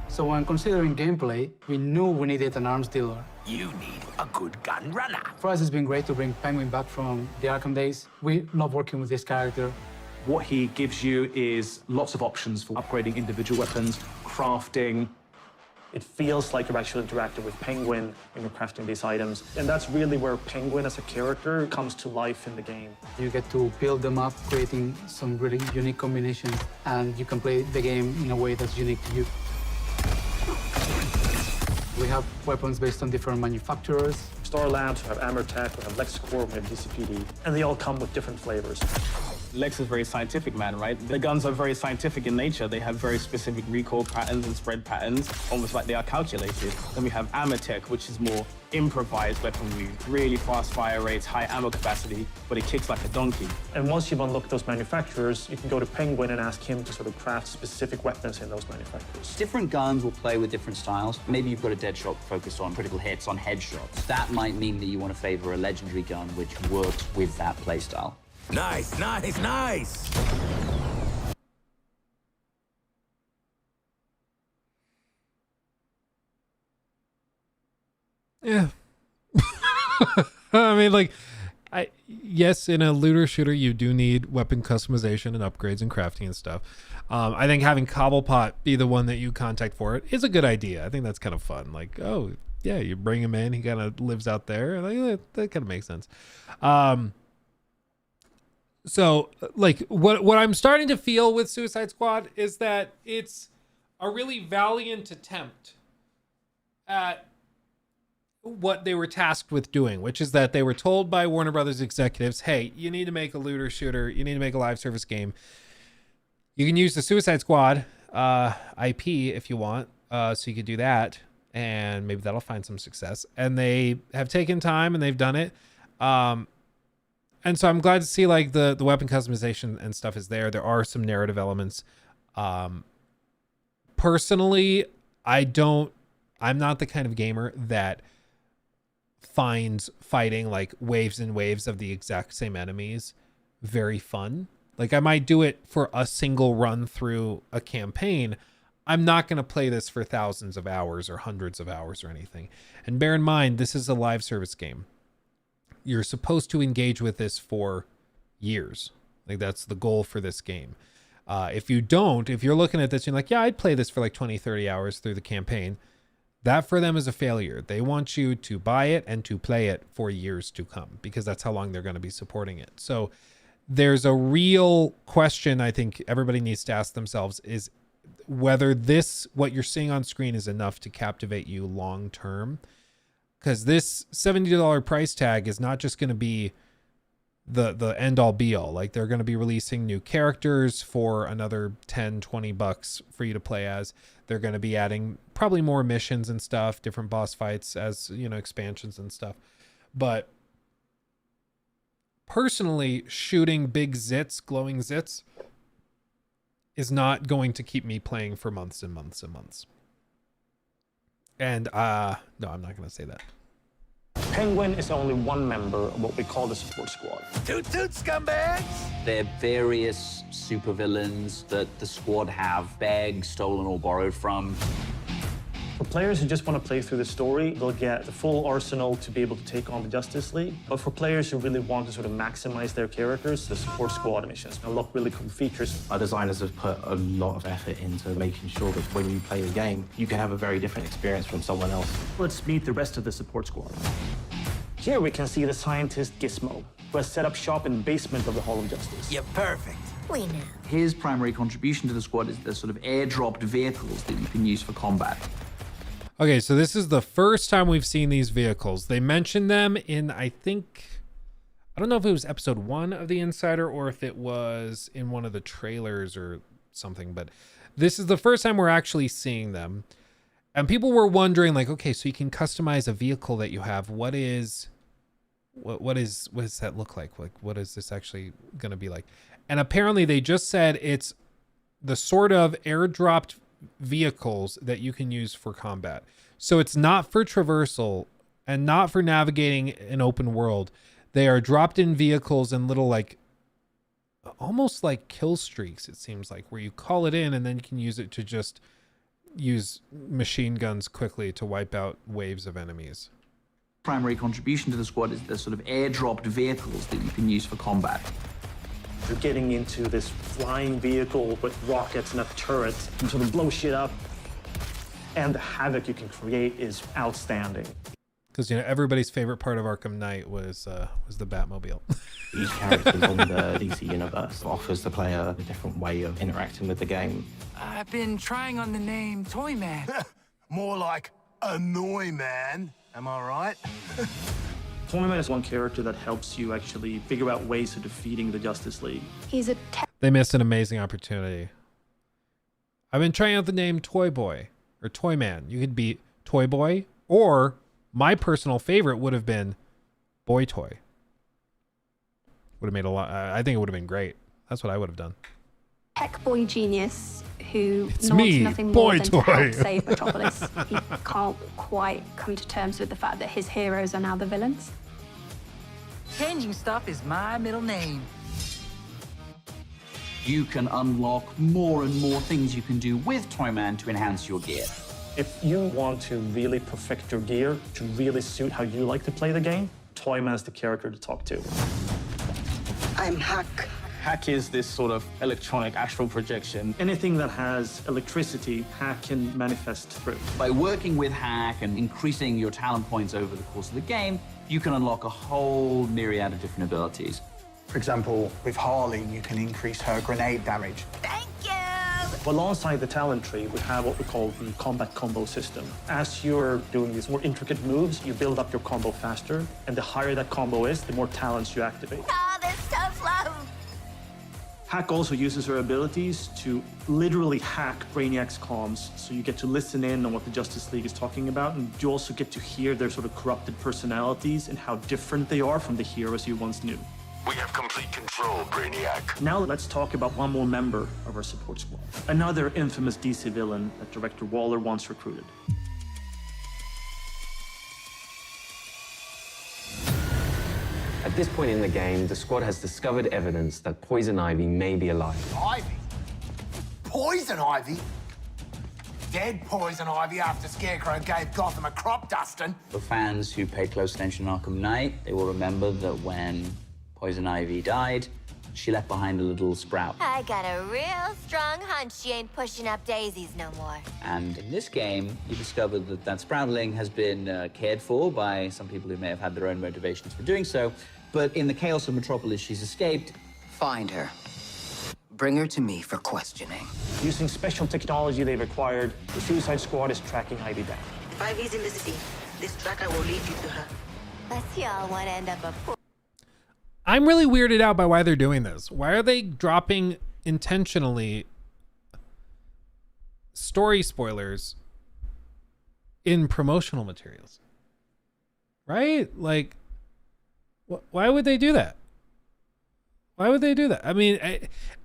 So when considering gameplay, we knew we needed an arms dealer. You need a good gun runner. For us, it's been great to bring Penguin back from the Arkham days. We love working with this character. What he gives you is lots of options for upgrading individual weapons, crafting. It feels like you're actually interacting with Penguin when you're crafting these items. And that's really where Penguin as a character comes to life in the game. You get to build them up, creating some really unique combinations, and you can play the game in a way that's unique to you. We have weapons based on different manufacturers. Star Labs, we have Amertech, we have LexCorp, we have DCPD, and they all come with different flavors. Lex is very scientific, man, right? The guns are very scientific in nature. They have very specific recoil patterns and spread patterns, almost like they are calculated. Then we have Amertech, which is more improvised weaponry, really fast fire rates, high ammo capacity, but it kicks like a donkey. And once you've unlocked those manufacturers, you can go to Penguin and ask him to sort of craft specific weapons in those manufacturers. Different guns will play with different styles. Maybe you've got a Deadshot focused on critical hits, on headshots. That might mean that you want to favor a legendary gun which works with that playstyle. Nice, nice, nice. Yeah. I mean, like, yes, in a looter shooter, you do need weapon customization and upgrades and crafting and stuff. I think having Cobblepot be the one that you contact for it is a good idea. I think that's kind of fun. Like, oh, yeah, you bring him in. He kind of lives out there. Like, that kind of makes sense. So, like, what I'm starting to feel with Suicide Squad is that it's a really valiant attempt at what they were tasked with doing, which is that they were told by Warner Brothers executives, hey, you need to make a looter shooter. You need to make a live service game. You can use the Suicide Squad IP if you want. So you could do that, and maybe that'll find some success. And they have taken time, and they've done it. And so I'm glad to see like the weapon customization and stuff is there. There are some narrative elements. Personally, I'm not the kind of gamer that finds fighting like waves and waves of the exact same enemies very fun. Like I might do it for a single run through a campaign. I'm not going to play this for thousands of hours or hundreds of hours or anything. And bear in mind, this is a live service game. You're supposed to engage with this for years. Like that's the goal for this game. If you're looking at this and you're like, yeah, I'd play this for like 20, 30 hours through the campaign. That for them is a failure. They want you to buy it and to play it for years to come because that's how long they're going to be supporting it. So there's a real question I think everybody needs to ask themselves is whether what you're seeing on screen is enough to captivate you long term. Because this $70 price tag is not just going to be the end all be all. Like they're going to be releasing new characters for another 10, 20 bucks for you to play as. They're going to be adding probably more missions and stuff, different boss fights as, expansions and stuff. But personally, shooting big zits, glowing zits is not going to keep me playing for months and months and months. And no, I'm not going to say that. Penguin is only one member of what we call the support squad. Toot toot, scumbags! There are various supervillains that the squad have begged, stolen, or borrowed from. For players who just want to play through the story, they'll get the full arsenal to be able to take on the Justice League. But for players who really want to sort of maximize their characters, the support squad missions unlock really cool features. Our designers have put a lot of effort into making sure that when you play the game, you can have a very different experience from someone else. Let's meet the rest of the support squad. Here we can see the scientist Gizmo, who has set up shop in the basement of the Hall of Justice. You're perfect. We know. His primary contribution to the squad is the sort of airdropped vehicles that you can use for combat. Okay, so this is the first time we've seen these vehicles. They mentioned them in, I don't know if it was episode 1 of The Insider or if it was in one of the trailers or something, but this is the first time we're actually seeing them. And people were wondering, like, okay, so you can customize a vehicle that you have. What does that look like? Like, what is this actually going to be like? And apparently they just said it's the sort of airdropped vehicles that you can use for combat. So it's not for traversal and not for navigating an open world. They are dropped in vehicles and little, like, almost like kill streaks, it seems like, where you call it in and then you can use it to just use machine guns quickly to wipe out waves of enemies. Primary contribution to the squad is the sort of airdropped vehicles that you can use for combat. You're getting into this flying vehicle with rockets and a turret and sort of blow shit up. And the havoc you can create is outstanding. Because, you know, everybody's favorite part of Arkham Knight was the Batmobile. Each character in the DC universe offers the player a different way of interacting with the game. I've been trying on the name Toyman. More like Annoy Man. Am I right? Toyman is one character that helps you actually figure out ways of defeating the Justice League. He's a They missed an amazing opportunity. I've been trying out the name Toy Boy or Toy Man. You could be Toy Boy, or my personal favorite would have been Boy Toy. Would have made a lot. I think it would have been great. That's what I would have done. Tech boy genius who It's wants me, nothing Boy more than Toy. to help save Metropolis. He can't quite come to terms with the fact that his heroes are now the villains. Changing stuff is my middle name. You can unlock more and more things you can do with Toyman to enhance your gear. If you want to really perfect your gear to really suit how you like to play the game, Toyman's the character to talk to. I'm Hack. Hack is this sort of electronic astral projection. Anything that has electricity, Hack can manifest through. By working with Hack and increasing your talent points over the course of the game, you can unlock a whole myriad of different abilities. For example, with Harley, you can increase her grenade damage. Alongside the talent tree, we have what we call the combat combo system. As you're doing these more intricate moves, you build up your combo faster, and the higher that combo is, the more talents you activate. Oh, this tough love. Hack also uses her abilities to literally hack Brainiac's comms, so you get to listen in on what the Justice League is talking about, and you also get to hear their sort of corrupted personalities and how different they are from the heroes you once knew. We have complete control, Brainiac. Now let's talk about one more member of our support squad. Another infamous DC villain that Director Waller once recruited. At this point in the game, the squad has discovered evidence that Poison Ivy may be alive. Ivy? Poison Ivy? Dead Poison Ivy after Scarecrow gave Gotham a crop dusting. For fans who pay close attention to Arkham Knight, they will remember that when Poison Ivy died, she left behind a little sprout. I got a real strong hunch she ain't pushing up daisies no more. And in this game, you discover that that sproutling has been cared for by some people who may have had their own motivations for doing so. But in the chaos of Metropolis, she's escaped. Find her. Bring her to me for questioning. Using special technology they've acquired, the Suicide Squad is tracking Ivy down. If Ivy's in the city, this tracker will lead you to her. Unless y'all want to end up a poor. I'm really weirded out by why they're doing this. Why are they dropping intentionally story spoilers in promotional materials? Right? Like, why would they do that? Why would they do that? I mean,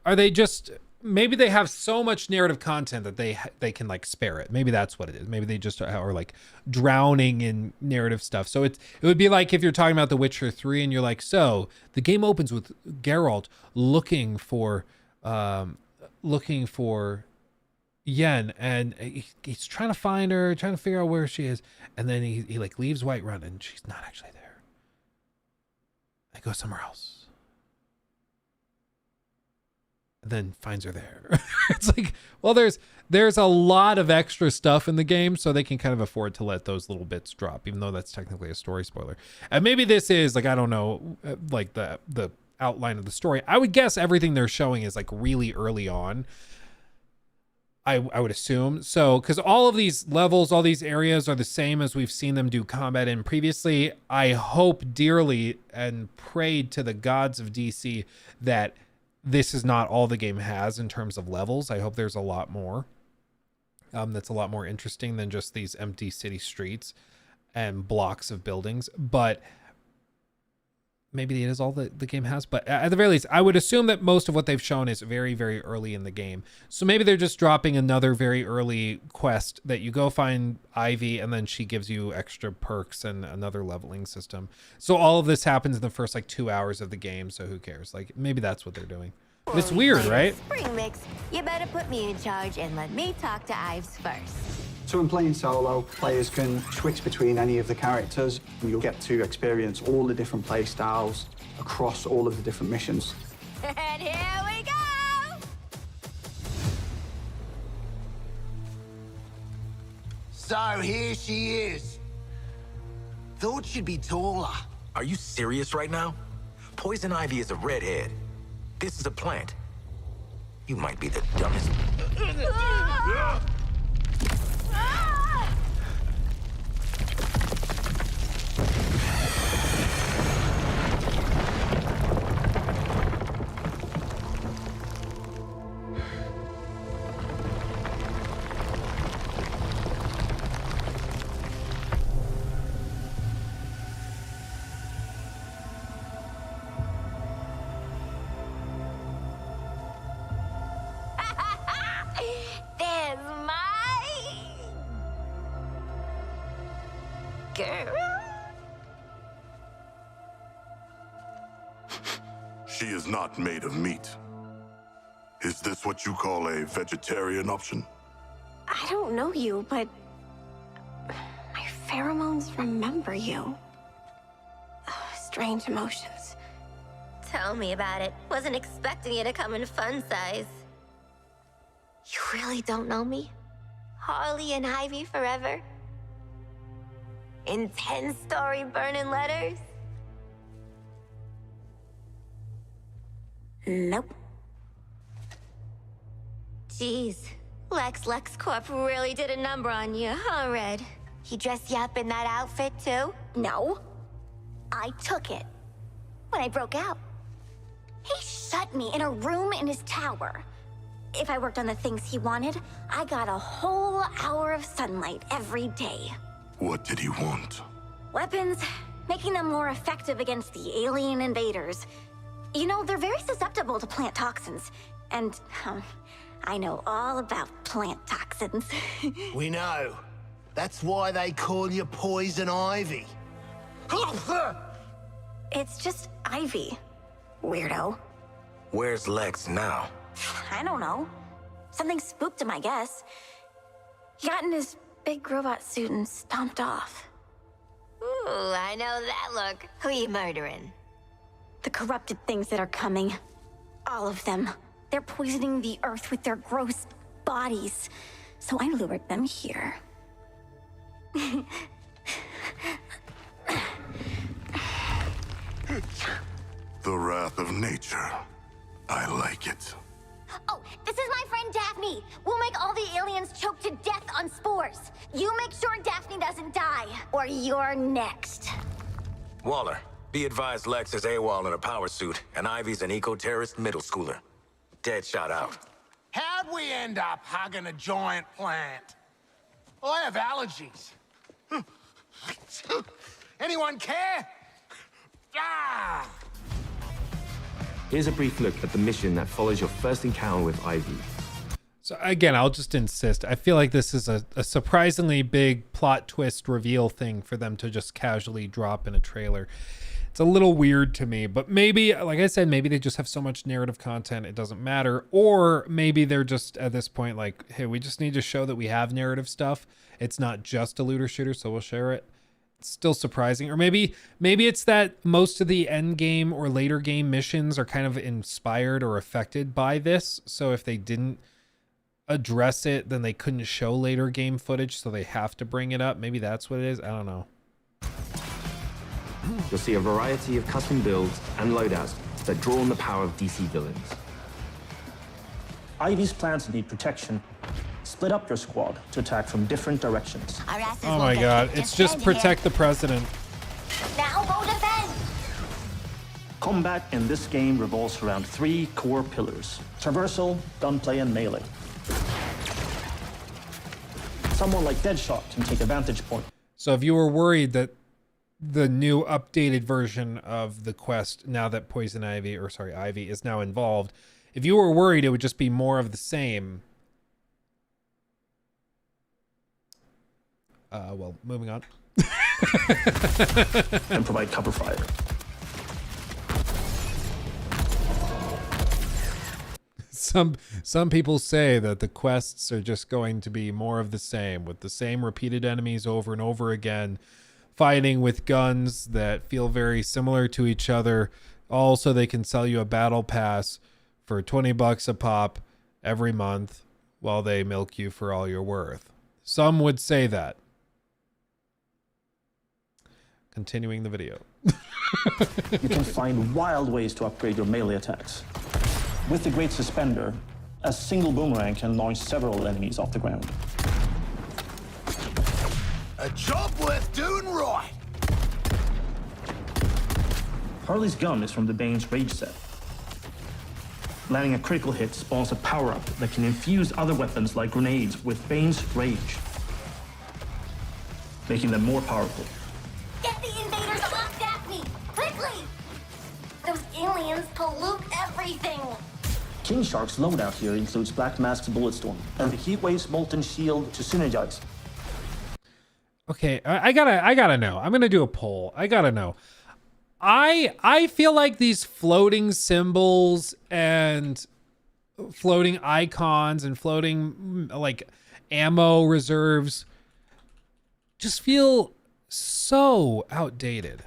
are they just, maybe they have so much narrative content that they can like spare it. Maybe that's what it is. Maybe they just are like drowning in narrative stuff. So it would be like if you're talking about The Witcher 3 and you're like, so the game opens with Geralt looking for Yen, and he's trying to find her, trying to figure out where she is, and then he like leaves Whiterun and she's not actually there. He goes somewhere else. And then finds her there. It's like, well, there's a lot of extra stuff in the game, so they can kind of afford to let those little bits drop, even though that's technically a story spoiler. And maybe this is like, I don't know, like the outline of the story. I would guess everything they're showing is like really early on. I would assume so, because all of these levels, all these areas are the same as we've seen them do combat in previously. I hope dearly and prayed to the gods of DC that this is not all the game has in terms of levels. I hope there's a lot more. That's a lot more interesting than just these empty city streets and blocks of buildings. But maybe it is all the game has. But at the very least, I would assume that most of what they've shown is very, very early in the game. So maybe they're just dropping another very early quest that you go find Ivy, and then she gives you extra perks and another leveling system. So all of this happens in the first like 2 hours of the game. So who cares? Like, maybe that's what they're doing. But it's weird, right? Spring mix. You better put me in charge and let me talk to Ives first. So in playing solo, players can switch between any of the characters, and you'll get to experience all the different play styles across all of the different missions. And here we go! So here she is. Thought she'd be taller. Are you serious right now? Poison Ivy is a redhead. This is a plant. You might be the dumbest. There's my girl. She is not made of meat. Is this what you call a vegetarian option? I don't know you, but my pheromones remember you. Strange emotions. Tell me about it. Wasn't expecting you to come in fun size. You really don't know me? Harley and Ivy forever? In 10-story burning letters? Nope. Jeez, LexCorp really did a number on you, huh, Red? He dressed you up in that outfit, too? No. I took it. When I broke out. He shut me in a room in his tower. If I worked on the things he wanted, I got a whole hour of sunlight every day. What did he want? Weapons, making them more effective against the alien invaders. You know, they're very susceptible to plant toxins. And, I know all about plant toxins. We know. That's why they call you Poison Ivy. It's just Ivy, weirdo. Where's Lex now? I don't know. Something spooked him, I guess. He got in his big robot suit and stomped off. Ooh, I know that look. Who you murdering? The corrupted things that are coming. All of them. They're poisoning the Earth with their gross bodies. So I lured them here. The wrath of nature. I like it. Oh, this is my friend Daphne. We'll make all the aliens choke to death on spores. You make sure Daphne doesn't die, or you're next. Waller, be advised Lex is AWOL in a power suit, and Ivy's an eco-terrorist middle schooler. Dead shot out. How'd we end up hugging a giant plant? I have allergies. Anyone care? Ah! Here's a brief look at the mission that follows your first encounter with Ivy. So again, I'll just insist. I feel like this is a surprisingly big plot twist reveal thing for them to just casually drop in a trailer. It's a little weird to me, but maybe, like I said, maybe they just have so much narrative content it doesn't matter. Or maybe they're just at this point like, hey, we just need to show that we have narrative stuff. It's not just a looter shooter, so we'll share it. It's still surprising. Or maybe it's that most of the end game or later game missions are kind of inspired or affected by this. So if they didn't address it, then they couldn't show later game footage, so they have to bring it up. Maybe that's what it is. I don't know. You'll see a variety of custom builds and loadouts that draw on the power of DC villains. Ivy's plans need protection. Split up your squad to attack from different directions. Oh my god, it's just protect the president. Now go defend! Combat in this game revolves around 3 core pillars: traversal, gunplay, and melee. Someone like Deadshot can take a vantage point. So if you were worried that the new updated version of the quest, now that Ivy is now involved, if you were worried it would just be more of the same. Well, moving on. And provide cover fire. Some people say that the quests are just going to be more of the same, with the same repeated enemies over and over again, fighting with guns that feel very similar to each other. Also, they can sell you a battle pass for $20 a pop every month while they milk you for all you're worth. Some would say that. Continuing the video. You can find wild ways to upgrade your melee attacks. With the Great Suspender, a single boomerang can launch several enemies off the ground. A job worth doing right. Harley's gun is from the Bane's Rage set. Landing a critical hit spawns a power-up that can infuse other weapons like grenades with Bane's Rage, making them more powerful. Get the invaders off Daphne! Quickly! Those aliens pollute everything! King Shark's loadout here includes Black Mask's Bulletstorm and the Heatwave's Molten Shield to synergize. Okay, I gotta know. I'm gonna do a poll. I gotta know. I feel like these floating symbols and floating icons and floating like ammo reserves just feel so outdated.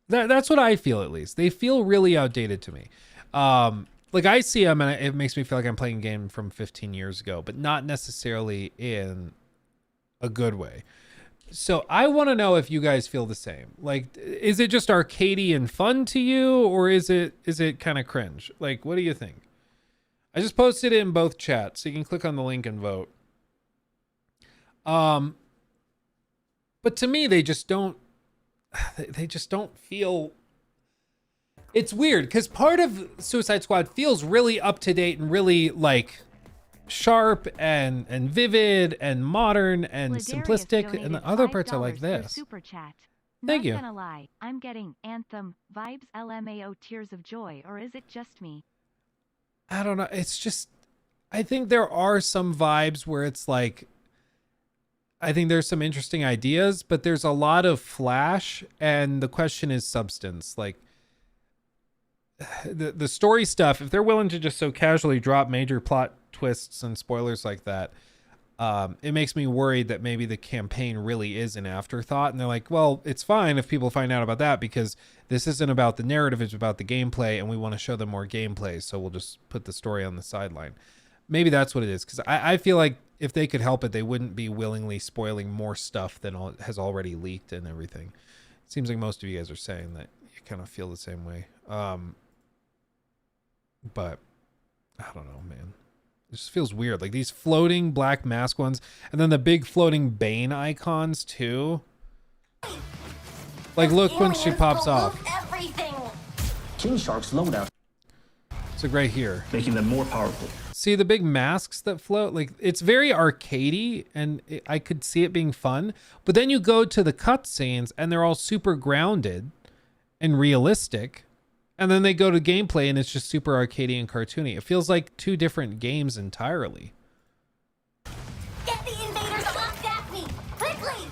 That's what I feel, at least. They feel really outdated to me. Like I see them and it makes me feel like I'm playing a game from 15 years ago, but not necessarily in a good way. So I want to know if you guys feel the same. Like, is it just arcadey and fun to you, or is it kind of cringe? Like, what do you think? I just posted it in both chats, so you can click on the link and vote. But to me, they just don't feel. It's weird because part of Suicide Squad feels really up to date and really like sharp and vivid and modern and simplistic, and the other parts are like this. Super chat. Thank you. Not gonna lie, I'm getting Anthem vibes, LMAO tears of joy, or is it just me? I don't know. It's just, I think there are some vibes where it's like, I think there's some interesting ideas, but there's a lot of flash, and the question is substance. Like the story stuff, if they're willing to just so casually drop major plot twists and spoilers like that, it makes me worried that maybe the campaign really is an afterthought, and they're like, well, it's fine if people find out about that because this isn't about the narrative, it's about the gameplay, and we want to show them more gameplay, so we'll just put the story on the sideline. Maybe that's what it is, because I feel like if they could help it, they wouldn't be willingly spoiling more stuff than has already leaked and everything. It seems like most of you guys are saying that you kind of feel the same way. But I don't know, man. It just feels weird. Like these floating Black Mask ones, and then the big floating Bane icons too. Like, look when she pops off. Everything. King Shark's loadout. So right here, making them more powerful. See the big masks that float? Like, it's very arcadey, and I could see it being fun. But then you go to the cutscenes, and they're all super grounded and realistic. And then they go to gameplay, and it's just super arcadey and cartoony. It feels like two different games entirely. Get the invaders off Daphne! Quickly!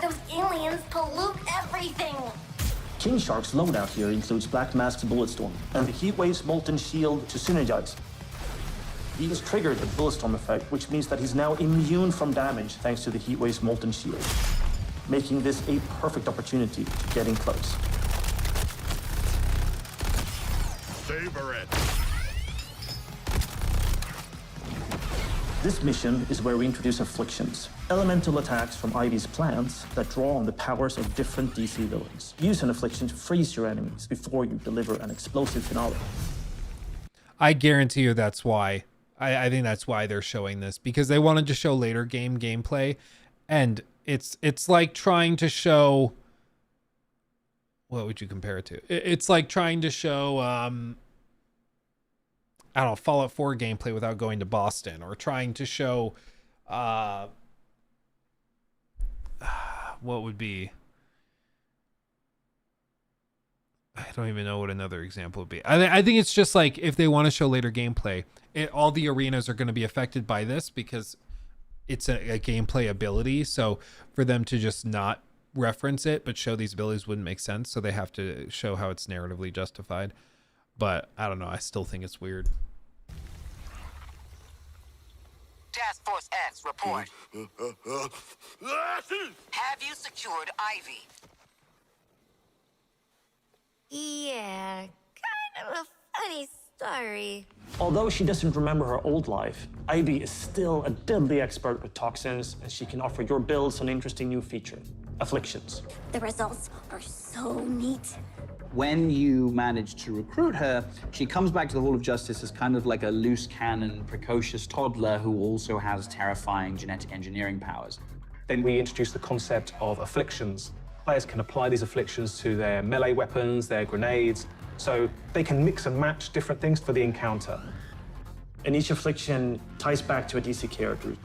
Those aliens pollute everything! King Shark's loadout here includes Black Mask's Bulletstorm and the Heatwave's Molten Shield to synergize. He has triggered the Bulletstorm effect, which means that he's now immune from damage thanks to the Heatwave's Molten Shield, making this a perfect opportunity to get in close. Savor it. This mission is where we introduce Afflictions, elemental attacks from Ivy's plants that draw on the powers of different DC villains. Use an Affliction to freeze your enemies before you deliver an explosive finale. I guarantee you that's why. I think that's why they're showing this, because they wanted to show later gameplay, and it's like trying to show, what would you compare it to? It's like trying to show I don't know, Fallout 4 gameplay without going to Boston, or trying to show what would be, I don't even know what another example would be. I think it's just like, if they want to show later gameplay, all the arenas are going to be affected by this because it's a gameplay ability. So for them to just not reference it but show these abilities wouldn't make sense. So they have to show how it's narratively justified. But I don't know. I still think it's weird. Task Force X, report. Have you secured Ivy? Yeah, kind of a funny story. Although she doesn't remember her old life, Ivy is still a deadly expert with toxins, and she can offer your builds an interesting new feature, Afflictions. The results are so neat. When you manage to recruit her, she comes back to the Hall of Justice as kind of like a loose cannon, precocious toddler who also has terrifying genetic engineering powers. Then we introduced the concept of Afflictions. Players can apply these Afflictions to their melee weapons, their grenades, so they can mix and match different things for the encounter. And each Affliction ties back to a DC character.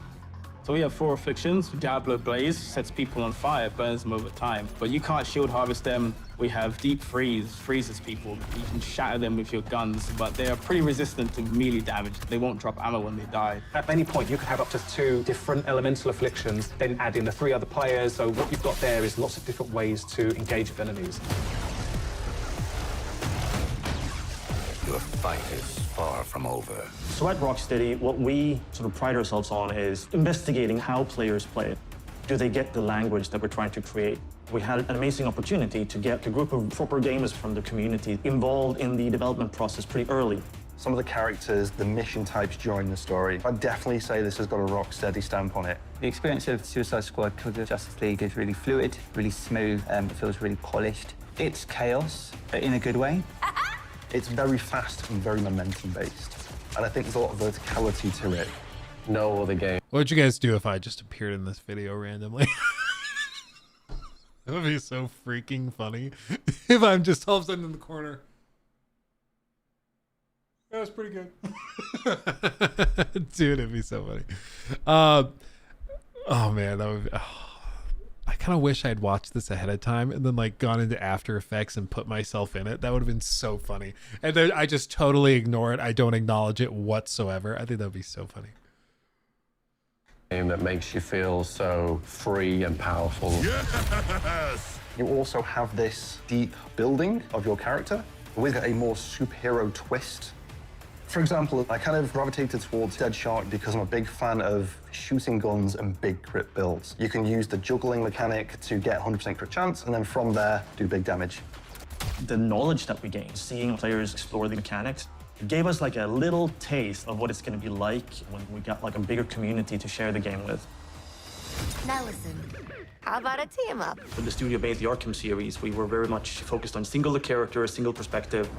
So we have 4 Afflictions. Diablo Blaze sets people on fire, burns them over time. But you can't shield harvest them. We have Deep Freeze, freezes people. You can shatter them with your guns, but they are pretty resistant to melee damage. They won't drop ammo when they die. At any point, you can have up to 2 different elemental Afflictions, then add in the 3 other players. So what you've got there is lots of different ways to engage with enemies. Your fight is far from over. So at Rocksteady, what we sort of pride ourselves on is investigating how players play. Do they get the language that we're trying to create? We had an amazing opportunity to get a group of proper gamers from the community involved in the development process pretty early. Some of the characters, the mission types during the story, I'd definitely say this has got a Rocksteady stamp on it. The experience of Suicide Squad Kill the Justice League is really fluid, really smooth, it feels really polished. It's chaos, but in a good way. It's very fast and very momentum-based, and I think there's a lot of verticality to it. No other game. What would you guys do if I just appeared in this video randomly? That would be so freaking funny. If I'm just all of a sudden in the corner. That was pretty good. Dude, it'd be so funny. Oh man, that would be, I kind of wish I'd watched this ahead of time and then like gone into After Effects and put myself in it. That would have been so funny. And then I just totally ignore it. I don't acknowledge it whatsoever. I think that would be so funny. Game that makes you feel so free and powerful. Yes! You also have this deep building of your character with a more superhero twist. For example, I kind of gravitated towards Dead Shark because I'm a big fan of shooting guns and big crit builds. You can use the juggling mechanic to get 100% crit chance, and then from there, do big damage. The knowledge that we gained, seeing players explore the mechanics, it gave us like a little taste of what it's going to be like when we got like a bigger community to share the game with. Now listen, how about a team up? When the studio made the Arkham series, we were very much focused on single character, single perspective.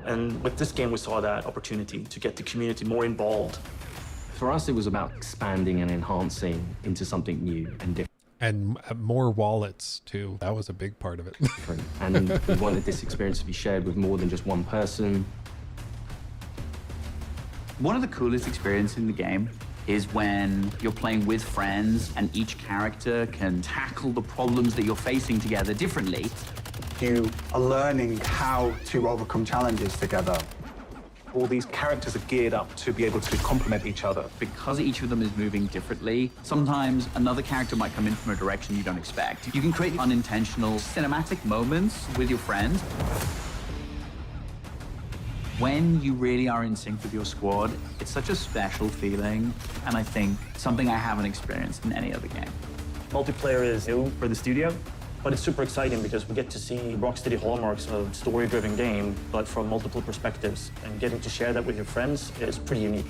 And with this game, we saw that opportunity to get the community more involved. For us, it was about expanding and enhancing into something new and different. And more wallets too. That was a big part of it. And we wanted this experience to be shared with more than just one person. One of the coolest experiences in the game is when you're playing with friends and each character can tackle the problems that you're facing together differently. You are learning how to overcome challenges together. All these characters are geared up to be able to complement each other. Because each of them is moving differently, sometimes another character might come in from a direction you don't expect. You can create unintentional cinematic moments with your friends. When you really are in sync with your squad, it's such a special feeling, and I think something I haven't experienced in any other game. Multiplayer is new for the studio, but it's super exciting because we get to see Rocksteady hallmarks of story-driven game, but from multiple perspectives, and getting to share that with your friends is pretty unique.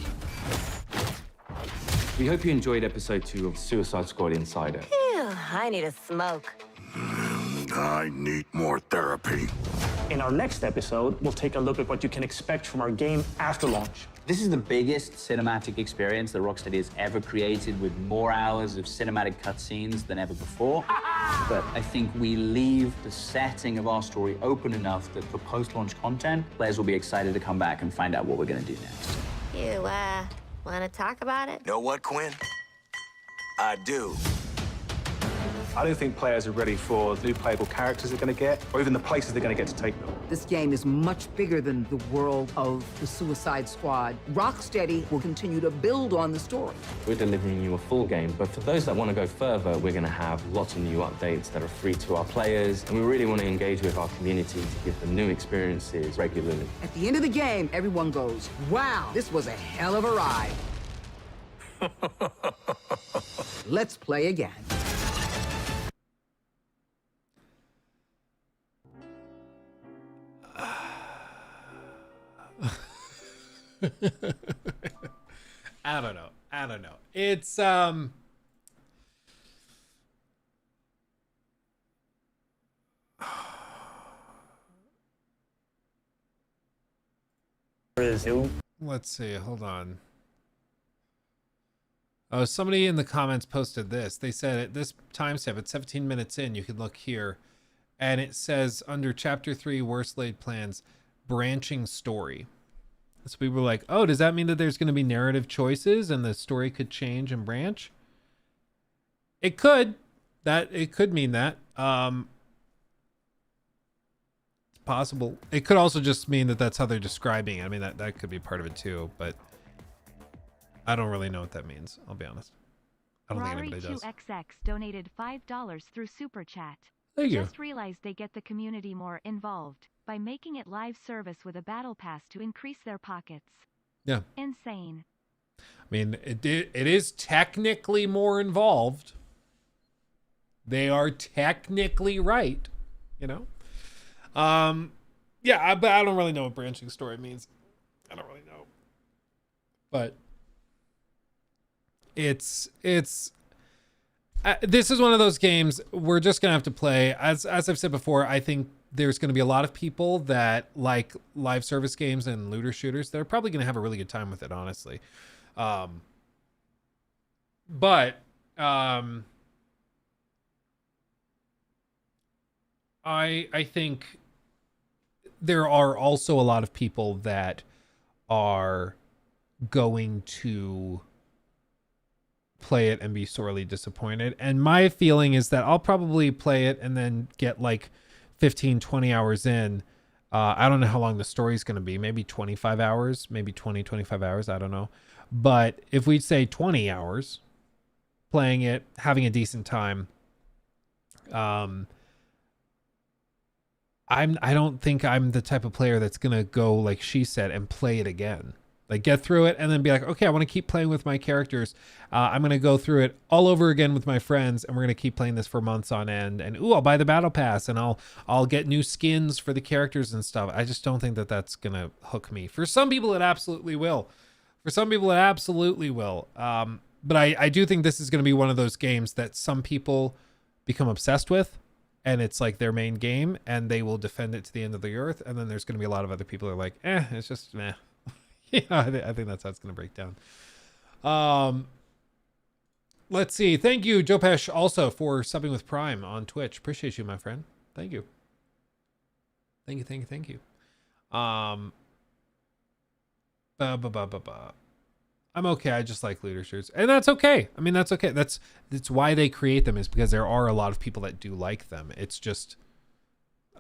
We hope you enjoyed episode 2 of Suicide Squad Insider. Phew, I need a smoke. I need more therapy. In our next episode, we'll take a look at what you can expect from our game after launch. This is the biggest cinematic experience that Rocksteady has ever created, with more hours of cinematic cutscenes than ever before. But I think we leave the setting of our story open enough that for post-launch content, players will be excited to come back and find out what we're going to do next. You, want to talk about it? Know what, Quinn? I do. I don't think players are ready for the new playable characters they're going to get, or even the places they're going to get to take them. This game is much bigger than the world of the Suicide Squad. Rocksteady will continue to build on the story. We're delivering you a full game, but for those that want to go further, we're going to have lots of new updates that are free to our players, and we really want to engage with our community to give them new experiences regularly. At the end of the game, everyone goes, wow, this was a hell of a ride. Let's play again. I don't know. It's let's see, hold on. Oh, somebody in the comments posted this. They said at this timestamp at 17 minutes in, you could look here, and it says under chapter 3 worst laid plans, branching story. So people were like, oh, does that mean that there's going to be narrative choices and the story could change and branch? It could. It could mean that. It's possible. It could also just mean that that's how they're describing it. I mean, that could be part of it too, but I don't really know what that means. I'll be honest. I don't think anybody does. Rory2XX donated $5 through Super Chat. Thank you. Just realized they get the community more involved by making it live service with a battle pass to increase their pockets. Yeah. Insane. I mean, it is technically more involved. They are technically right, you know? Yeah, but I don't really know what branching story means. I don't really know. But it's this is one of those games we're just going to have to play. As I've said before, I think there's going to be a lot of people that like live service games and looter shooters. They're probably going to have a really good time with it, honestly. But I think there are also a lot of people that are going to play it and be sorely disappointed. And my feeling is that I'll probably play it and then get like 15, 20 hours in. I don't know how long the story is going to be. Maybe 25 hours, maybe 20, 25 hours. I don't know. But if we say 20 hours playing it, having a decent time, I don't think I'm the type of player that's going to go, like she said, and play it again. Like get through it and then be like, okay, I want to keep playing with my characters. I'm going to go through it all over again with my friends, and we're going to keep playing this for months on end. And ooh, I'll buy the battle pass and I'll get new skins for the characters and stuff. I just don't think that that's going to hook me. For some people, it absolutely will. But I do think this is going to be one of those games that some people become obsessed with, and it's like their main game, and they will defend it to the end of the earth. And then there's going to be a lot of other people who are like, it's just meh. Yeah, I think that's how it's going to break down. Let's see. Thank you, Joe Pesh, also for subbing with Prime on Twitch. Appreciate you, my friend. Thank you. Thank you. I'm okay. I just like looter shooters, and that's okay. I mean, that's okay. That's why they create them, is because there are a lot of people that do like them. It's just,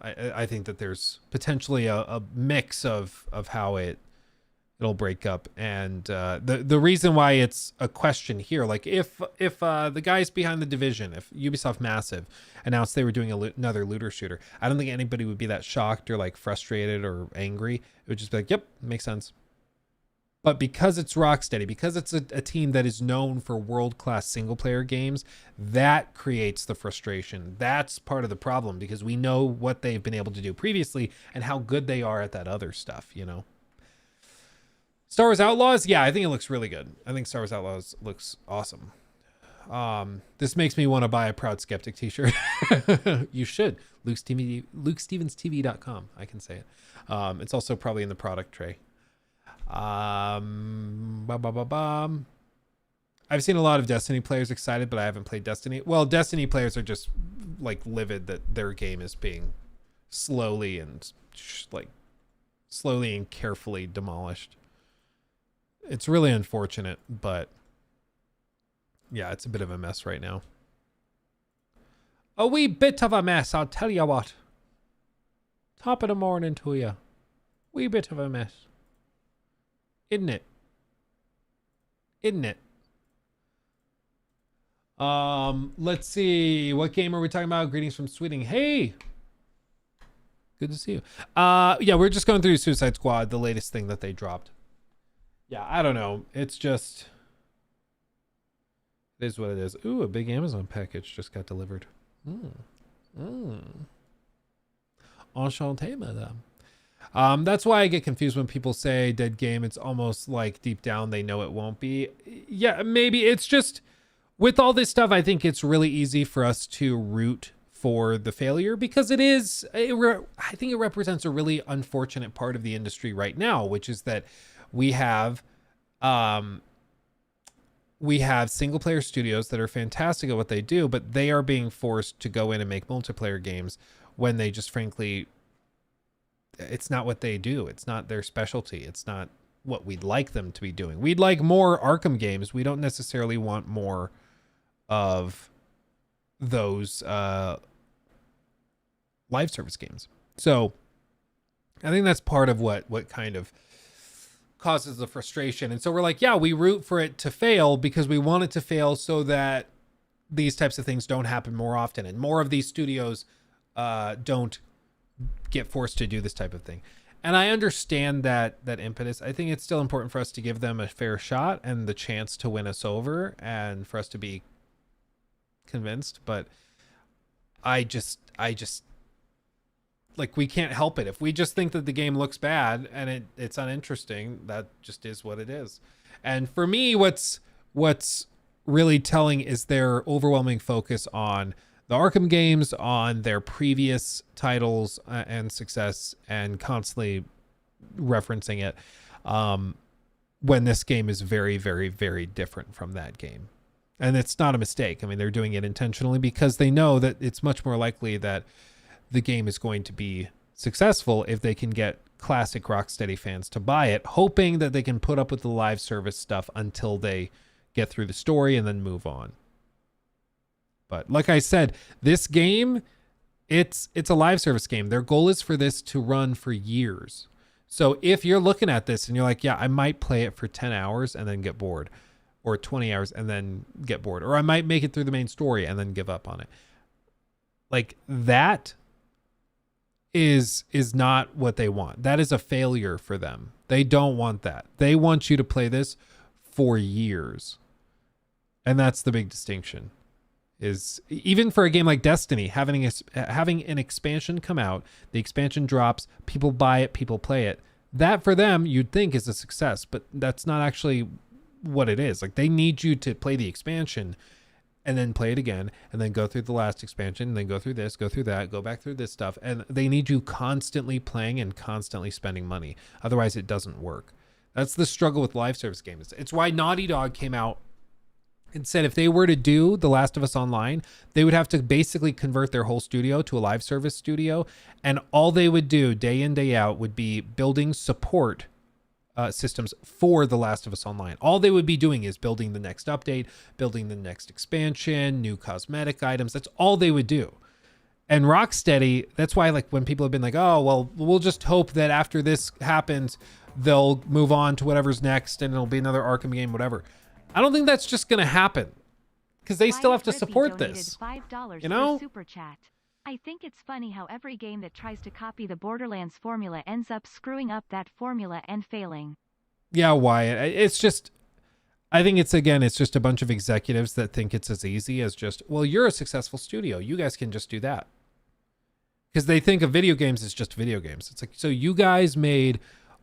I think that there's potentially a mix of how it'll break up. And the reason why it's a question here, like if the guys behind The Division, if Ubisoft Massive announced they were doing another looter shooter, I don't think anybody would be that shocked or like frustrated or angry. It would just be like, yep, makes sense. But because it's Rocksteady, because it's a team that is known for world-class single-player games, that creates the frustration. That's part of the problem, because we know what they've been able to do previously and how good they are at that other stuff, you know? Star Wars Outlaws, yeah, I think it looks really good. I think Star Wars Outlaws looks awesome. This makes me want to buy a Proud Skeptic t-shirt. You should. LukeStevensTV.com. I can say it. It's also probably in the product tray. I've seen a lot of Destiny players excited, but I haven't played Destiny. Well, Destiny players are just like livid that their game is being slowly and carefully demolished. It's really unfortunate, but yeah, it's a bit of a mess right now. A wee bit of a mess, I'll tell you what. Top of the morning to you. Wee bit of a mess. Isn't it? Isn't it? Let's see. What game are we talking about? Greetings from Sweden. Hey! Good to see you. Yeah, we're just going through Suicide Squad, the latest thing that they dropped. Yeah, I don't know. It's just... It is what it is. Ooh, a big Amazon package just got delivered. Enchanté, madame. That's why I get confused when people say dead game. It's almost like deep down they know it won't be. Yeah, maybe it's just with all this stuff. I think it's really easy for us to root for the failure because it is. I think it represents a really unfortunate part of the industry right now, which is that we have single player studios that are fantastic at what they do, but they are being forced to go in and make multiplayer games when they just frankly, it's not what they do. It's not their specialty. It's not what we'd like them to be doing. We'd like more Arkham games. We don't necessarily want more of those live service games. So I think that's part of what kind of causes the frustration. And so we're like, yeah, we root for it to fail because we want it to fail so that these types of things don't happen more often and more of these studios don't get forced to do this type of thing. And I understand that impetus. I think it's still important for us to give them a fair shot and the chance to win us over and for us to be convinced. But I just like, we can't help it. If we just think that the game looks bad and it's uninteresting, that just is what it is. And for me, what's really telling is their overwhelming focus on the Arkham games, on their previous titles and success, and constantly referencing it when this game is very, very, very different from that game. And it's not a mistake. I mean, they're doing it intentionally because they know that it's much more likely that the game is going to be successful if they can get classic Rocksteady fans to buy it, hoping that they can put up with the live service stuff until they get through the story and then move on. But like I said, this game, it's a live service game. Their goal is for this to run for years. So if you're looking at this and you're like, yeah, I might play it for 10 hours and then get bored, or 20 hours and then get bored, or I might make it through the main story and then give up on it. Like, that is not what they want. That is a failure for them. They don't want that. They want you to play this for years. And that's the big distinction. Is even for a game like Destiny, having an expansion come out, the expansion drops, people buy it, people play it. That for them, you'd think is a success, but that's not actually what it is. Like, they need you to play the expansion and then play it again, and then go through the last expansion, and then go through this, go through that, go back through this stuff. And they need you constantly playing and constantly spending money. Otherwise, it doesn't work. That's the struggle with live service games. It's why Naughty Dog came out and said if they were to do The Last of Us Online, they would have to basically convert their whole studio to a live service studio. And all they would do day in, day out would be building support systems for The Last of Us Online. All they would be doing is building the next update, building the next expansion, new cosmetic items. That's all they would do. And Rocksteady, that's why, like, when people have been like, oh, well, we'll just hope that after this happens, they'll move on to whatever's next and it'll be another Arkham game, whatever. I don't think that's just going to happen because they still have to support this. $5 you know? For super chat. I think it's funny how every game that tries to copy the Borderlands formula ends up screwing up that formula and failing. Yeah, Wyatt. It's just, I think it's just a bunch of executives that think it's as easy as just, well, you're a successful studio. You guys can just do that. Because they think of video games as just video games. It's like, so you guys made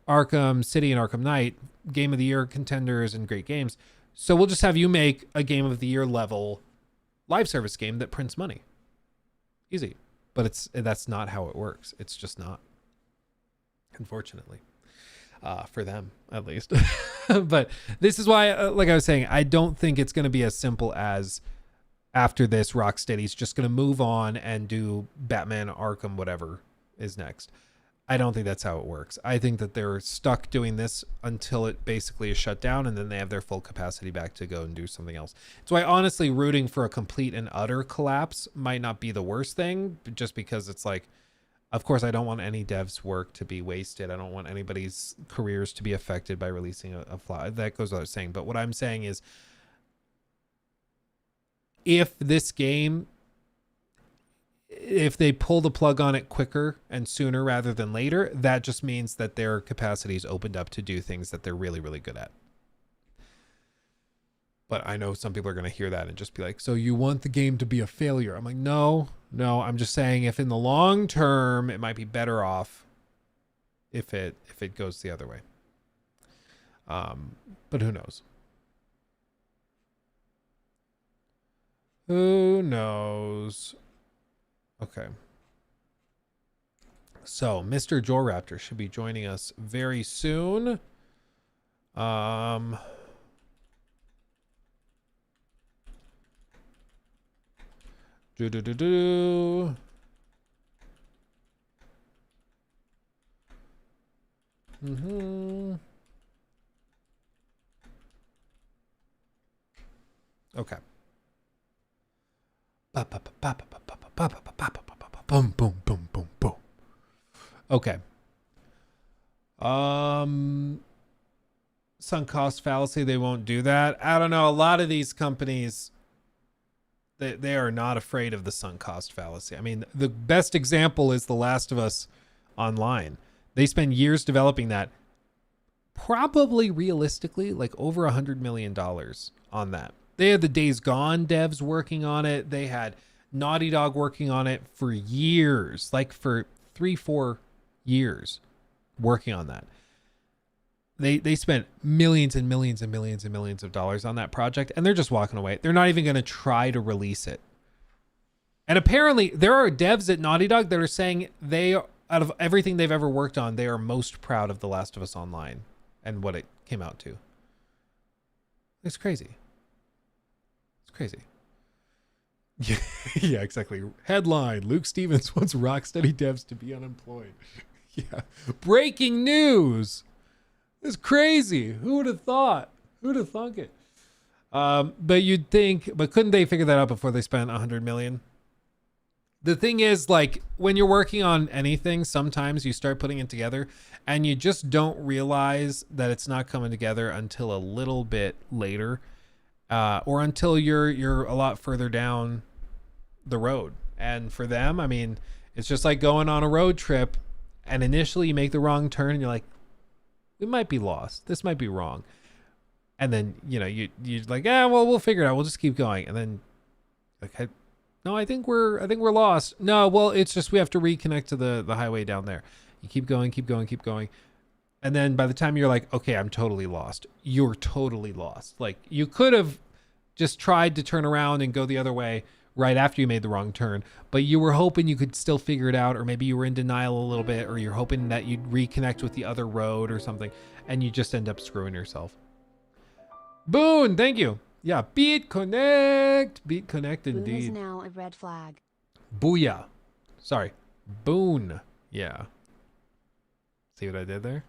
Arkham City and Arkham Knight, Game of the Year contenders and great games. So we'll just have you make a Game of the Year level live service game that prints money. Easy. But that's not how it works. It's just not. Unfortunately. For them, at least. But this is why, like I was saying, I don't think it's going to be as simple as after this, Rocksteady's just going to move on and do Batman Arkham, whatever is next. I don't think that's how it works. I think that they're stuck doing this until it basically is shut down, and then they have their full capacity back to go and do something else. So I honestly rooting for a complete and utter collapse might not be the worst thing, just because it's like, of course, I don't want any devs' work to be wasted. I don't want anybody's careers to be affected by releasing a flaw. That goes without saying. But what I'm saying is, if this game, if they pull the plug on it quicker and sooner rather than later, that just means that their capacity is opened up to do things that they're really, really good at. But I know some people are going to hear that and just be like, so you want the game to be a failure? I'm like, no, I'm just saying if in the long term, it might be better off if it goes the other way. But who knows? Who knows? Okay. So Mr. JorRaptor should be joining us very soon. Okay. Boom, boom, boom, boom, boom. Okay. Sunk cost fallacy, they won't do that. I don't know. A lot of these companies, they are not afraid of the sunk cost fallacy. I mean, the best example is The Last of Us Online. They spend years developing that. Probably realistically, like over $100 million on that. They had the Days Gone devs working on it. They had Naughty Dog working on it for years, like for 3-4 years working on that. They spent millions and millions and millions and millions of dollars on that project, and they're just walking away. They're not even going to try to release it. And apparently there are devs at Naughty Dog that are saying they, out of everything they've ever worked on, they are most proud of The Last of Us Online and what it came out to. It's crazy. It's crazy. Yeah, exactly. Headline: Luke Stevens wants Rocksteady devs to be unemployed. Yeah. Breaking news. It's crazy. Who would have thought? Who'd have thunk it? But you'd think, but couldn't they figure that out before they spent $100 million? The thing is, like, when you're working on anything, sometimes you start putting it together and you just don't realize that it's not coming together until a little bit later, or until you're a lot further down the road. And for them, I mean, it's just like going on a road trip and initially you make the wrong turn and you're like, we might be lost. This might be wrong. And then, you know, you're like, well, we'll figure it out. We'll just keep going. And then like, no, I think we're lost. No, well, it's just, we have to reconnect to the highway down there. You keep going, keep going, keep going. And then by the time you're like, okay, I'm totally lost. You're totally lost. Like, you could have just tried to turn around and go the other way right after you made the wrong turn, but you were hoping you could still figure it out, or maybe you were in denial a little bit, or you're hoping that you'd reconnect with the other road or something, and you just end up screwing yourself. Boone, thank you. Yeah, Beat Connect indeed. Boone is now a red flag. Booyah. Sorry, Boone. Yeah. See what I did there?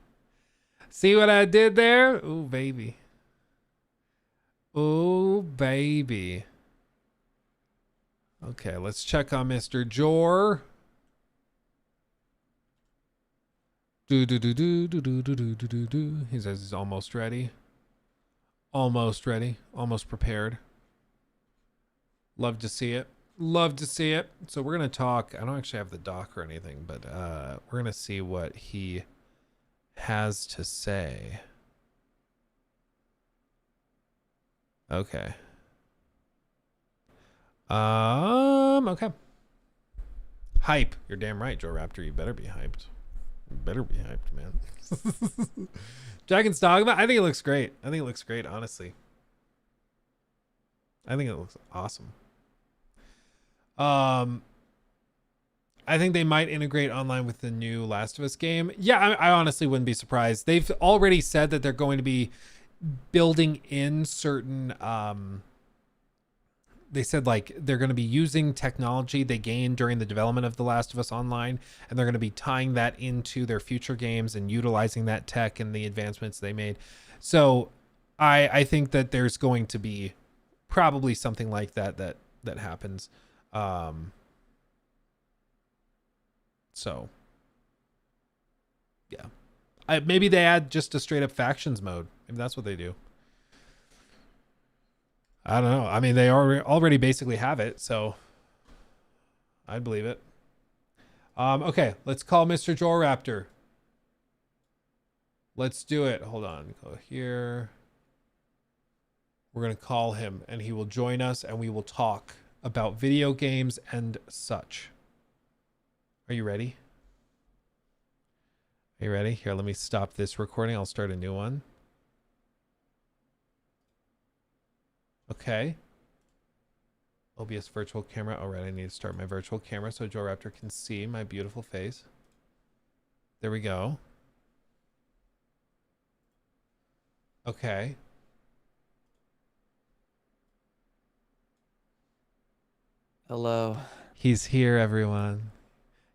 See what I did there? Ooh, baby. Ooh, baby. Okay, let's check on Mr. Jor. He says he's almost ready. Almost ready. Almost prepared. Love to see it. Love to see it. So we're going to talk. I don't actually have the doc or anything, but we're going to see what he has to say. Okay. Okay. Hype. You're damn right, JorRaptor. You better be hyped. Better be hyped, man. Dragon's Dogma. I think it looks great. I think it looks great, honestly. I think it looks awesome. I think they might integrate online with the new Last of Us game. Yeah, I honestly wouldn't be surprised. They've already said that they're going to be building in certain they said like they're going to be using technology they gained during the development of The Last of Us Online, and they're going to be tying that into their future games and utilizing that tech and the advancements they made. So I think that there's going to be probably something like that happens. So yeah, maybe they add just a straight up factions mode. Maybe that's what they do. I don't know. I mean, they already basically have it, so I'd believe it. Okay, let's call Mr. JorRaptor. Let's do it. Hold on. Go here. We're going to call him, and he will join us, and we will talk about video games and such. Are you ready? Are you ready? Here, let me stop this recording. I'll start a new one. Okay. OBS virtual camera. All right, I need to start my virtual camera so JorRaptor can see my beautiful face. There we go. Okay. Hello. He's here, everyone.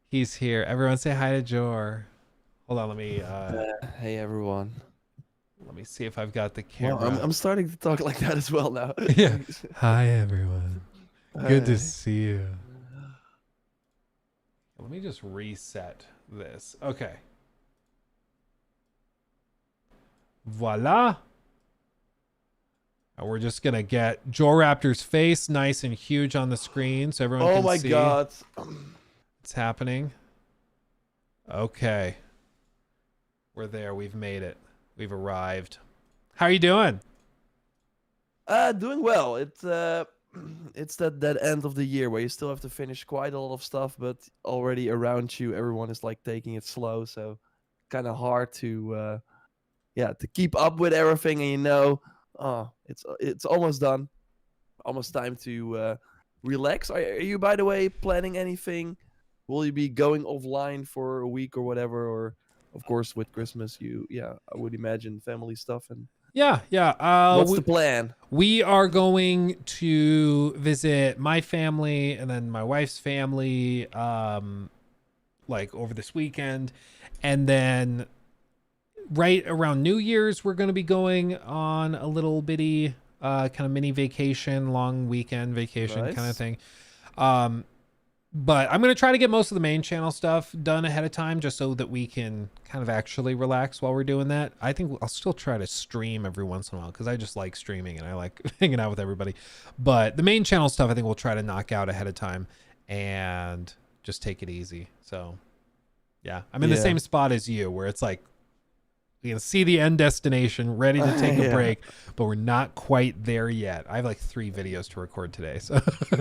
He's here. Everyone say hi to Jor. Hold on, let me hey everyone. Let me see if I've got the camera. Well, I'm starting to talk like that as well now. Yeah. Hi everyone. Good to see you. Let me just reset this. Okay. Voila. And we're just gonna get JorRaptor's face nice and huge on the screen so everyone can see. Oh my god. It's happening. Okay. We're there. We've made it. We've arrived. How are you doing? Doing well. It's that end of the year where you still have to finish quite a lot of stuff, but already around you everyone is like taking it slow, so kind of hard to to keep up with everything. And it's almost done. Almost time to relax. Are you, by the way, planning anything? Will you be going offline for a week or whatever? Or of course, with Christmas, I would imagine family stuff. And yeah. What's the plan? We are going to visit my family and then my wife's family, like over this weekend, and then right around New Year's, we're going to be going on a little bitty kind of mini vacation, long weekend vacation kind of thing. But I'm going to try to get most of the main channel stuff done ahead of time just so that we can kind of actually relax while we're doing that. I think I'll still try to stream every once in a while because I just like streaming and I like hanging out with everybody. But the main channel stuff, I think we'll try to knock out ahead of time and just take it easy. So, yeah, I'm in the same spot as you where it's like, we can see the end destination, ready to take a break, but we're not quite there yet. I have like 3 videos to record today, so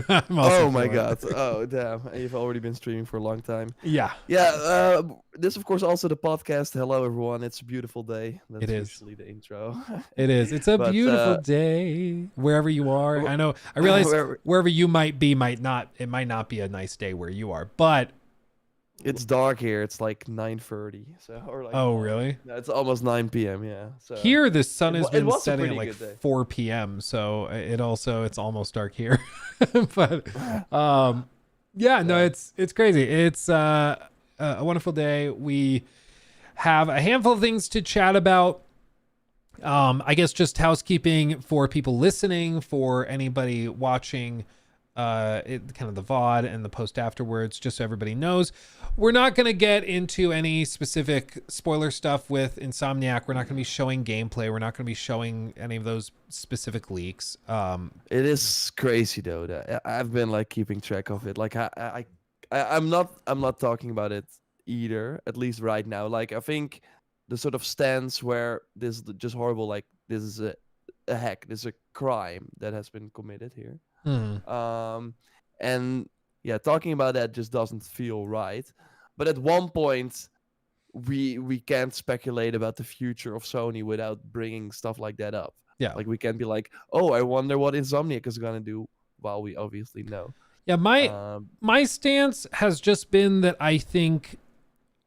I'm also oh my god! Oh damn! You've already been streaming for a long time. Yeah. This, of course, also the podcast. Hello, everyone. It's a beautiful day. That's it is. Usually the intro. It is. It's a beautiful day wherever you are. I know. I realize wherever you might be, it might not be a nice day where you are, but. It's dark here. It's like 9:30. So, or like, oh, really? No, it's almost 9 p.m. Yeah. So here, the sun has been setting at like 4 p.m. So it's almost dark here. But it's crazy. It's a wonderful day. We have a handful of things to chat about. I guess just housekeeping for people listening, for anybody watching. Kind of the VOD and the post afterwards, just so everybody knows. We're not going to get into any specific spoiler stuff with Insomniac. We're not going to be showing gameplay. We're not going to be showing any of those specific leaks. It is crazy though. That I've been like keeping track of it. Like I'm not talking about it either. At least right now. Like I think the sort of stance where this is just horrible. Like this is a hack. This is a crime that has been committed here. And yeah, talking about that just doesn't feel right. But at one point, we can't speculate about the future of Sony without bringing stuff like that up. Yeah. Like we can't be like, oh, I wonder what Insomniac is gonna do. While we obviously know. Yeah, my stance has just been that I think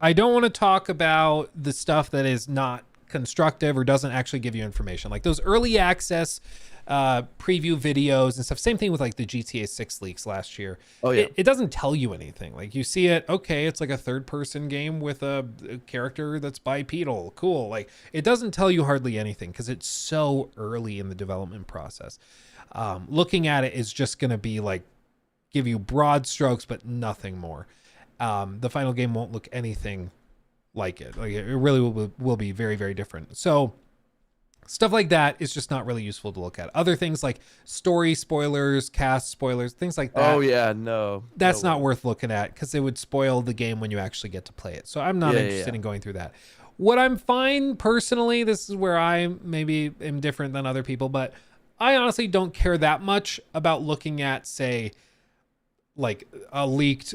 I don't want to talk about the stuff that is not constructive or doesn't actually give you information. Like those early access preview videos and stuff. Same thing with like the GTA 6 leaks last year. Oh yeah. It doesn't tell you anything. Like you see it, okay, it's like a third person game with a character that's bipedal. Cool. Like it doesn't tell you hardly anything because it's so early in the development process. Looking at it is just going to be like give you broad strokes, but nothing more. The final game won't look anything like it. Like it really will be very, very different. So stuff like that is just not really useful to look at. Other things like story spoilers, cast spoilers, things like that. Oh yeah, no. That's not worth looking at because it would spoil the game when you actually get to play it. So I'm not interested in going through that. What I'm fine personally, this is where I maybe am different than other people, but I honestly don't care that much about looking at, say, like a leaked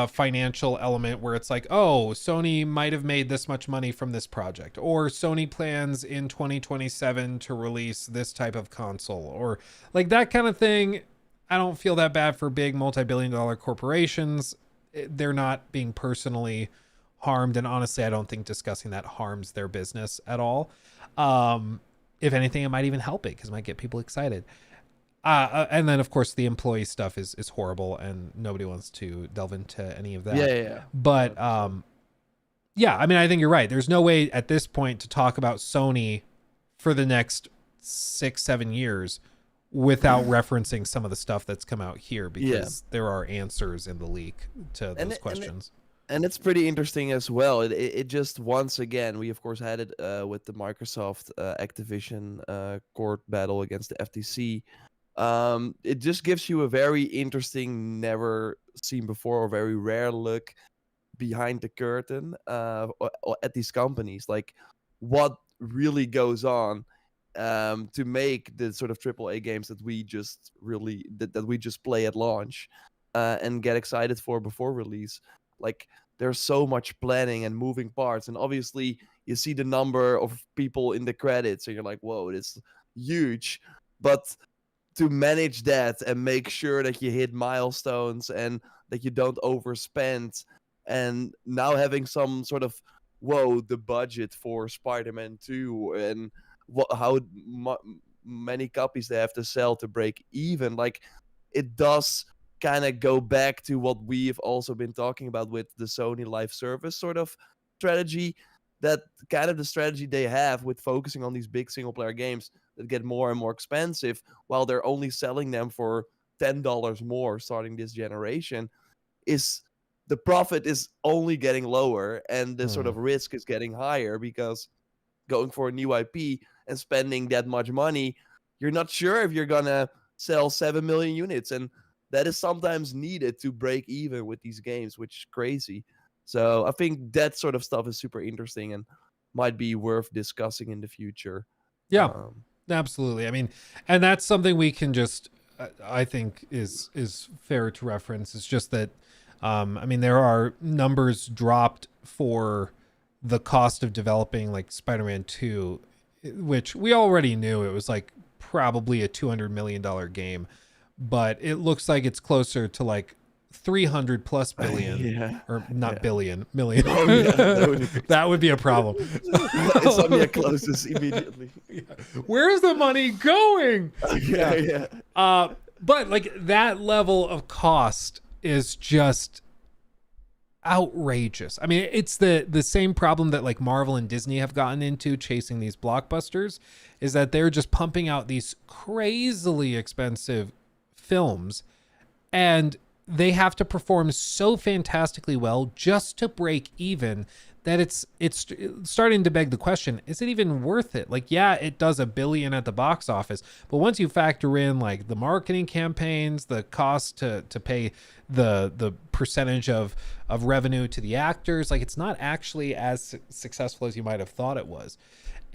financial element where it's like, oh, Sony might have made this much money from this project, or Sony plans in 2027 to release this type of console, or like that kind of thing. I don't feel that bad for big multi-billion-dollar corporations. They're not being personally harmed, and honestly, I don't think discussing that harms their business at all. If anything, it might even help it because it might get people excited. And then, of course, the employee stuff is horrible, and nobody wants to delve into any of that. Yeah. But yeah, I mean, I think you're right. There's no way at this point to talk about Sony for the next 6-7 years without referencing some of the stuff that's come out here, because there are answers in the leak to those questions. And it's pretty interesting as well. It just, once again, we of course had it with the Microsoft Activision court battle against the FTC. It just gives you a very interesting, never seen before, or very rare look behind the curtain at these companies. Like what really goes on to make the sort of AAA games that we just that we just play at launch and get excited for before release. Like there's so much planning and moving parts, and obviously you see the number of people in the credits and you're like, whoa, it's huge. But to manage that and make sure that you hit milestones and that you don't overspend, and now having some sort of the budget for Spider-Man 2 and how many copies they have to sell to break even, like it does kind of go back to what we've also been talking about with the Sony live service sort of strategy, that kind of the strategy they have with focusing on these big single player games that get more and more expensive while they're only selling them for $10 more starting this generation, is the profit is only getting lower and the sort of risk is getting higher, because going for a new IP and spending that much money, you're not sure if you're gonna sell 7 million units, and that is sometimes needed to break even with these games, which is crazy. So I think that sort of stuff is super interesting and might be worth discussing in the future. Yeah, absolutely. I mean, and that's something we can just, I think is fair to reference. It's just that, I mean, there are numbers dropped for the cost of developing like Spider-Man 2, which we already knew it was like probably a $200 million game, but it looks like it's closer to like 300 plus billion, or not billion, million. Oh, yeah, that would be a problem. Insomniac closes immediately. Where is the money going? Yeah. But like that level of cost is just outrageous. I mean, it's the same problem that like Marvel and Disney have gotten into chasing these blockbusters, is that they're just pumping out these crazily expensive films, and they have to perform so fantastically well just to break even that it's starting to beg the question, is it even worth it? Like, yeah, it does $1 billion at the box office, but once you factor in like the marketing campaigns, the cost to pay the percentage of revenue to the actors, like it's not actually as successful as you might have thought it was.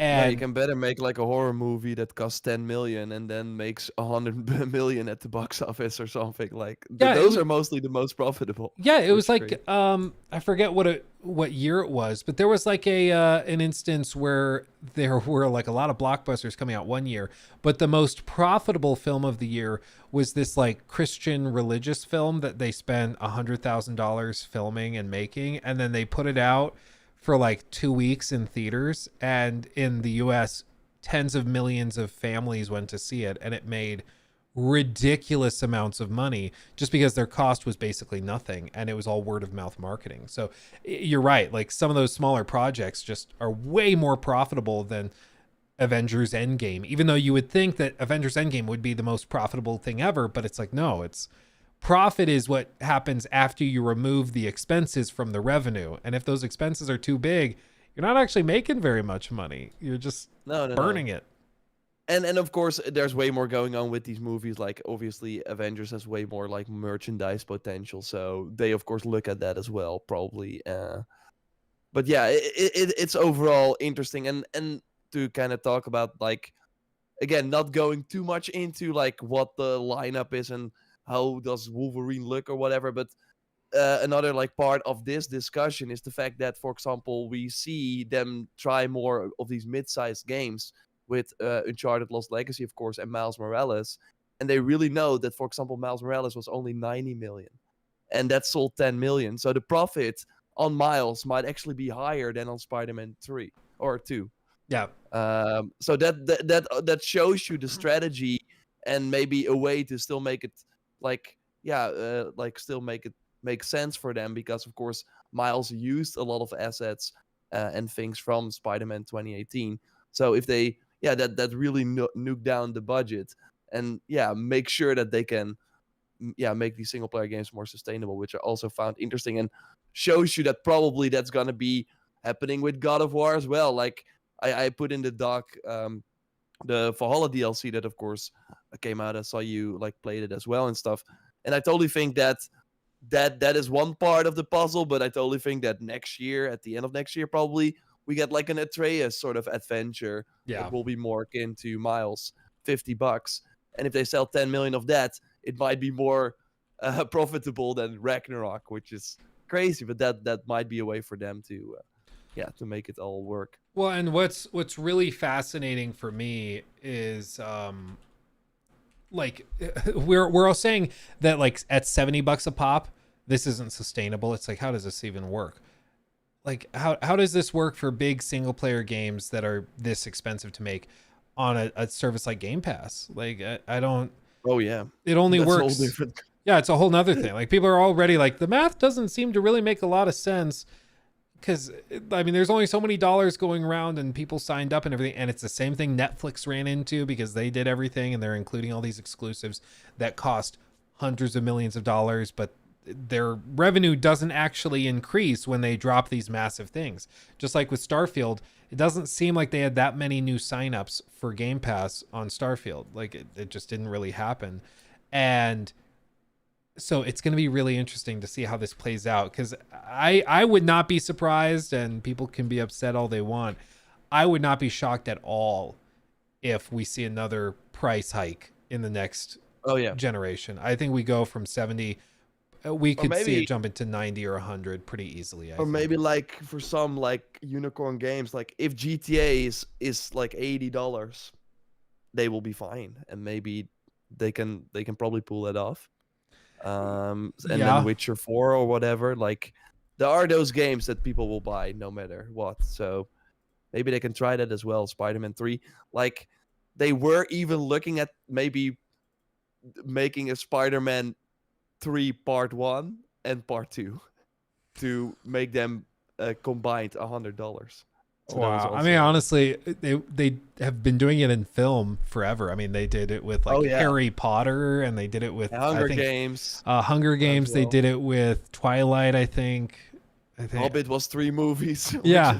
Yeah, you And can better make like a horror movie that costs 10 million and then makes 100 million at the box office or something. Like Yeah, those are mostly the most profitable. yeah, it was which is like great. I forget what year it was, but there was like an instance where there were like a lot of blockbusters coming out one year, but the most profitable film of the year was this like Christian religious film that they spent $100,000 filming and making, and then they put it out for like 2 weeks in theaters, and in the US tens of millions of families went to see it, and it made ridiculous amounts of money just because their cost was basically nothing, and it was all word of mouth marketing. So you're right, like some of those smaller projects just are way more profitable than Avengers Endgame, even though you would think that Avengers Endgame would be the most profitable thing ever, but it's like, no, it's profit is what happens after you remove the expenses from the revenue. And if those expenses are too big, you're not actually making very much money. You're just burning it. And of course, there's way more going on with these movies. Like obviously, Avengers has way more like merchandise potential, so they of course look at that as well, probably. But yeah, it's overall interesting, and to kind of talk about like, again, not going too much into like what the lineup is and how does Wolverine look or whatever, but another like part of this discussion is the fact that, for example, we see them try more of these mid-sized games with Uncharted Lost Legacy, of course, and Miles Morales, and they really know that, for example, Miles Morales was only 90 million, and that sold 10 million. So the profit on Miles might actually be higher than on Spider-Man 3 or 2. Yeah. So that shows you the strategy and maybe a way to still make it like still make it make sense for them, because of course Miles used a lot of assets and things from Spider-Man 2018. So if they that really nuke down the budget and make sure that they can make these single player games more sustainable, which I also found interesting and shows you that probably that's gonna be happening with God of War as well. Like I put in the doc the Valhalla DLC that of course came out. I saw you like played it as well and stuff, and I totally think that is one part of the puzzle. But I totally think that next year, at the end of next year, probably we get like an Atreus sort of adventure that will be more akin to Miles, $50, and if they sell 10 million of that, it might be more profitable than Ragnarok, which is crazy, but that might be a way for them to to make it all work. Well, and what's really fascinating for me is like we're all saying that like at $70 a pop, this isn't sustainable. It's like, how does this even work? Like how does this work for big single player games that are this expensive to make on a service like Game Pass? Like I don't. Oh yeah. It only That's works. a whole different... Yeah, it's a whole nother thing. Like people are already like, the math doesn't seem to really make a lot of sense. Because, I mean, there's only so many dollars going around and people signed up and everything. And it's the same thing Netflix ran into, because they did everything and they're including all these exclusives that cost hundreds of millions of dollars. But their revenue doesn't actually increase when they drop these massive things. Just like with Starfield, it doesn't seem like they had that many new signups for Game Pass on Starfield. Like it just didn't really happen. And so it's going to be really interesting to see how this plays out, because I would not be surprised, and people can be upset all they want. I would not be shocked at all if we see another price hike in the next generation. I think we go from 70. We could see it jump into 90 or 100 pretty easily. Or maybe like for some like unicorn games, like if GTA is like $80, they will be fine, and maybe they can probably pull that off. And then Witcher 4 or whatever, like there are those games that people will buy no matter what, so maybe they can try that as well. Spider-Man 3, like they were even looking at maybe making a Spider-Man 3 part 1 and part 2 to make them combined $100. So wow. I mean, honestly, they have been doing it in film forever. I mean, they did it with like Harry Potter, and they did it with Hunger Games. Hunger Games. They did it with Twilight, I think. Hobbit was 3 movies. Yeah,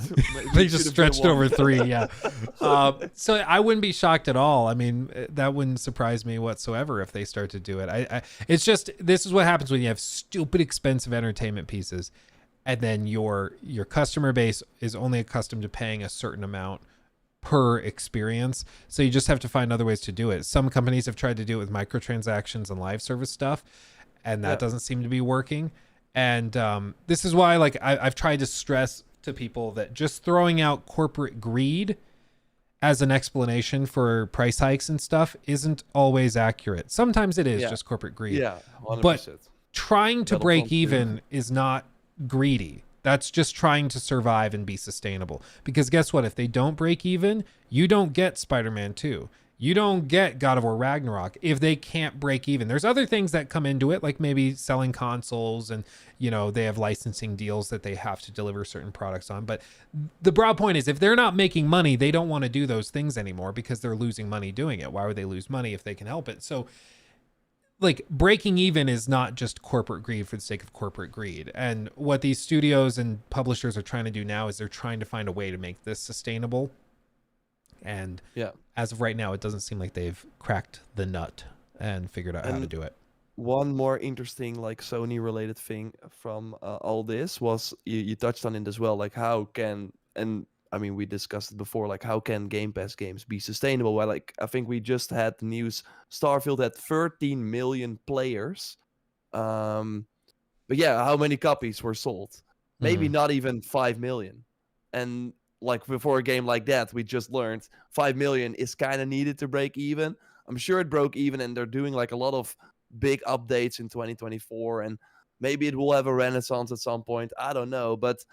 they just stretched over 3. Yeah. So I wouldn't be shocked at all. I mean, that wouldn't surprise me whatsoever if they start to do it. It's just, this is what happens when you have stupid expensive entertainment pieces, and then your customer base is only accustomed to paying a certain amount per experience. So you just have to find other ways to do it. Some companies have tried to do it with microtransactions and live service stuff, and that doesn't seem to be working. And this is why, like, I've tried to stress to people that just throwing out corporate greed as an explanation for price hikes and stuff isn't always accurate. Sometimes it is just corporate greed. Yeah, 100%. But trying to break Battlefront even is not greedy. That's just trying to survive and be sustainable. Because guess what? If they don't break even, you don't get Spider-Man 2. You don't get God of War Ragnarok if they can't break even. There's other things that come into it, like maybe selling consoles and, you know, they have licensing deals that they have to deliver certain products on. But the broad point is if they're not making money, they don't want to do those things anymore because they're losing money doing it. Why would they lose money if they can help it? So, like, breaking even is not just corporate greed for the sake of corporate greed. And what these studios and publishers are trying to do now is they're trying to find a way to make this sustainable. And as of right now, it doesn't seem like they've cracked the nut and figured out how to do it. One more interesting, like, Sony related thing from all this was you touched on it as well, like how can, and I mean we discussed it before, like how can Game Pass games be sustainable? Well, like I think we just had the news Starfield had 13 million players, but yeah, how many copies were sold? Maybe not even 5 million. And like before a game like that, we just learned 5 million is kind of needed to break even. I'm sure it broke even, and they're doing like a lot of big updates in 2024, and maybe it will have a renaissance at some point. I don't know, but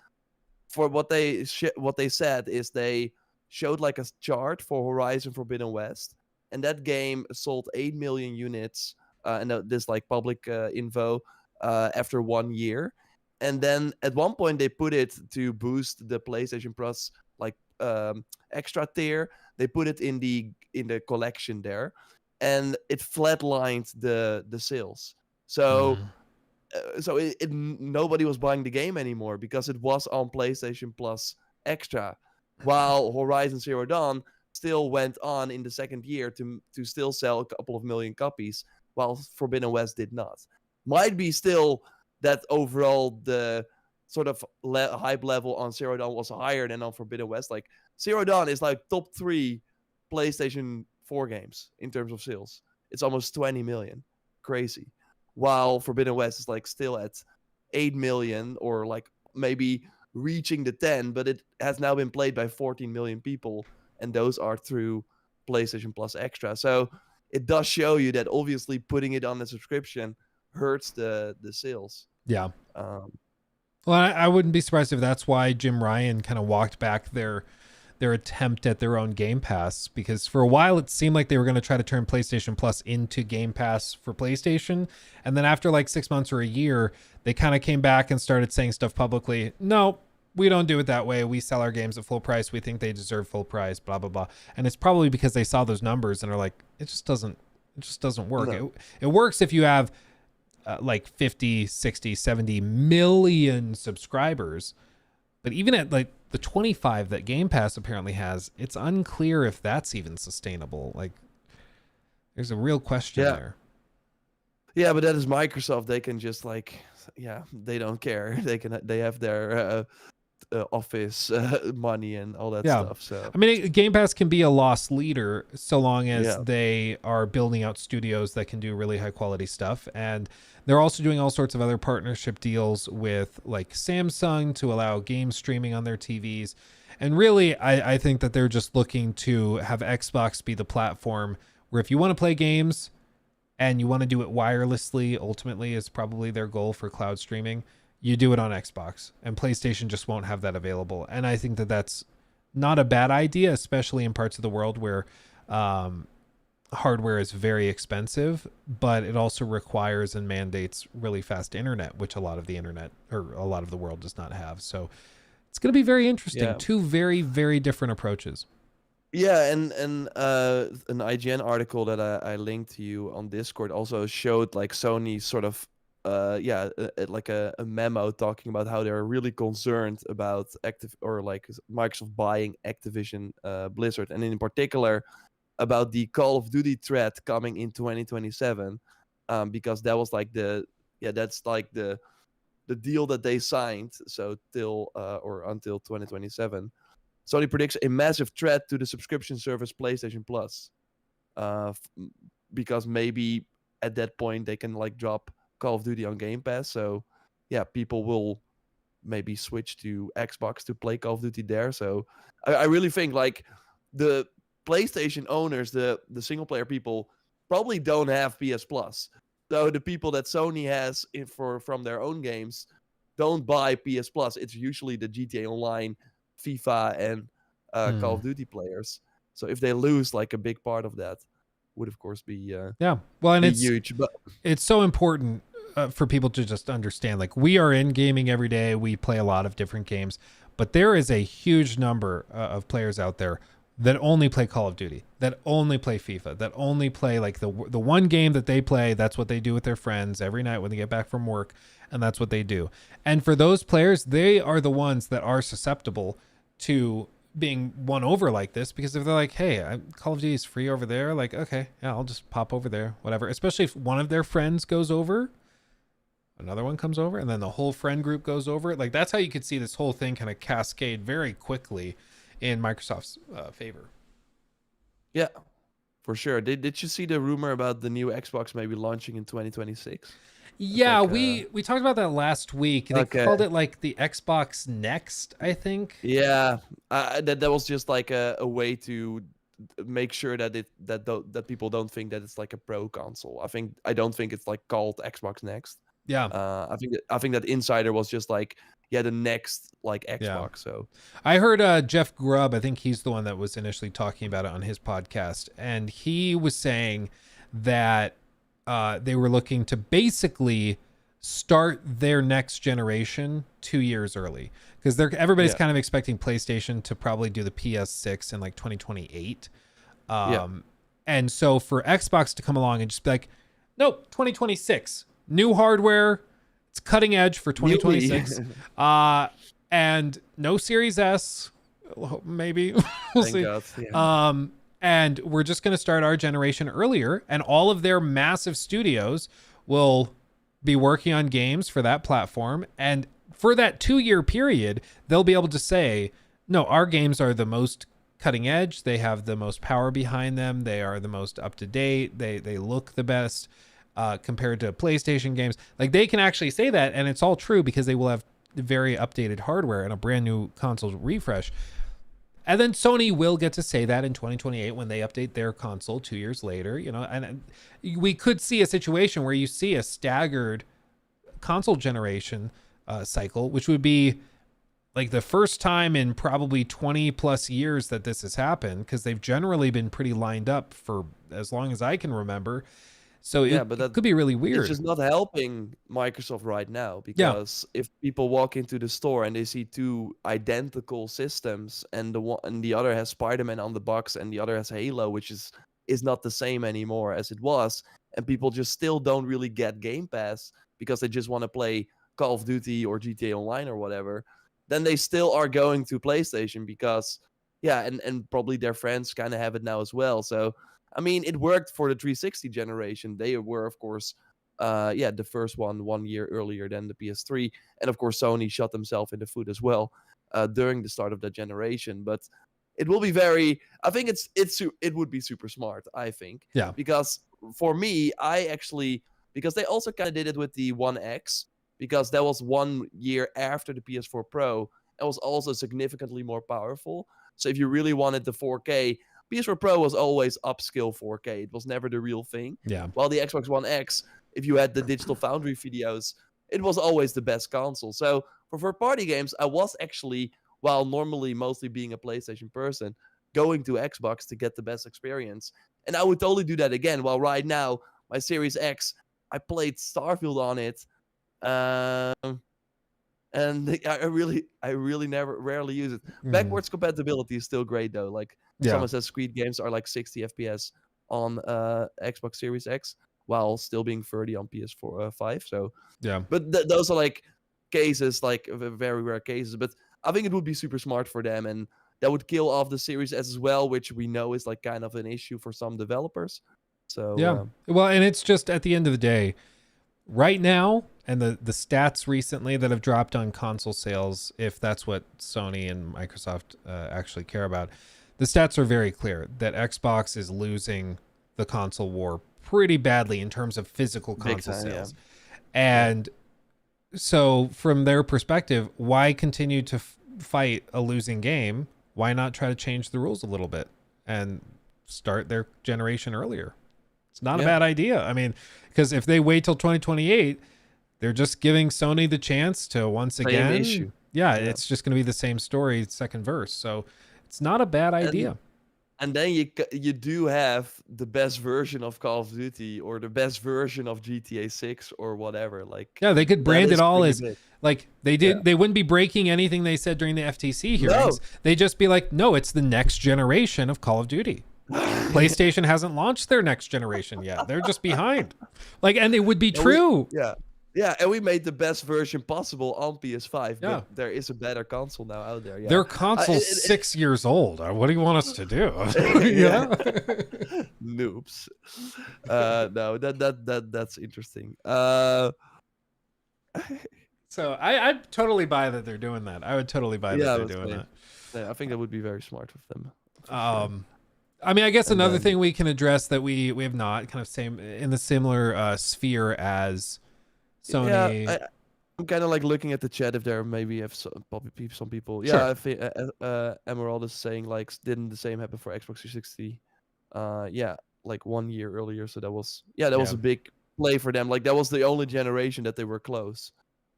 for what they said is they showed like a chart for Horizon Forbidden West, and that game sold 8 million units, and this like public info after 1 year. And then at one point they put it to boost the PlayStation Plus like extra tier. They put it in the collection there, and it flatlined the sales. So nobody was buying the game anymore because it was on PlayStation Plus extra, while Horizon Zero Dawn still went on in the second year to still sell a couple of million copies, while Forbidden West did not. Might be still that overall the sort of hype level on Zero Dawn was higher than on Forbidden West. Like Zero Dawn is like top 3 PlayStation 4 games in terms of sales. It's almost 20 million. Crazy. While Forbidden West is like still at 8 million, or like maybe reaching the 10, but it has now been played by 14 million people, and those are through PlayStation Plus Extra. So it does show you that obviously putting it on the subscription hurts the sales. Yeah. Well, I wouldn't be surprised if that's why Jim Ryan kind of walked back their attempt at their own Game Pass, because for a while it seemed like they were going to try to turn PlayStation Plus into Game Pass for PlayStation, and then after like 6 months or a year, they kind of came back and started saying stuff publicly. No, we don't do it that way. We sell our games at full price. We think they deserve full price, blah blah blah. And it's probably because they saw those numbers and are like, it just doesn't work. No. It works if you have like 50, 60, 70 million subscribers. But even at like the 25 that Game Pass apparently has, it's unclear if that's even sustainable. Like, there's a real question there. Yeah, but that is Microsoft. They can just like, they don't care. They have their office money and all that stuff. So I mean, Game Pass can be a loss leader so long as they are building out studios that can do really high quality stuff. And they're also doing all sorts of other partnership deals with like Samsung to allow game streaming on their TVs. And really, I think that they're just looking to have Xbox be the platform where if you want to play games and you want to do it wirelessly, ultimately is probably their goal for cloud streaming. You do it on Xbox, and PlayStation just won't have that available. And I think that that's not a bad idea, especially in parts of the world where hardware is very expensive, but it also requires and mandates really fast internet, which a lot of the internet or a lot of the world does not have. So it's going to be very interesting. Yeah. Two very, very different approaches. Yeah, and an IGN article that I linked to you on Discord also showed like Sony sort of like a memo talking about how they're really concerned about Microsoft buying Activision Blizzard, and in particular about the Call of Duty threat coming in 2027, because that was like that's like the deal that they signed, so till or until 2027. Sony predicts a massive threat to the subscription service PlayStation Plus, because maybe at that point they can like drop Call of Duty on Game Pass. So yeah, people will maybe switch to Xbox to play Call of Duty there. So I really think like the PlayStation owners, the single player people, probably don't have PS Plus. So the people that Sony has from their own games don't buy PS Plus. It's usually the GTA Online, FIFA, and Call of Duty players. So if they lose like a big part of that, would of course be well, and it's huge. But it's so important for people to just understand. Like, we are in gaming every day. We play a lot of different games, but there is a huge number of players out there that only play Call of Duty, that only play FIFA, that only play like the one game that they play. That's what they do with their friends every night when they get back from work, and that's what they do. And for those players, they are the ones that are susceptible to being won over like this, because if they're like, hey, Call of Duty is free over there, like, okay, yeah, I'll just pop over there, whatever. Especially if one of their friends goes over, another one comes over, and then the whole friend group goes over. Like, that's how you could see this whole thing kind of cascade very quickly in Microsoft's favor. yeah, for sure. Did you see the rumor about the new Xbox maybe launching in 2026? Yeah, like, we talked about that last week. They called it like the Xbox Next, I think. Yeah, that was just like a way to make sure that that people don't think that it's like a pro console. I don't think it's like called Xbox Next. Yeah. I think that Insider was just like, yeah, the next like Xbox. Yeah. So I heard Jeff Grubb, I think he's the one that was initially talking about it on his podcast, and he was saying that they were looking to basically start their next generation 2 years early, because everybody's kind of expecting PlayStation to probably do the PS6 in like 2028. And so for Xbox to come along and just be like, nope, 2026, new hardware, it's cutting edge for 2026. And no Series S, maybe. We'll Thank see. God, yeah. And we're just going to start our generation earlier, and all of their massive studios will be working on games for that platform. And for that 2-year period, they'll be able to say, no, our games are the most cutting edge. They have the most power behind them. They are the most up to date. They look the best compared to PlayStation games. Like, they can actually say that, and it's all true because they will have very updated hardware and a brand new console refresh. And then Sony will get to say that in 2028 when they update their console 2 years later, you know, and we could see a situation where you see a staggered console generation cycle, which would be like the first time in probably 20 plus years that this has happened, because they've generally been pretty lined up for as long as I can remember. So yeah, it but that could be really weird. It's just not helping Microsoft right now, because if people walk into the store and they see two identical systems, and the other has Spider-Man on the box and the other has Halo, which is not the same anymore as it was, and people just still don't really get Game Pass because they just want to play Call of Duty or GTA Online or whatever, then they still are going to PlayStation because and probably their friends kind of have it now as well. So I mean, it worked for the 360 generation. They were, of course, the first 1 year earlier than the PS3. And of course, Sony shot themselves in the foot as well during the start of that generation. But it will be I think it would be super smart, I think. Yeah. Because for me, because they also kind of did it with the One X, because that was 1 year after the PS4 Pro. It was also significantly more powerful. So if you really wanted the 4K, PS4 Pro was always upscale 4K. It was never the real thing. Yeah. While the Xbox One X, if you had the Digital Foundry videos, it was always the best console. So for third-party games, I was actually, while normally mostly being a PlayStation person, going to Xbox to get the best experience. And I would totally do that again. While right now, my Series X, I played Starfield on it. And I really rarely use it. Backwards compatibility is still great though. Like some Assassin's Creed games are like 60 FPS on Xbox Series X, while still being 30 on PS4 5. So yeah, but those are like cases, like very rare cases. But I think it would be super smart for them, and that would kill off the Series S as well, which we know is like kind of an issue for some developers. So well, and it's just at the end of the day, right now, and the stats recently that have dropped on console sales, if that's what Sony and Microsoft actually care about, the stats are very clear that Xbox is losing the console war pretty badly in terms of physical console sales. And so from their perspective, why continue to fight a losing game? Why not try to change the rules a little bit and start their generation earlier? It's not a bad idea. I mean, because if they wait till 2028, they're just giving Sony the chance to once again. Issue. It's just going to be the same story, second verse. So it's not a bad idea. And then you do have the best version of Call of Duty or the best version of GTA 6 or whatever. Like, yeah, they could brand it all as big. like they did. They wouldn't be breaking anything they said during the FTC hearings. They just be like, no, it's the next generation of Call of Duty. PlayStation hasn't launched their next generation yet. They're just behind. Like, and it would be true. Yeah, and we made the best version possible on PS5, but there is a better console now out there. Yeah. Their console's 6 years old. What do you want us to do? Noobs. No, that's interesting. So I totally buy that they're doing that. I would totally buy that they're doing that. Yeah, I think that would be very smart of them. I mean, I guess another thing we can address that we have not kind of same in the similar sphere as Sony. Yeah, I'm kind of like looking at the chat if there maybe have some people. Yeah, Sure. I think Emerald is saying like didn't the same happen for Xbox 360? Yeah, like 1 year earlier. So that was was a big play for them. Like that was the only generation that they were close.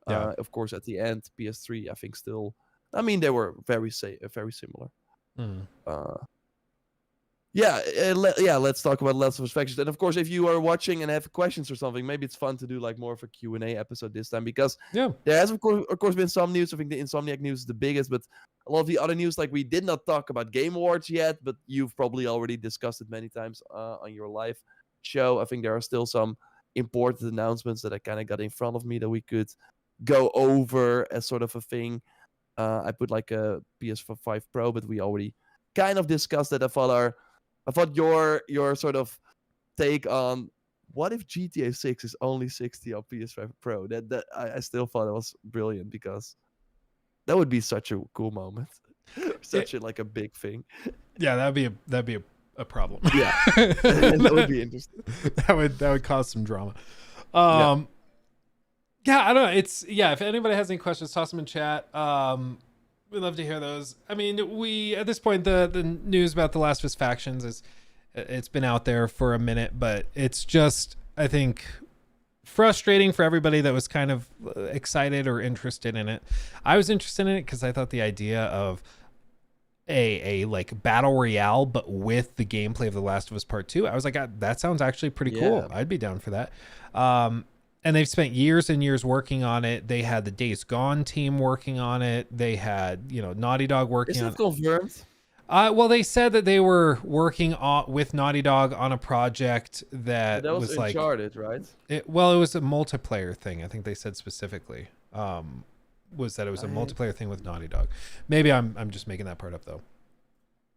Of course, at the end, PS3 I think still. I mean, they were very similar. Let's talk about Last of Us Factions. And of course, if you are watching and have questions or something, maybe it's fun to do like more of a Q&A episode this time, because there has of course been some news. I think the Insomniac news is the biggest, but a lot of the other news, like we did not talk about Game Awards yet, but you've probably already discussed it many times on your live show. I think there are still some important announcements that I kind of got in front of me that we could go over as sort of a thing. I put like a PS5 Pro, but we already kind of discussed that. I thought your sort of take on what if GTA 6 is only 60 on PS5 Pro? That I still thought it was brilliant, because that would be such a cool moment, such a big thing. Yeah, that'd be a problem. Yeah, that would be interesting. That would cause some drama. Yeah, I don't know. If anybody has any questions, toss them in chat. We'd love to hear those. I mean, we at this point the news about the Last of Us Factions it's been out there for a minute, but it's just, I think, frustrating for everybody that was kind of excited or interested in it. I was interested in it because I thought the idea of a like battle royale but with the gameplay of The Last of Us Part 2, I was like, that sounds actually pretty cool. I'd be down for that. And they've spent years and years working on it. They had the Days Gone team working on it. They had, Naughty Dog working on it. Is it confirmed? Well, they said that they were working with Naughty Dog on a project that was like Uncharted, right? It was a multiplayer thing. I think they said specifically was that it was a multiplayer thing with Naughty Dog. Maybe I'm just making that part up though.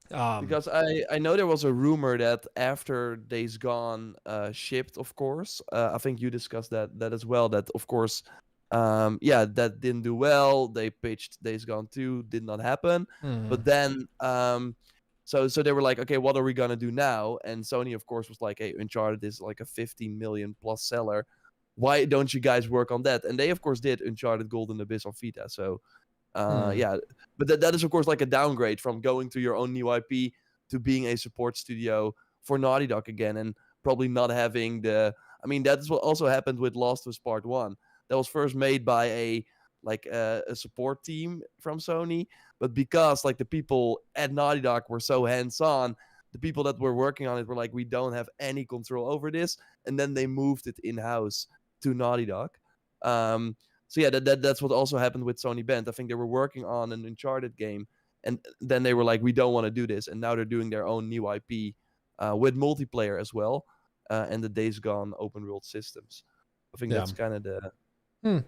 Because I know there was a rumor that after Days Gone shipped, of course, I think you discussed that as well. That of course, that didn't do well. They pitched Days Gone 2, did not happen. But then, so they were like, okay, what are we gonna do now? And Sony, of course, was like, hey, Uncharted is like a 15 million plus seller. Why don't you guys work on that? And they, of course, did Uncharted Golden Abyss on Vita. So. But that is of course like a downgrade from going to your own new IP to being a support studio for Naughty Dog again, and probably not having that is what also happened with Last of Us Part 1. That was first made by a support team from Sony, but because like the people at Naughty Dog were so hands-on, the people that were working on it were like, we don't have any control over this, and then they moved it in-house to Naughty Dog. So yeah, that's what also happened with Sony Bend. I think they were working on an Uncharted game, and then they were like, we don't want to do this. And now they're doing their own new IP with multiplayer as well, and the Days Gone open world systems. I think that's kind of the... I mean,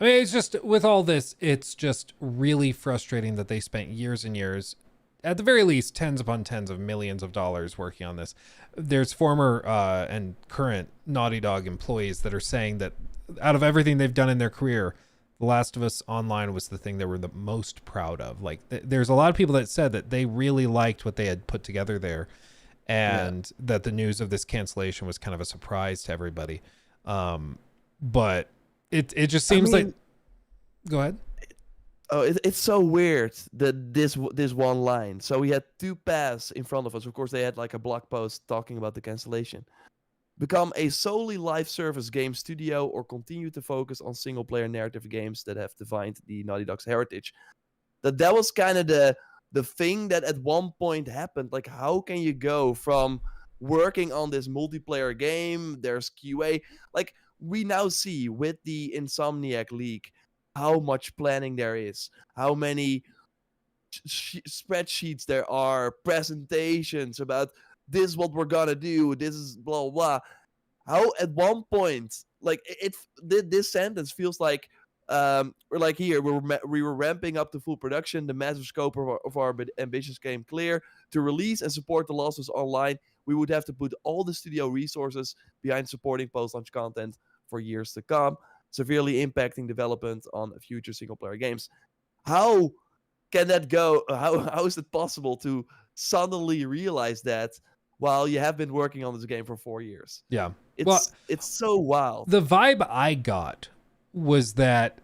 it's just, with all this, it's just really frustrating that they spent years and years, at the very least, tens upon tens of millions of dollars working on this. There's former and current Naughty Dog employees that are saying that out of everything they've done in their career, The Last of Us Online was the thing they were the most proud of. Like, there's a lot of people that said that they really liked what they had put together there, and that the news of this cancellation was kind of a surprise to everybody. But it just seems like. Go ahead. Oh, it's so weird that this one line. So we had 2 paths in front of us. Of course, they had like a blog post talking about the cancellation. Become a solely live service game studio or continue to focus on single player narrative games that have defined the Naughty Dog's heritage. That was kind of the thing that at one point happened. Like, how can you go from working on this multiplayer game, there's QA, like we now see with the Insomniac leak, how much planning there is, how many spreadsheets there are, presentations about this is what we're gonna do, this is blah blah. How at one point, like this sentence feels like we're like here we were ramping up to full production. The massive scope of our ambitions came clear. To release and support The Last of Us Online, we would have to put all the studio resources behind supporting post-launch content for years to come, severely impacting development on future single-player games. How can that go? How is it possible to suddenly realize that while you have been working on this game for 4 years? Yeah. It's so wild. The vibe I got was that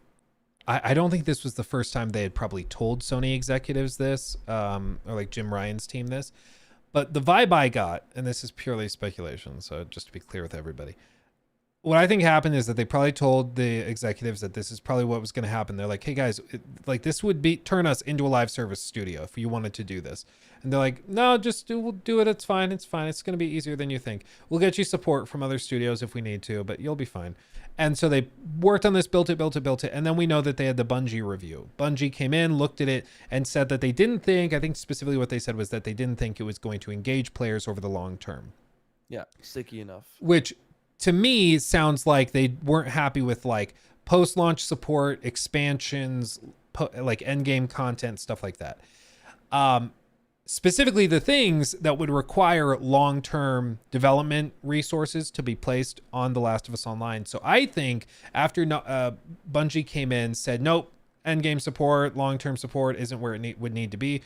I don't think this was the first time they had probably told Sony executives this, or like Jim Ryan's team this, but the vibe I got, and this is purely speculation, so just to be clear with everybody, what I think happened is that they probably told the executives that this is probably what was going to happen. They're like, hey guys, like this would turn us into a live service studio if you wanted to do this. And they're like, no, we'll do it. It's fine. It's fine. It's going to be easier than you think. We'll get you support from other studios if we need to, but you'll be fine. And so they worked on this, built it. And then we know that they had the Bungie review. Bungie came in, looked at it, and said that they didn't think, I think specifically what they said was that they didn't think it was going to engage players over the long term. Yeah, sticky enough. Which to me sounds like they weren't happy with like post-launch support, expansions, like end-game content, stuff like that. Specifically the things that would require long-term development resources to be placed on The Last of Us Online. So I think after Bungie came in, said, nope, end-game support, long-term support isn't where it would need to be.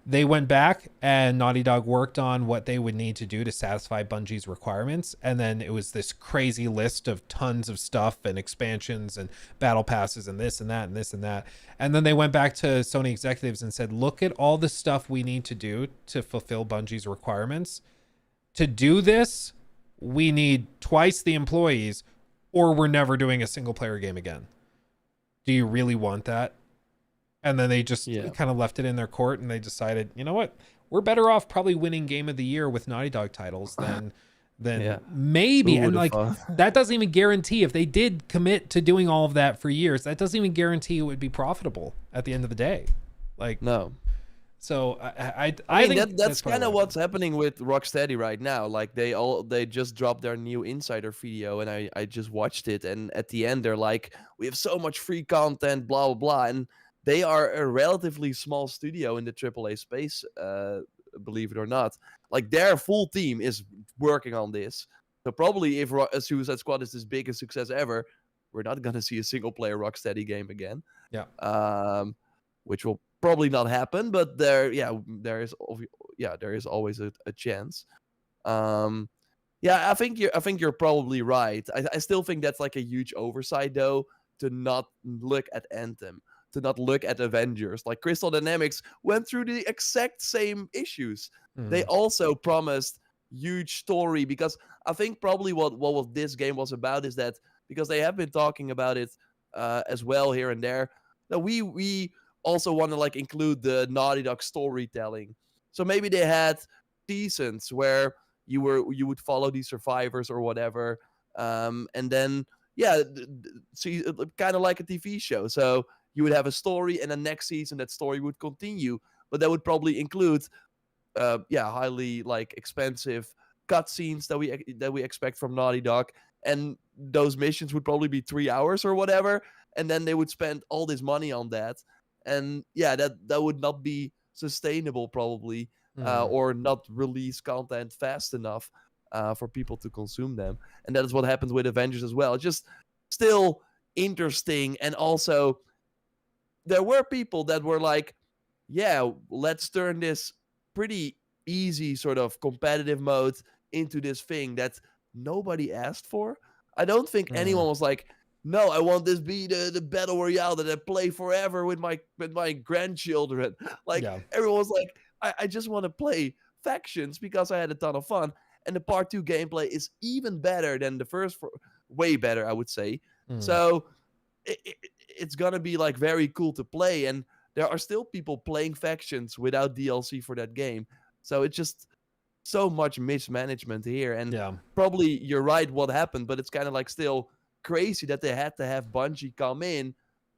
They went back and Naughty Dog worked on what they would need to do to satisfy Bungie's requirements. And then it was this crazy list of tons of stuff and expansions and battle passes and this and that and this and that. And then they went back to Sony executives and said, look at all the stuff we need to do to fulfill Bungie's requirements. To do this, we need twice the employees or we're never doing a single player game again. Do you really want that? And then they just kind of left it in their court and they decided, you know what? We're better off probably winning Game of the Year with Naughty Dog titles than maybe. And like that doesn't even guarantee, if they did commit to doing all of that for years, that doesn't even guarantee it would be profitable at the end of the day. Like, no. So I mean, think that's kind of what's happening with Rocksteady right now. Like they just dropped their new insider video and I just watched it, and at the end they're like, we have so much free content, blah blah blah. And they are a relatively small studio in the AAA space, believe it or not. Like, their full team is working on this. So probably if Suicide Squad is this biggest success ever, we're not going to see a single-player Rocksteady game again. Yeah. Which will probably not happen, but there is always a chance. I think you're probably right. I still think that's like a huge oversight, though, to not look at Anthem, to not look at Avengers. Like, Crystal Dynamics went through the exact same issues. They also promised huge story, because I think probably what this game was about is that, because they have been talking about it as well here and there, that we also want to like include the Naughty Dog storytelling. So maybe they had seasons where you would follow these survivors or whatever, and then see, kind of like a TV show. So you would have a story, and the next season that story would continue, but that would probably include highly like expensive cutscenes that we expect from Naughty Dog, and those missions would probably be 3 hours or whatever, and then they would spend all this money on that, and that would not be sustainable probably, or not release content fast enough for people to consume them. And that is what happens with Avengers as well. It's just still interesting. And also, there were people that were like, yeah, let's turn this pretty easy sort of competitive mode into this thing that nobody asked for. I don't think anyone was like, no, I want this be the battle royale that I play forever with my grandchildren. Like Yeah. everyone was like, I just want to play factions because I had a ton of fun. And the part 2 gameplay is even better than the first, way better, I would say. So it's gonna be like very cool to play, and there are still people playing factions without DLC for that game. So it's just so much mismanagement here, and probably you're right what happened, but it's kind of like still crazy that they had to have Bungie come in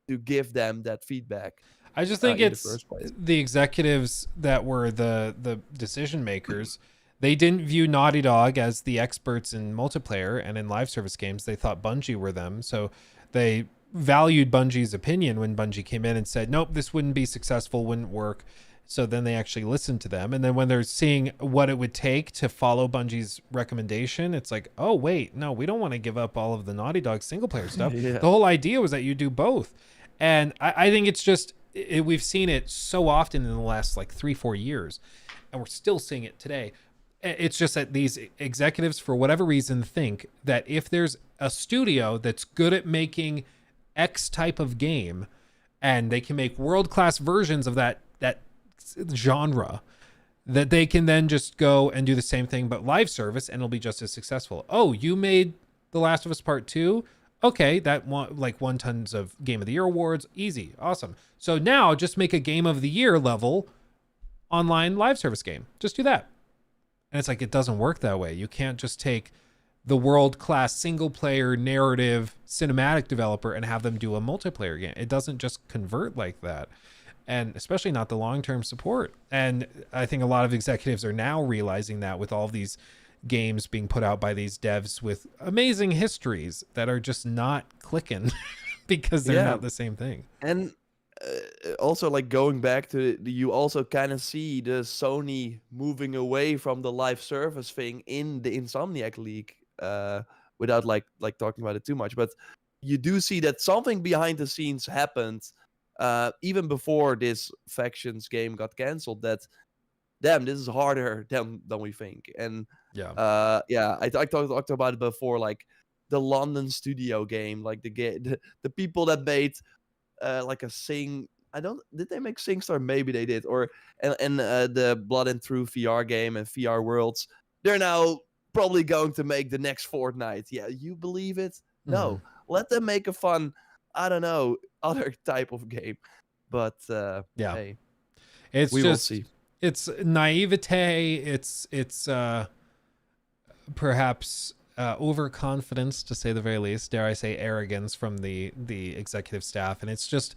to give them that feedback. I just think it's the executives that were the decision makers. They didn't view Naughty Dog as the experts in multiplayer and in live service games. They thought Bungie were them. So they valued Bungie's opinion when Bungie came in and said, nope, this wouldn't be successful, wouldn't work. So then they actually listened to them. And then when they're seeing what it would take to follow Bungie's recommendation, it's like, oh, wait, no, we don't want to give up all of the Naughty Dog single player stuff. The whole idea was that you do both. And I think it's just, we've seen it so often in the last like 3-4 years, and we're still seeing it today. It's just that these executives, for whatever reason, think that if there's a studio that's good at making X type of game and they can make world-class versions of that genre, that they can then just go and do the same thing but live service and it'll be just as successful. Oh, you made The Last of Us Part 2? Okay, that won tons of Game of the Year awards. Easy. Awesome. So now just make a Game of the Year level online live service game. Just do that. And it's like, it doesn't work that way. You can't just take the world-class single-player narrative cinematic developer and have them do a multiplayer game. It doesn't just convert like that. And especially not the long-term support. And I think a lot of executives are now realizing that with all of these games being put out by these devs with amazing histories that are just not clicking because they're not the same thing. And also, like, going back to you also kind of see the Sony moving away from the live service thing in the Insomniac League, without like talking about it too much. But you do see that something behind the scenes happened, even before this Factions game got canceled, that damn, this is harder than we think. And I talked about it before, like the London studio game, like the people that made like a did they make SingStar? Maybe they did. Or and the Blood and Truth VR game and VR Worlds, they're now probably going to make the next Fortnite. Yeah, you believe it? No, let them make a fun, I don't know, other type of game. But hey, it's we just, will see. It's naivete. It's perhaps overconfidence, to say the very least. Dare I say arrogance from the executive staff, and it's just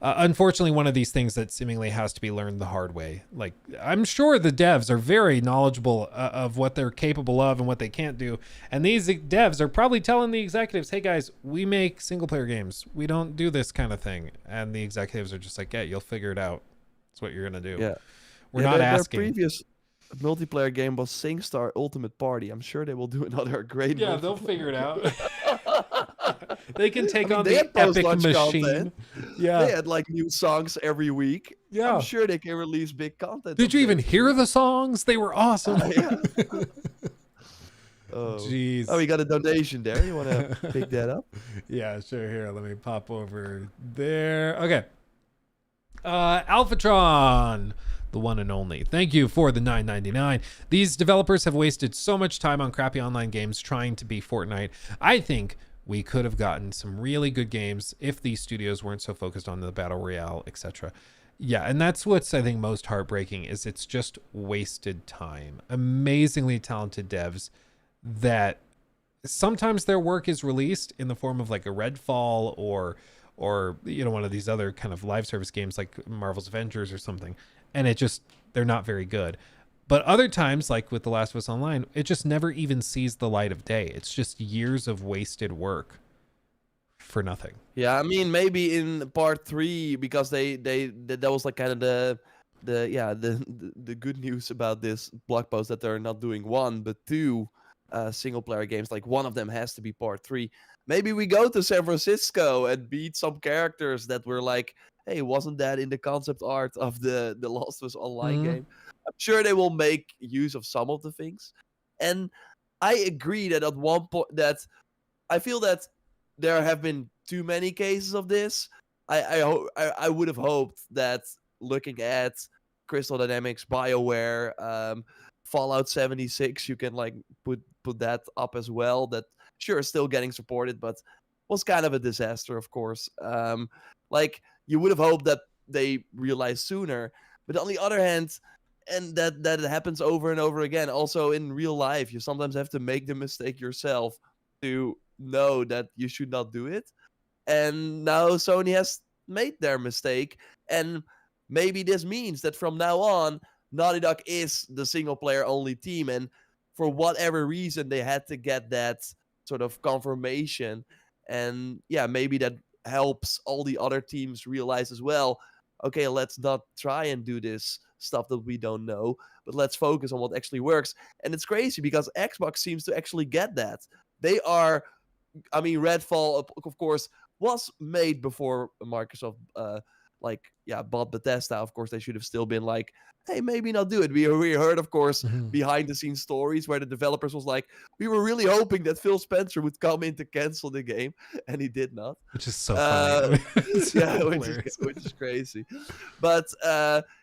unfortunately one of these things that seemingly has to be learned the hard way. Like, I'm sure the devs are very knowledgeable of what they're capable of and what they can't do, and these devs are probably telling the executives, "Hey guys, we make single player games. We don't do this kind of thing." And the executives are just like, "Yeah, you'll figure it out. That's what you're gonna do." Yeah. We're not asking. Their previous multiplayer game was SingStar Ultimate Party. I'm sure they will do another great. Yeah, they'll figure it out. They can take on they the had epic post-launch machine. content. Yeah, They had like new songs every week. Yeah. I'm sure they can release big content. Did you even hear the songs? They were awesome. Oh, jeez. Oh, we got a donation there. You want to pick that up? Yeah, sure. Here, let me pop over there. Okay. Alphatron, the one and only. Thank you for the $9.99. These developers have wasted so much time on crappy online games trying to be Fortnite. I think we could have gotten some really good games if these studios weren't so focused on the battle royale, etc. Yeah, and that's what's, I think, most heartbreaking, is it's just wasted time. Amazingly talented devs that sometimes their work is released in the form of like a Redfall or you know, one of these other kind of live service games like Marvel's Avengers or something, and they're not very good. But other times, like with The Last of Us Online, it just never even sees the light of day. It's just years of wasted work for nothing. Yeah, I mean, maybe in part 3, because that was like kind of the good news about this blog post, that they're not doing 1 but 2. single player games. Like one of them has to be part 3. Maybe we go to San Francisco and beat some characters that were like, hey, wasn't that in the concept art of the Last of Us Online game? I'm sure they will make use of some of the things. And I agree that at one point that I feel that there have been too many cases of this. I would have hoped that looking at Crystal Dynamics, BioWare, Fallout 76, you can like put that up as well. That sure is still getting supported, but was kind of a disaster, of course. Like you would have hoped that they realized sooner, but on the other hand, and that it happens over and over again. Also in real life, you sometimes have to make the mistake yourself to know that you should not do it. And now Sony has made their mistake, and maybe this means that from now on, Naughty Dog is the single player only team, and for whatever reason they had to get that sort of confirmation. And yeah, maybe that helps all the other teams realize as well, okay, let's not try and do this stuff that we don't know, but let's focus on what actually works. And it's crazy because Xbox seems to actually get that. They are, I mean, Redfall, of course, was made before Microsoft bought Bethesda. Of course, they should have still been like, hey, maybe not do it. We heard, of course, behind the scenes stories where the developers was like, we were really hoping that Phil Spencer would come in to cancel the game, and he did not. Which is so funny. Yeah, which is crazy. But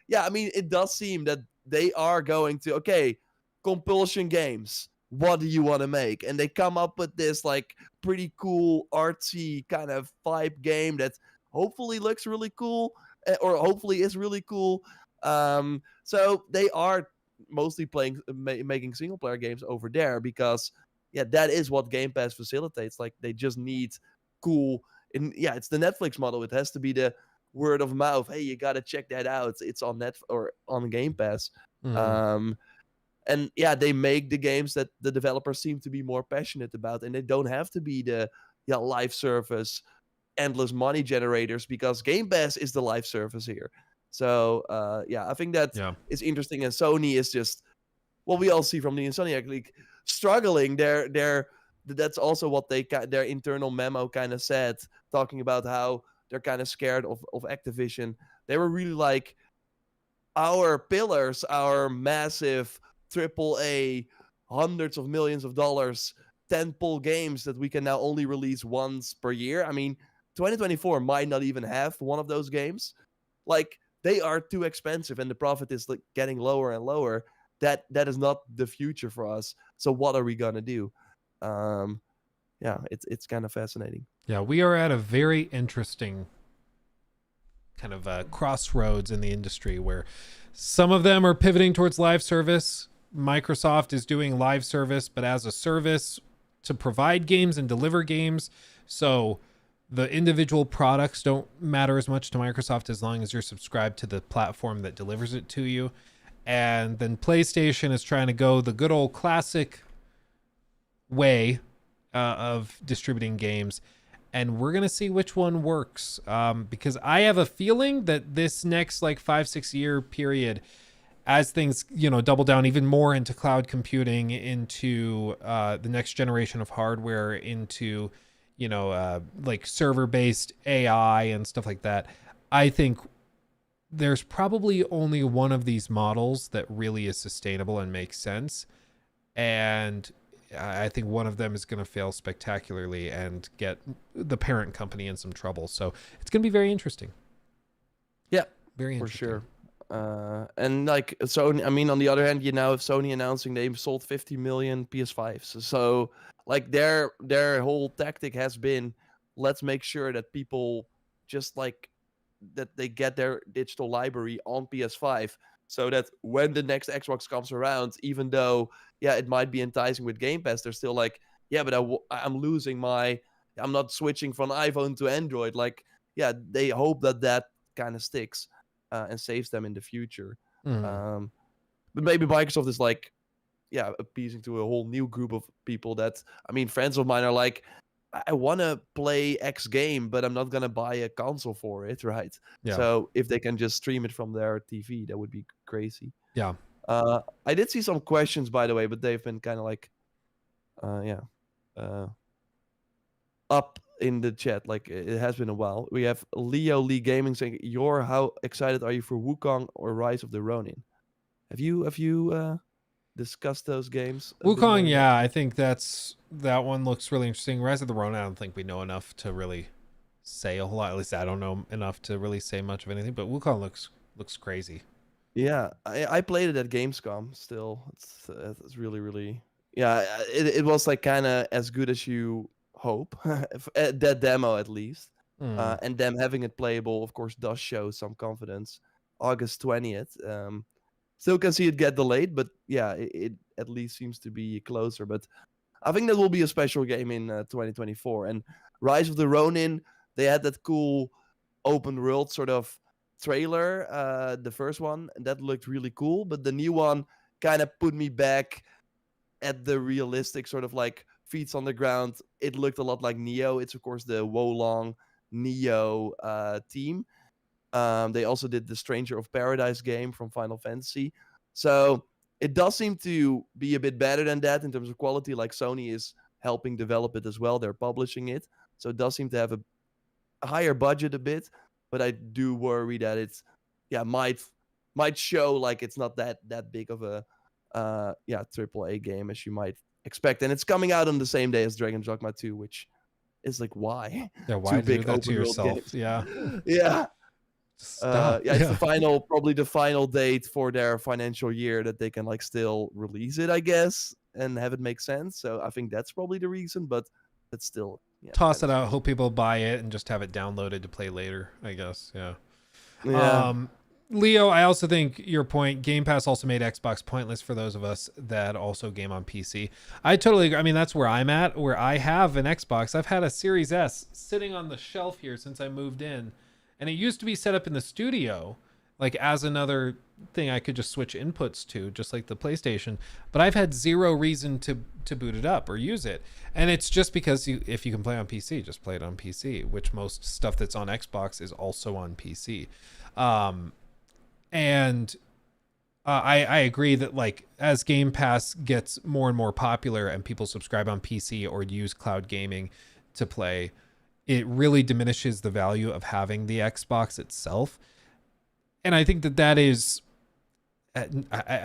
yeah, I mean, it does seem that they are going to, okay, compulsion games. What do you want to make? And they come up with this like pretty cool artsy kind of vibe game that hopefully looks really cool, or hopefully is really cool. So they are mostly making single player games over there because yeah, that is what Game Pass facilitates. Like they just need cool, and yeah, it's the Netflix model. It has to be the word of mouth. Hey, you gotta check that out. It's on or on Game Pass. And yeah, they make the games that the developers seem to be more passionate about, and they don't have to be the live service, endless money generators, because Game Pass is the live service here. So yeah, I think that is interesting. And Sony is just what we all see from the Insomniac League struggling. That's also what their internal memo kind of said, talking about how they're kind of scared of Activision. They were really like, our pillars, our massive AAA, hundreds of millions of dollars, tentpole games that we can now only release once per year. I mean, 2024 might not even have one of those games. Like, they are too expensive, and the profit is like getting lower and lower. That is not the future for us. So what are we gonna do? Yeah, it's kind of fascinating. Yeah, we are at a very interesting kind of crossroads in the industry where some of them are pivoting towards live service. Microsoft is doing live service, but as a service to provide games and deliver games. So the individual products don't matter as much to Microsoft as long as you're subscribed to the platform that delivers it to you. And then PlayStation is trying to go the good old classic way of distributing games. And we're going to see which one works. Because I have a feeling that this next like 5-6 year period, as things, double down even more into cloud computing, into the next generation of hardware, into, like server-based AI and stuff like that, I think there's probably only one of these models that really is sustainable and makes sense. And I think one of them is going to fail spectacularly and get the parent company in some trouble. So it's going to be very interesting. Yeah, very interesting. For sure. And like Sony, I mean, on the other hand, you now have Sony announcing they sold 50 million PS5s. So like their whole tactic has been, let's make sure that people just like that they get their digital library on PS5, so that when the next Xbox comes around, even though it might be enticing with Game Pass, they're still like, but I'm losing I'm not switching from iPhone to Android. Like, they hope that kind of sticks and saves them in the future. But maybe Microsoft is like, appeasing to a whole new group of people that, I mean, friends of mine are like, I want to play X game, but I'm not going to buy a console for it, right? Yeah. So if they can just stream it from their TV, that would be crazy. Yeah. I did see some questions, by the way, but they've been kind of like up in the chat. Like it has been a while. We have Leo Lee Gaming saying, how excited are you for Wukong or Rise of the Ronin? Have you discussed those games? a bit more in Wukong, depth? yeah, I think that one looks really interesting. Rise of the Ronin, I don't think we know enough to really say a whole lot. At least I don't know enough to really say much of anything. But Wukong looks crazy. Yeah, I played it at Gamescom. Still, it's really really. Yeah, it was like kind of as good as you hope. That demo at least, and them having it playable, of course, does show some confidence. August 20th. Still can see it get delayed, but yeah, it at least seems to be closer. But I think that will be a special game in 2024. And Rise of the Ronin, they had that cool open world sort of trailer, the first one, and that looked really cool. But the new one kind of put me back at the realistic sort of like feet on the ground. It looked a lot like Neo. It's of course the Wolong Neo team. They also did the Stranger of Paradise game from Final Fantasy. So it does seem to be a bit better than that in terms of quality. Like Sony is helping develop it as well. They're publishing it. So it does seem to have a higher budget a bit. But I do worry that it's might show like it's not that big of a AAA game as you might expect. And it's coming out on the same day as Dragon's Dogma 2, which is like why? Yeah, why do that to yourself? Games. Yeah. Yeah. Stop. It's probably the final date for their financial year that they can like still release it, I guess, and have it make sense. So I think that's probably the reason, but it's still Toss it out, hope people buy it, and just have it downloaded to play later, I guess. Yeah. Leo, I also think your point, Game Pass also made Xbox pointless for those of us that also game on PC. I totally agree. I mean, that's where I'm at, where I have an Xbox. I've had a Series S sitting on the shelf here since I moved in. And it used to be set up in the studio, like as another thing I could just switch inputs to, just like the PlayStation. But I've had zero reason to boot it up or use it. And it's just because if you can play on PC, just play it on PC, which most stuff that's on Xbox is also on PC. I agree that like as Game Pass gets more and more popular and people subscribe on PC or use cloud gaming to play, it really diminishes the value of having the Xbox itself. And I think that is, I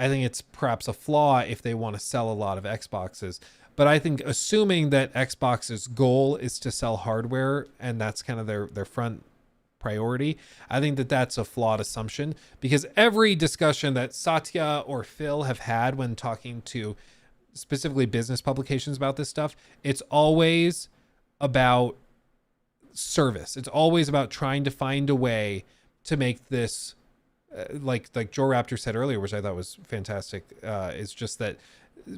think it's perhaps a flaw if they want to sell a lot of Xboxes. But I think assuming that Xbox's goal is to sell hardware and that's kind of their front priority, I think that's a flawed assumption, because every discussion that Satya or Phil have had when talking to specifically business publications about this stuff, it's always about service. It's always about trying to find a way to make this like JorRaptor said earlier, which I thought was fantastic, is just that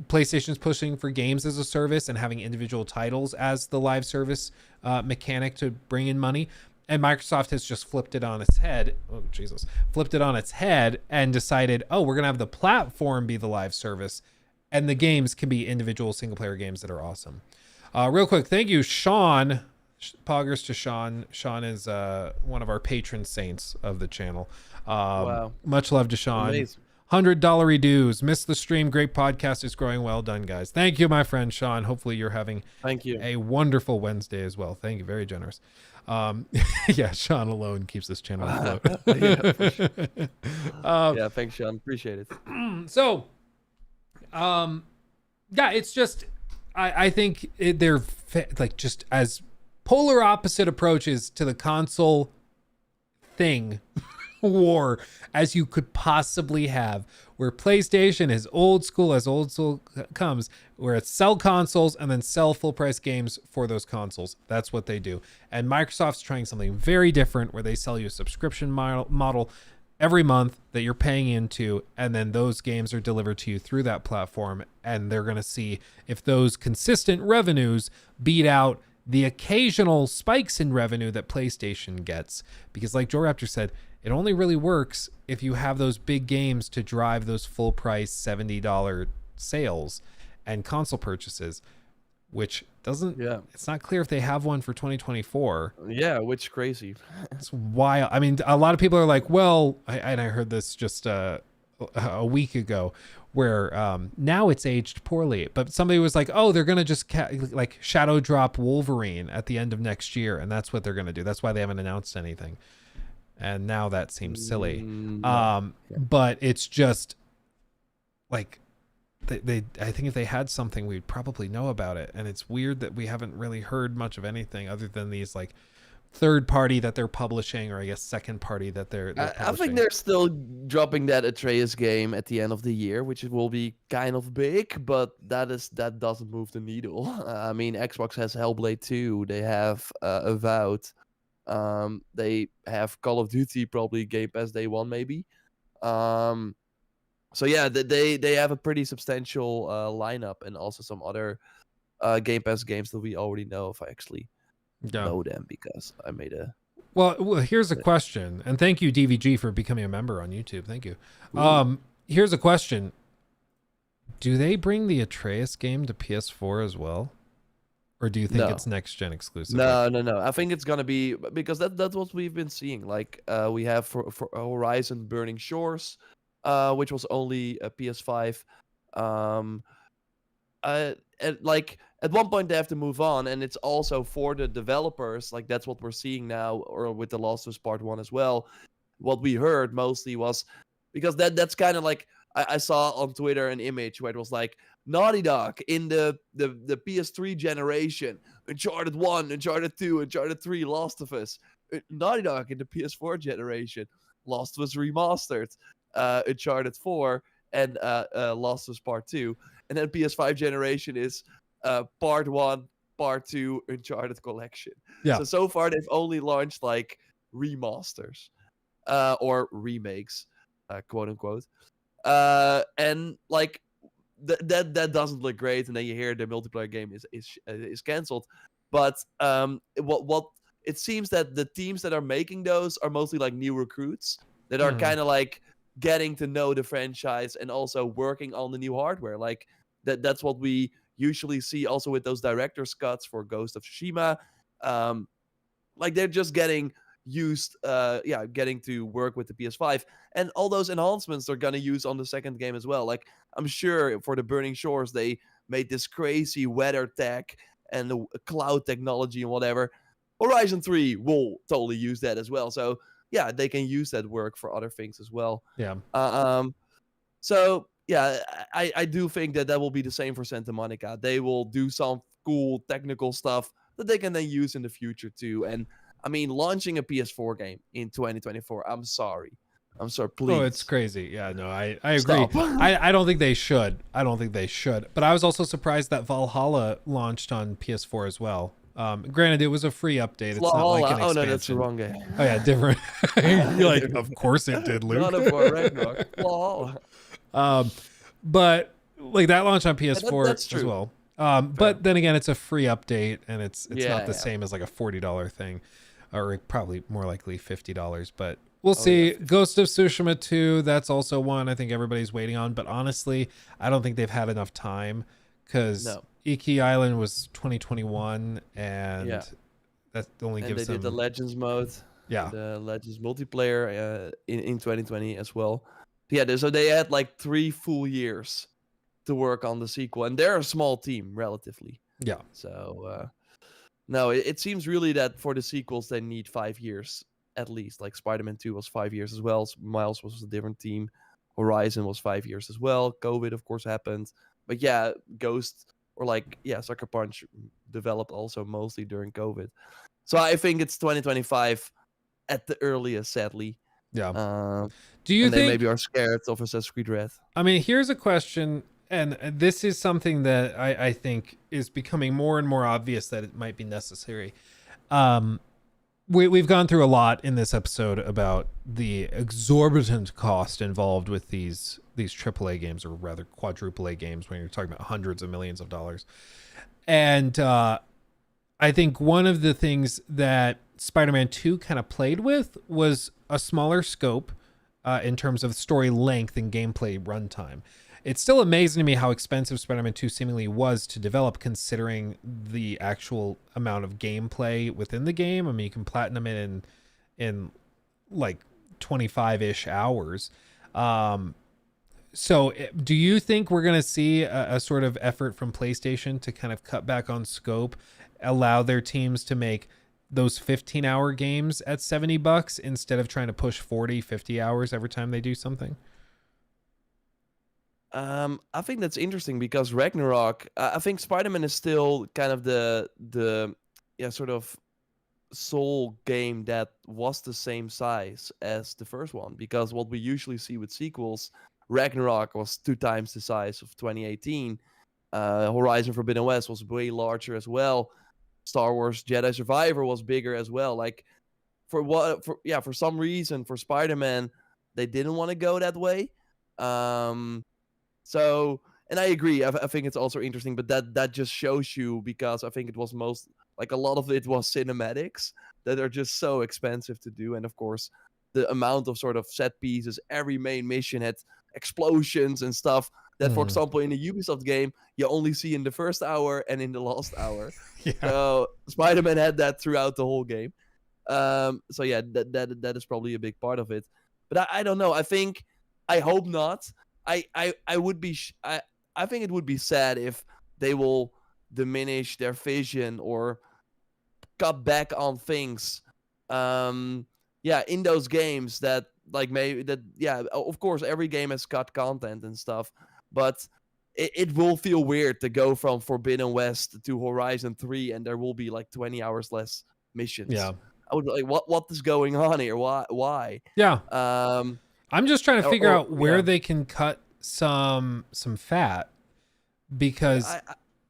PlayStation's pushing for games as a service and having individual titles as the live service mechanic to bring in money. And Microsoft has just flipped it on its head. Oh, Jesus. Flipped it on its head and decided, we're going to have the platform be the live service and the games can be individual single player games that are awesome. Real quick. Thank you, Sean. Poggers to Sean. Sean is one of our patron saints of the channel. Wow. Much love to Sean. Amazing. $100 dues. Missed the stream. Great podcast. Is growing. Well done, guys. Thank you, my friend Sean. Hopefully you're having a wonderful Wednesday as well. Thank you. Very generous. Yeah, Sean alone keeps this channel afloat. Yeah, thanks, Sean. Appreciate it. So, yeah, it's just, I think they're like just as polar opposite approaches to the console thing war as you could possibly have, where PlayStation is old school as old school comes, where it's sell consoles and then sell full price games for those consoles. That's what they do. And Microsoft's trying something very different, where they sell you a subscription model every month that you're paying into, and then those games are delivered to you through that platform, and they're going to see if those consistent revenues beat out the occasional spikes in revenue that PlayStation gets. Because like JorRaptor said, it only really works if you have those big games to drive those full price $70 sales and console purchases, which doesn't, it's not clear if they have one for 2024. Yeah, which is crazy. It's wild. I mean, a lot of people are like, well, I heard this just a week ago, where now it's aged poorly. But somebody was like, "Oh, they're gonna just like shadow drop Wolverine at the end of next year, and that's what they're gonna do. That's why they haven't announced anything." And now that seems silly. But it's just like they I think if they had something, we'd probably know about it. And it's weird that we haven't really heard much of anything other than these like third party that they're publishing, or I guess second party that they're I think they're still dropping that Atreus game at the end of the year, which will be kind of big, but that doesn't move the needle. I mean, Xbox has Hellblade 2, they have Avowed, they have Call of Duty, probably Game Pass Day 1 maybe. So yeah, they have a pretty substantial lineup, and also some other Game Pass games that we already know if I actually know them, because I made a... Well, here's a question, and thank you DVG for becoming a member on YouTube. Thank you. Here's a question. Do they bring the Atreus game to PS4 as well? Or do you think it's next gen exclusive? No. I think it's gonna be, because that's what we've been seeing. Like we have for Horizon Burning Shores, which was only a PS5. And like at one point they have to move on, and it's also for the developers. Like that's what we're seeing now, or with The Last of Us Part 1 as well. What we heard mostly was, because that's kind of like, I saw on Twitter an image where it was like Naughty Dog in the PS3 generation, Uncharted 1, Uncharted 2, Uncharted 3, Last of Us. Naughty Dog in the PS4 generation, Last of Us Remastered, Uncharted 4, and Last of Us Part 2. And then PS5 generation is Part 1, Part 2, Uncharted Collection. Yeah. So far they've only launched like remasters or remakes, quote unquote. And like that doesn't look great. And then you hear the multiplayer game is canceled. But what it seems that the teams that are making those are mostly like new recruits that are kind of like getting to know the franchise and also working on the new hardware. Like that's what we usually see also with those director's cuts for Ghost of Tsushima. Like they're just getting used, getting to work with the PS5, and all those enhancements they're gonna use on the second game as well. Like I'm sure for the Burning Shores they made this crazy weather tech and the cloud technology and whatever. Horizon 3 will totally use that as well. So yeah, they can use that work for other things as well. Yeah. So yeah, I do think that will be the same for Santa Monica. They will do some cool technical stuff that they can then use in the future too. And I mean, launching a PS4 game in 2024, I'm sorry, please. Oh, it's crazy. Yeah, no, I agree. Stop. I don't think they should. But I was also surprised that Valhalla launched on PS4 as well. Granted, it was a free update. It's not like an expansion. Oh no, that's the wrong game. Oh yeah, different. You're like, of course it did, Luke. God of War Ragnarok. Valhalla. But like that launched on PS4 that's true. as well. But then again, it's a free update, and it's not the same as like a $40 thing, or probably more likely $50. But we'll see. Yeah. Ghost of Tsushima 2, that's also one I think everybody's waiting on. But honestly, I don't think they've had enough time, because Iki Island was 2021, and that only gives them... They did the Legends mode. Yeah. The Legends multiplayer in 2020 as well. Yeah, so they had like 3 full years to work on the sequel, and they're a small team relatively. Yeah. So no, it seems really that for the sequels they need 5 years at least. Like Spider-Man 2 was 5 years as well. Miles was a different team. Horizon was 5 years as well. COVID of course happened, but yeah, Ghost or like Sucker Punch developed also mostly during COVID. So I think it's 2025 at the earliest, sadly. Yeah. Do you think they maybe are scared of Assassin's Creed Red? I mean, here's a question, and this is something that I think is becoming more and more obvious that it might be necessary. We've gone through a lot in this episode about the exorbitant cost involved with these AAA games, or rather quadruple A games, when you're talking about hundreds of millions of dollars. And I think one of the things that Spider-Man 2 kind of played with was a smaller scope in terms of story length and gameplay runtime. It's still amazing to me how expensive Spider-Man 2 seemingly was to develop, considering the actual amount of gameplay within the game. I mean, you can platinum it in like 25-ish hours. So do you think we're going to see a sort of effort from PlayStation to kind of cut back on scope, allow their teams to make those 15-hour games at $70 instead of trying to push 40, 50 hours every time they do something? I think that's interesting because Ragnarok, I think Spider-Man is still kind of the sort of sole game that was the same size as the first one, because what we usually see with sequels, Ragnarok was 2 times the size of 2018. Horizon Forbidden West was way larger as well. Star Wars Jedi Survivor was bigger as well. Like for some reason for Spider-Man, they didn't want to go that way. So, and I agree. I think it's also interesting, but that just shows you, because I think it was a lot of it was cinematics that are just so expensive to do. And of course, the amount of sort of set pieces, every main mission had explosions and stuff that, for example, in a Ubisoft game, you only see in the first hour and in the last hour. Yeah. So Spider-Man had that throughout the whole game. So yeah, that is probably a big part of it. But I don't know. I hope not. I would be I think it would be sad if they will diminish their vision or cut back on things. In those games that of course every game has cut content and stuff, but it will feel weird to go from Forbidden West to Horizon 3 and there will be like 20 hours less missions. Yeah. I would like what is going on here? Why? Yeah. I'm just trying to or- figure or- out where yeah. they can cut some fat, because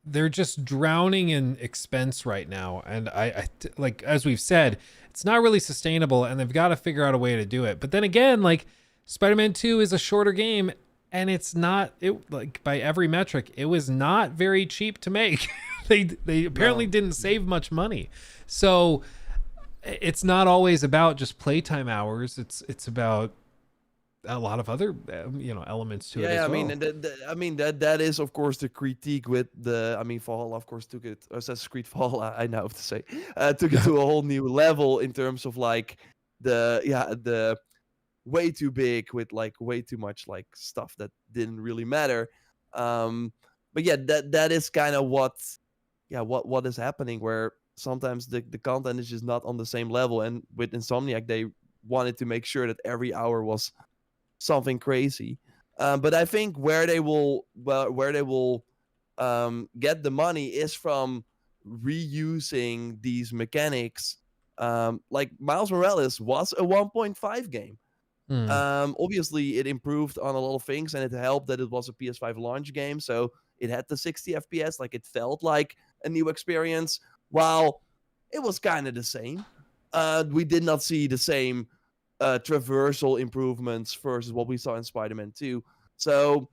they're just drowning in expense right now. And I like, as we've said, it's not really sustainable and they've got to figure out a way to do it. But then again, like Spider-Man 2 is a shorter game and it's not, like by every metric, it was not very cheap to make. They apparently didn't save much money. So it's not always about just playtime hours. It's about a lot of other elements to it as well. That is of course the critique with Valhalla of course took it, Assassin's Creed Valhalla, I know how to say, took it to a whole new level in terms of like the way too big with like way too much like stuff that didn't really matter. But yeah, that is kind of what is happening, where sometimes the content is just not on the same level. And with Insomniac, they wanted to make sure that every hour was something crazy. But I think where they will get the money is from reusing these mechanics. Like Miles Morales was a 1.5 game. Obviously, it improved on a lot of things, and it helped that it was a PS5 launch game, so it had the 60 FPS. Like it felt like a new experience, while it was kind of the same. We did not see the same traversal improvements versus what we saw in Spider-Man 2. So,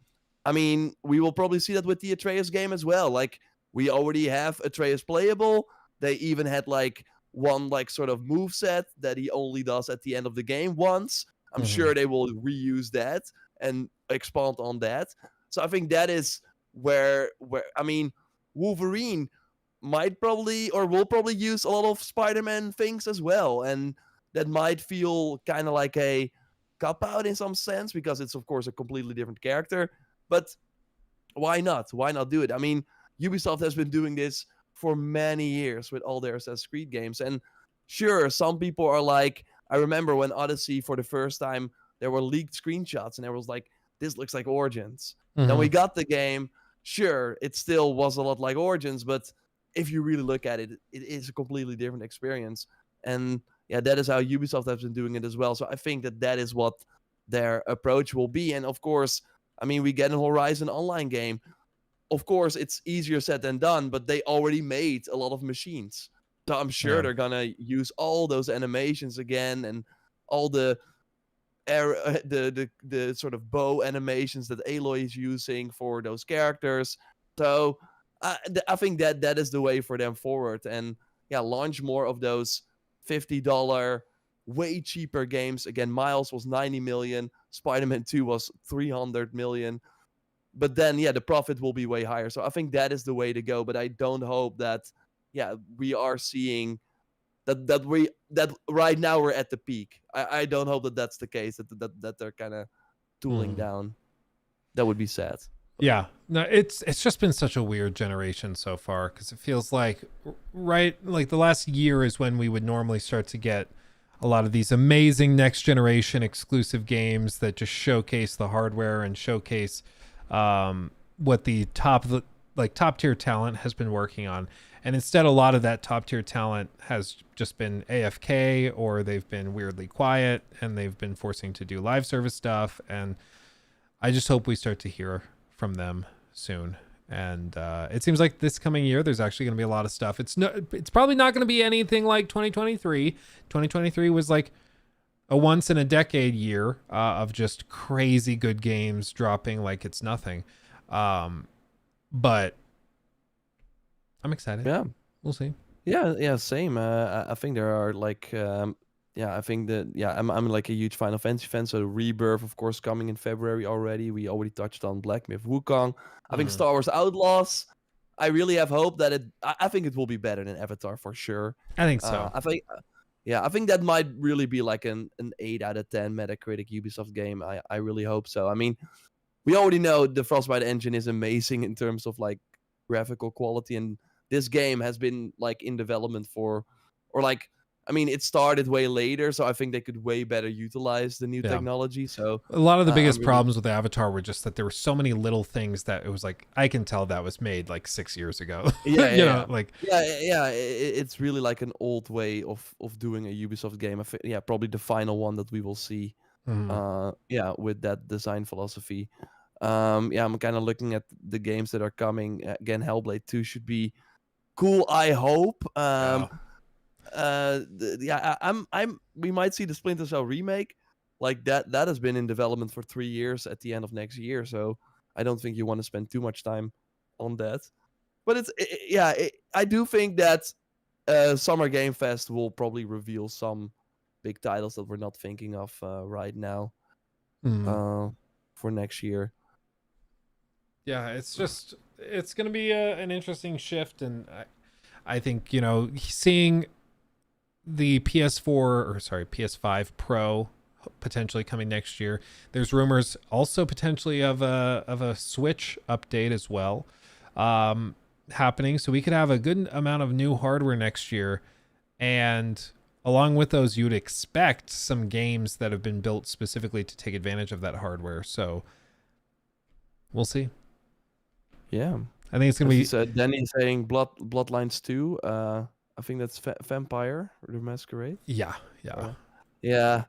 we will probably see that with the Atreus game as well. Like, we already have Atreus playable. They even had, like, one, like, sort of moveset that he only does at the end of the game once. I'm sure they will reuse that and expand on that. So I think that is where Wolverine might probably or will probably use a lot of Spider-Man things as well. And that might feel kind of like a cop-out in some sense, because it's, of course, a completely different character. But why not? Why not do it? Ubisoft has been doing this for many years with all their Assassin's Creed games. And sure, some people are like, I remember when Odyssey, for the first time, there were leaked screenshots, and there was like, this looks like Origins. Then we got the game. Sure, it still was a lot like Origins, but if you really look at it, it is a completely different experience. And yeah, that is how Ubisoft has been doing it as well. So I think that is what their approach will be. And of course, we get a Horizon online game. Of course, it's easier said than done, but they already made a lot of machines. So I'm sure they're going to use all those animations again, and all the sort of bow animations that Aloy is using for those characters. So I think that is the way for them forward. And yeah, launch more of those $50 way cheaper games. Again, Miles was 90 million, Spider-Man 2 was 300 million, but then the profit will be way higher. So I think that is the way to go. But I don't hope that we are seeing that right now we're at the peak. I don't hope that that's the case, that they're kind of tooling down. that would be sad. Yeah, no, it's just been such a weird generation so far, because it feels like like the last year is when we would normally start to get a lot of these amazing next generation exclusive games that just showcase the hardware and showcase what the top tier talent has been working on. And instead, a lot of that top tier talent has just been AFK, or they've been weirdly quiet, and they've been forcing to do live service stuff. And I just hope we start to hear from them soon. And it seems like this coming year there's actually going to be a lot of stuff. It's probably not going to be anything like 2023. 2023 was like a once in a decade year of just crazy good games dropping like it's nothing. But I'm excited. Yeah, we'll see. Yeah, same. I think there are like I think that I'm like a huge Final Fantasy fan. So Rebirth, of course, coming in February already. We already touched on Black Myth Wukong. I think Star Wars Outlaws. I really have hope that I think it will be better than Avatar for sure. I think so. I think that might really be like an 8 out of 10 Metacritic Ubisoft game. I really hope so. I mean, we already know the Frostbite engine is amazing in terms of like graphical quality, and this game has been like in development it started way later, so I think they could way better utilize the new technology. So a lot of the biggest problems with Avatar were just that there were so many little things that it was like, I can tell that was made like 6 years ago. It's really like an old way of doing a Ubisoft game. Probably the final one that we will see. With that design philosophy. I'm kind of looking at the games that are coming. Again, Hellblade 2 should be cool, I hope. We might see the Splinter Cell remake. Like that has been in development for 3 years at the end of next year, so I don't think you want to spend too much time on that. But I do think that Summer Game Fest will probably reveal some big titles that we're not thinking of right now for next year. Yeah, it's going to be an interesting shift, and I think, seeing the PS5 Pro potentially coming next year. There's rumors also potentially of a Switch update as well happening, so we could have a good amount of new hardware next year, and along with those, you'd expect some games that have been built specifically to take advantage of that hardware. So we'll see. Yeah, I think it's gonna be. Danny's saying Bloodlines 2. I think that's Vampire the Masquerade. Yeah. Yeah.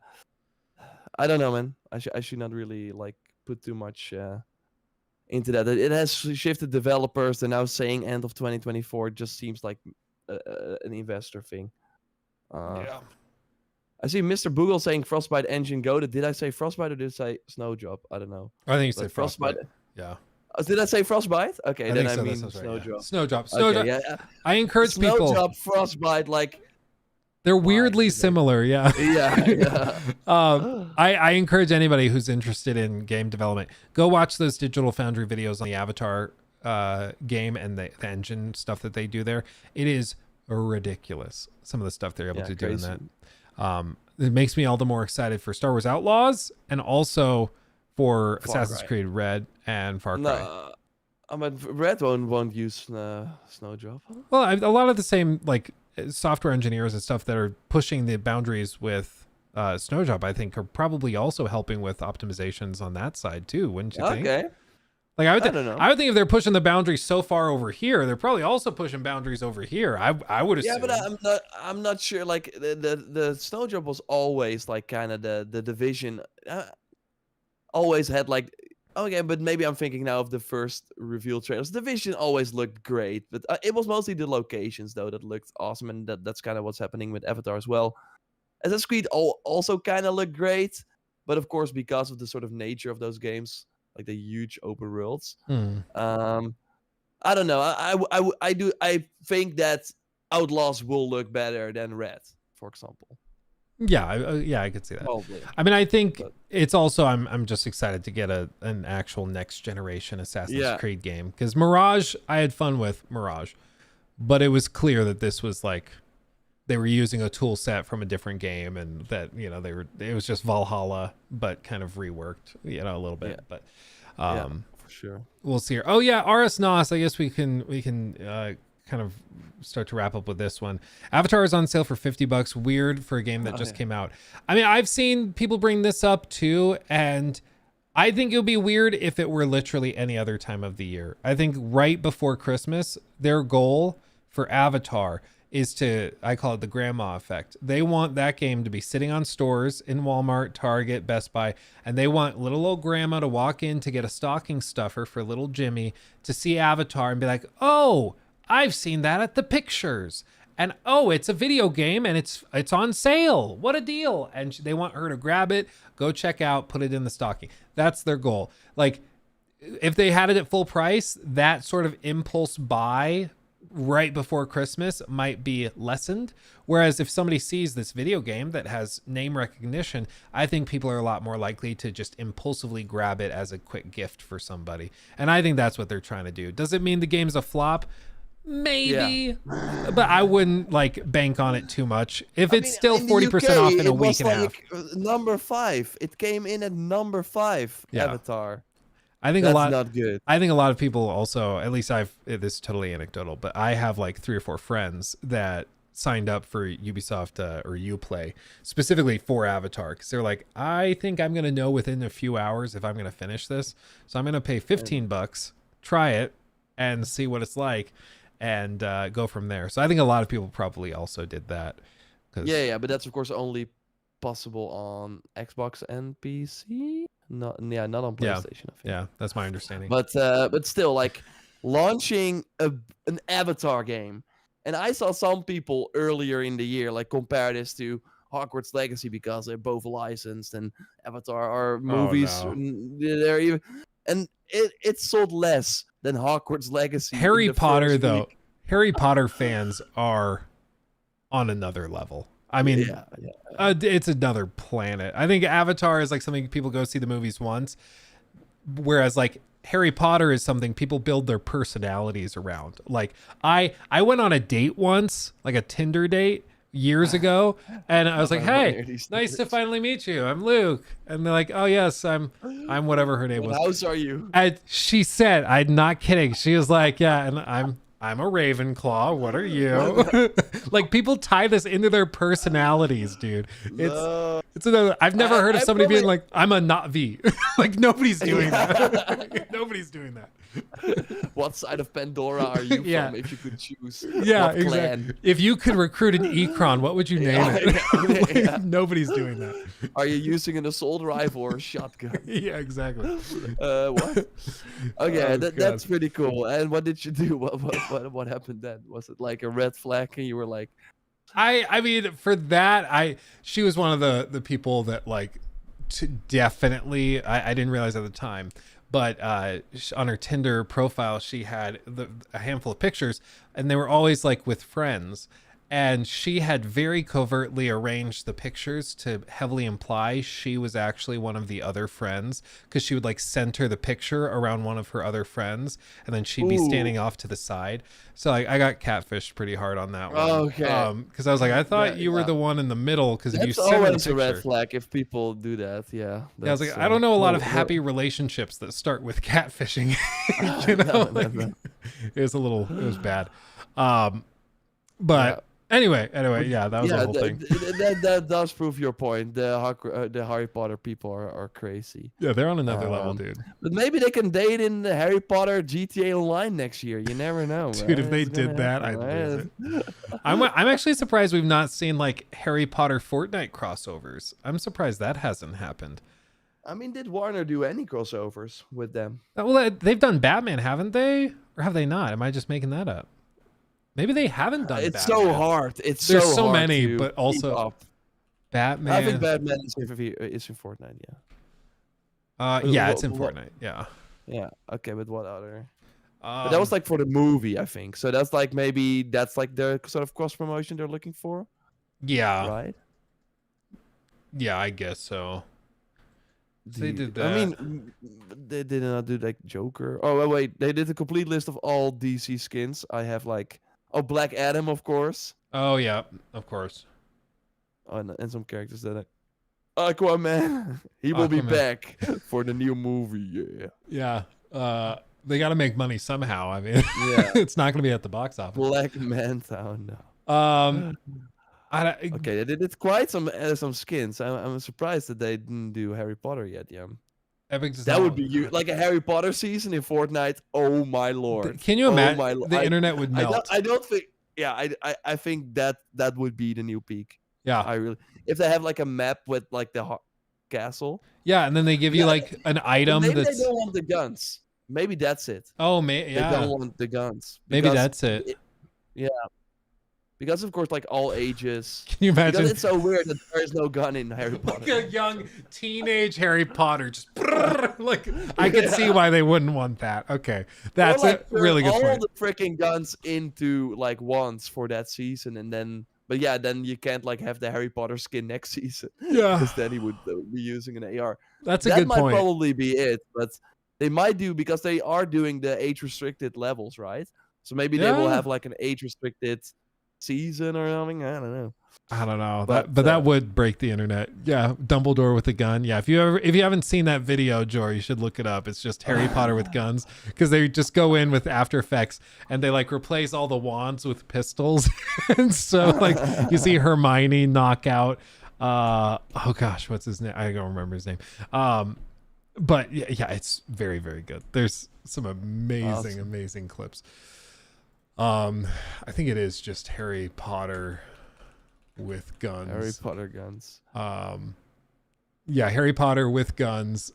I don't know, man. I should not really like put too much into that. It has shifted developers. They're now saying end of 2024. It just seems like an investor thing. I see Mr. Boogle saying Frostbite engine goated. Did I say Frostbite or did I say Snowdrop? I don't know. I think you said Frostbite. Yeah. Did I say Frostbite? Okay, then I mean Snowdrop. Right, Snowdrop. Okay, yeah. I encourage people. Snowdrop, Frostbite, like they're weirdly similar. Yeah. Yeah. I encourage anybody who's interested in game development, go watch those Digital Foundry videos on the Avatar game and the engine stuff that they do there. It is ridiculous, some of the stuff they're able to do in that. It makes me all the more excited for Star Wars Outlaws and also for Assassin's Creed Red and Far Cry. I mean, Red won't use Snowdrop. Well, a lot of the same like software engineers and stuff that are pushing the boundaries with Snowdrop, I think, are probably also helping with optimizations on that side too. Wouldn't you think? Okay. Like I would think if they're pushing the boundaries so far over here, they're probably also pushing boundaries over here. I would assume. Yeah, but I'm not sure. Like the Snowdrop was always like kind of the division. Always had like, okay, but maybe I'm thinking now of the first reveal trailers. Division always looked great, but it was mostly the locations though that looked awesome, and that's kind of what's happening with Avatar as well. Assassin's Creed also kind of looked great, but of course because of the sort of nature of those games, like the huge open worlds. I don't know. I think that Outlaws will look better than Red, for example. Yeah, I could see that. Probably. I mean, I think it's also I'm just excited to get an actual next generation Assassin's Creed game, because Mirage, I had fun with Mirage, but it was clear that this was like they were using a tool set from a different game, and that it was just Valhalla but kind of reworked a little bit. But For sure. We'll see here. Oh yeah, RS Nos. I guess we can kind of start to wrap up with this one. Avatar is on sale for $50. Weird for a game that just came out. I mean, I've seen people bring this up too, and I think it would be weird if it were literally any other time of the year. I think right before Christmas, their goal for Avatar is to, I call it the grandma effect. They want that game to be sitting on stores in Walmart, Target, Best Buy, and they want little old grandma to walk in to get a stocking stuffer for little Jimmy to see Avatar and be like, oh, I've seen that at the pictures. And oh, it's a video game and it's on sale. What a deal. And they want her to grab it, go check out, put it in the stocking. That's their goal. Like, if they had it at full price, that sort of impulse buy right before Christmas might be lessened. Whereas if somebody sees this video game that has name recognition, I think people are a lot more likely to just impulsively grab it as a quick gift for somebody. And I think that's what they're trying to do. Does it mean the game's a flop? Maybe, but I wouldn't like bank on it too much. If it's still 40% off in a week and a half. Number 5. It came in at number 5. Yeah. Avatar. I think That's a lot. not good. I think a lot of people also, at least this is totally anecdotal, but I have like 3 or 4 friends that signed up for Ubisoft or Uplay specifically for Avatar because they're like, I think I'm gonna know within a few hours if I'm gonna finish this, so I'm gonna pay $15, try it, and see what it's like, and go from there. So I think a lot of people probably also did that. Yeah, but that's of course only possible on Xbox and PC. Not on PlayStation. I think. Yeah, that's my understanding. But still, like launching an Avatar game, and I saw some people earlier in the year like compare this to Hogwarts Legacy because they're both licensed, and Avatar are movies. They're even, and it sold less than Hogwarts Legacy. Harry Potter though, Harry Potter fans are on another level. I mean, it's another planet. I think Avatar is like something people go see the movies once, whereas like Harry Potter is something people build their personalities around. Like I went on a date once, like a Tinder date years ago, and I was like, "Hey, nice to finally meet you. I'm Luke." And they're like, "Oh yes, I'm whatever her name was." What house are you? And she said, "I'm not kidding." She was like, "Yeah, and I'm a Ravenclaw. What are you?" Like people tie this into their personalities, dude. It's another. I've never heard of somebody being like, "I'm a not V." Like nobody's doing that. Nobody's doing that. What side of Pandora are you from? If you could choose. Yeah, what exactly. clan? If you could recruit an Ekron, what would you name it? Like, nobody's doing that. Are you using an assault rifle or a shotgun? Yeah, exactly. What? Okay, Oh, that's pretty cool. And what did you do? What happened then? Was it like a red flag and you were like, I mean, for that, she was one of the people that like definitely, I didn't realize at the time, but on her Tinder profile, she had a handful of pictures and they were always like with friends. And she had very covertly arranged the pictures to heavily imply she was actually one of the other friends, because she would like center the picture around one of her other friends and then she'd be standing off to the side. So like I got catfished pretty hard on that one. Okay. Because I was like, I thought you were the one in the middle, because if you that's center the always picture, a red flag if people do that. Yeah. I was like, I don't know a lot of happy relationships that start with catfishing. You know, like, it was bad. But anyway, yeah, that was the whole thing. That does prove your point. The Harry Potter people are crazy. Yeah, they're on another level, dude. But maybe they can date in the Harry Potter GTA Online next year. You never know, Dude, man. if they did that, I'd lose it. I'm actually surprised we've not seen like Harry Potter Fortnite crossovers. I'm surprised that hasn't happened. I mean, did Warner do any crossovers with them? Well, they've done Batman, haven't they? Or have they not? Am I just making that up? Maybe they haven't done It's Batman. so hard. There's so hard many, to but also keep up. Batman. I think Batman is in Fortnite, yeah. Yeah, it's in Fortnite, yeah. Yeah, okay, but what other? But that was like for the movie, I think. So that's like maybe that's like the sort of cross promotion they're looking for. Yeah. Right? Yeah, I guess so. They did that. I mean, they did not do like Joker. Oh, wait, they did a complete list of all DC skins. I have like, Black Adam, of course. Oh, yeah, of course. Oh, and some characters that Aquaman. He will be Aquaman. back for the new movie. Yeah. Yeah. They got to make money somehow. I mean, Yeah. it's not going to be at the box office. Black Manta. No. Okay, they did quite some skins. I'm surprised that they didn't do Harry Potter yet. Yeah. Epic does That not- would be like a Harry Potter season in Fortnite. Oh my lord! Can you Oh imagine? my The internet would melt. I don't think. Yeah, I think that would be the new peak. Yeah. I really. If they have like a map with like the castle. Yeah, and then they give you like an item Maybe that's. they don't want the guns. Maybe that's it. Oh, They yeah. don't want the guns. Maybe because that's it. Yeah. Because of course, like all ages. Can you imagine? Because it's so weird that there is no gun in Harry Potter. Like a young teenage Harry Potter, just like I could see why they wouldn't want that. Okay, that's Or, like, a really good turn all point. the freaking guns into like wands for that season, and then, but yeah, then you can't like have the Harry Potter skin next season. Yeah. because then he would be using an AR. That's a that good might point. probably be it, but they might do because they are doing the age restricted levels, right? So maybe they will Yeah. have like an age restricted season or something. I don't know. I don't know, But, but that would break the internet. Yeah, Dumbledore with a gun. Yeah, if you haven't seen that video, Jor, you should look it up. It's just Harry Potter with guns because they just go in with After Effects and they like replace all the wands with pistols, and so like you see Hermione knock out. Oh gosh, what's his name? I don't remember his name. But yeah, it's very very good. There's some amazing clips. I think it is just Harry Potter with guns. Harry Potter guns. Yeah, Harry Potter with guns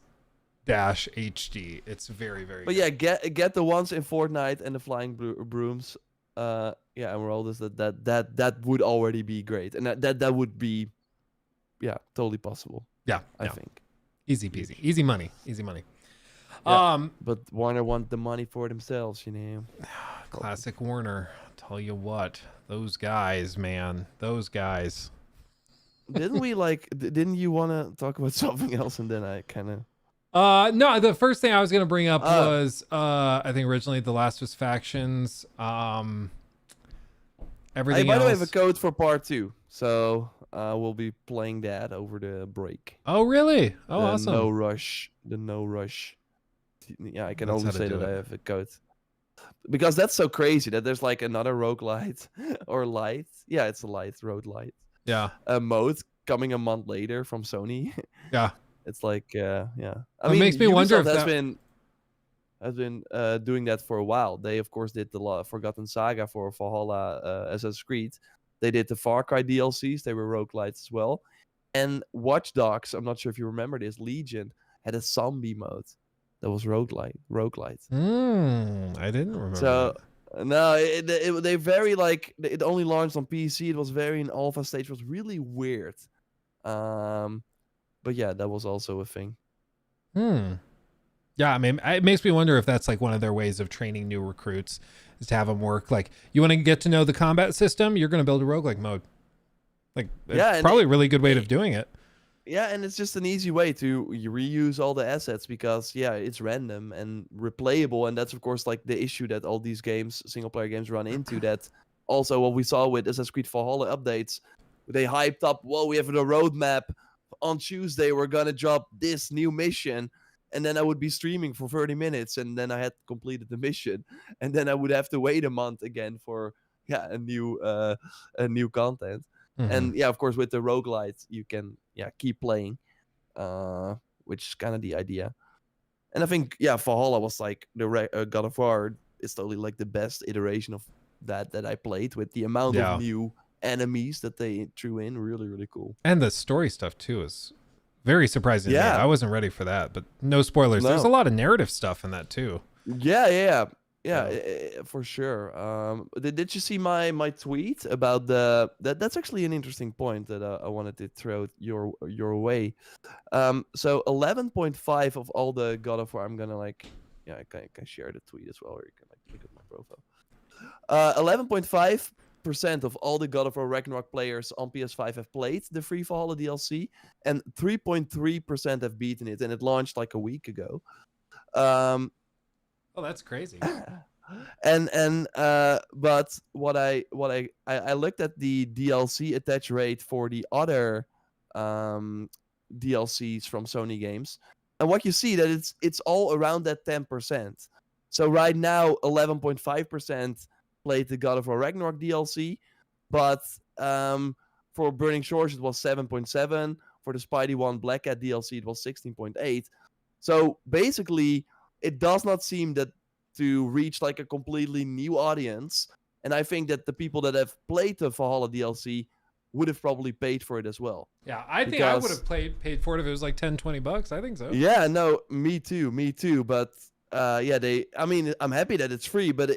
dash HD. It's very very But good. yeah, get the ones in Fortnite and the flying brooms. Yeah, Emeraldus. That would already be great, and that would be, yeah, totally possible. Yeah, I think. Easy peasy, easy money. Yeah, but Warner want the money for themselves, you know. Classic Warner. Tell you what, those guys, man, those guys. Didn't we like? Didn't you want to talk about something else, and then I kind of. No, the first thing I was gonna bring up was I think originally the Last of Us factions. Everything By the way, I else. have a code for part 2, so we'll be playing that over the break. Oh really? Oh, the awesome. No rush. The no rush. Yeah, I can That's only how to say do that it. I have a code. Because that's so crazy that there's like another roguelite or light. Yeah, it's a light, road light. Yeah. Mode coming a month later from Sony. Yeah. It's like, yeah. I It mean, makes me wonder Ubisoft if has been doing that for a while. They of course did the Forgotten Saga for Valhalla, Assassin's Creed. They did the Far Cry DLCs. They were roguelites as well. And Watch Dogs, I'm not sure if you remember this, Legion had a zombie mode that was roguelite. I didn't remember. So no, they very like it only launched on PC. It was very in alpha stage. It was really weird. But yeah, that was also a thing. Yeah, I mean, it makes me wonder if that's like one of their ways of training new recruits is to have them work. Like, you want to get to know the combat system, you're going to build a roguelike mode. Like, Yeah, it's and probably a really good way of doing it. Yeah, and it's just an easy way to reuse all the assets because yeah, it's random and replayable, and that's of course like the issue that all these games, single player games, run into. That also what we saw with Assassin's Creed Valhalla updates, they hyped up, whoa, we have a roadmap. On Tuesday, we're gonna drop this new mission, and then I would be streaming for 30 minutes, and then I had completed the mission, and then I would have to wait a month again for a new content. And yeah, of course, with the roguelites, you can keep playing, which is kind of the idea. And I think Valhalla was like the God of War is totally like the best iteration of that I played, with the amount of new enemies that they threw in. Really, really cool. And the story stuff too is very surprising. to me. Yeah. I wasn't ready for that, but no spoilers. There's a No. lot of narrative stuff in that too. Yeah, for sure. Did you see my tweet about that's actually an interesting point that I wanted to throw your way. So 11.5 of all the God of War, I'm gonna I can share the tweet as well, or you can like look at my profile. 11.5% of all the God of War Ragnarok players on PS5 have played the free Valhalla DLC, and 3.3% have beaten it, and it launched like a week ago. Oh, that's crazy. But what I looked at the DLC attach rate for the other DLCs from Sony games. And what you see that it's all around that 10%. So right now, 11.5% played the God of War Ragnarok DLC, but for Burning Shores it was 7.7. For the Spidey One Black Cat DLC it was 16.8. So basically, it does not seem that to reach like a completely new audience. And I think that the people that have played the Valhalla DLC would have probably paid for it as well. Yeah, I think I would have paid for it if it was like $10-20. I think so. Yeah, no, me too. But I mean, I'm happy that it's free, but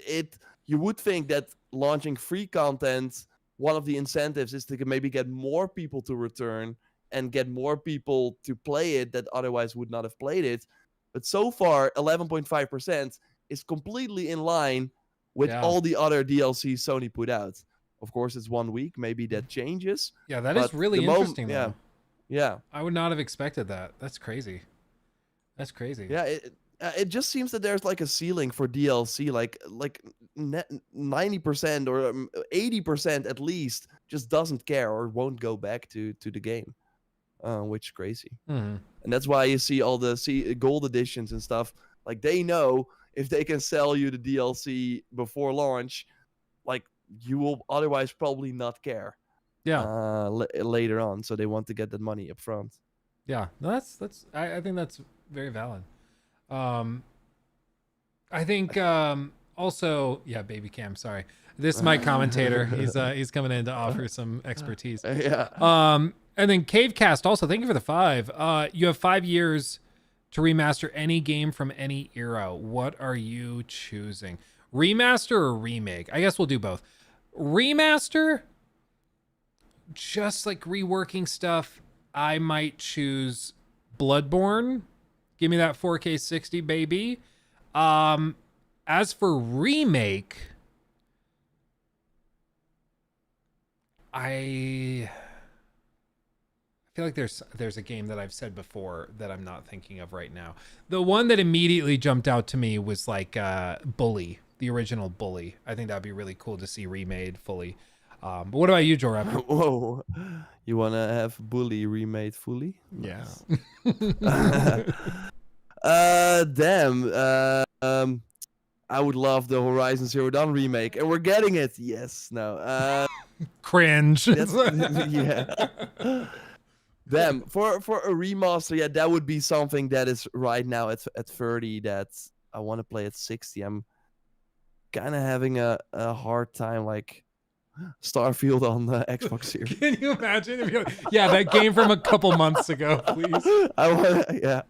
you would think that launching free content, one of the incentives is to maybe get more people to return and get more people to play it that otherwise would not have played it. But so far, 11.5% is completely in line with all the other DLCs Sony put out. Of course, it's 1 week. Maybe that changes. Yeah, that is really interesting. Though. Yeah. I would not have expected that. That's crazy. That's crazy. Yeah, it just seems that there's like a ceiling for DLC, like 90% or 80% at least just doesn't care or won't go back to the game, which is crazy. Mhm. And that's why you see all the gold editions and stuff. Like they know if they can sell you the DLC before launch, like you will otherwise probably not care. Yeah. Later on, so they want to get that money up front. Yeah, no, I think that's very valid. I think also, yeah, baby cam. Sorry, this is my commentator. He's coming in to offer some expertise. Yeah. And then Cavecast also, thank you for the 5. You have 5 years to remaster any game from any era. What are you choosing? Remaster or remake? I guess we'll do both. Remaster, just like reworking stuff, I might choose Bloodborne. Give me that 4K 60, baby. As for remake, I feel like there's a game that I've said before that I'm not thinking of right now. The one that immediately jumped out to me was like Bully, the original Bully. I think that'd be really cool to see remade fully. But what about you, JorRaptor? Whoa, you wanna have Bully remade fully? Yeah. Damn. I would love the Horizon Zero Dawn remake, and we're getting it. Yes. No. Cringe. Yeah. Damn. For a remaster, yeah, that would be something that is right now at 30 that I want to play at 60. I'm kind of having a hard time, like Starfield on the Xbox Series. Can you imagine if you're like, yeah, that game from a couple months ago, please? Yeah.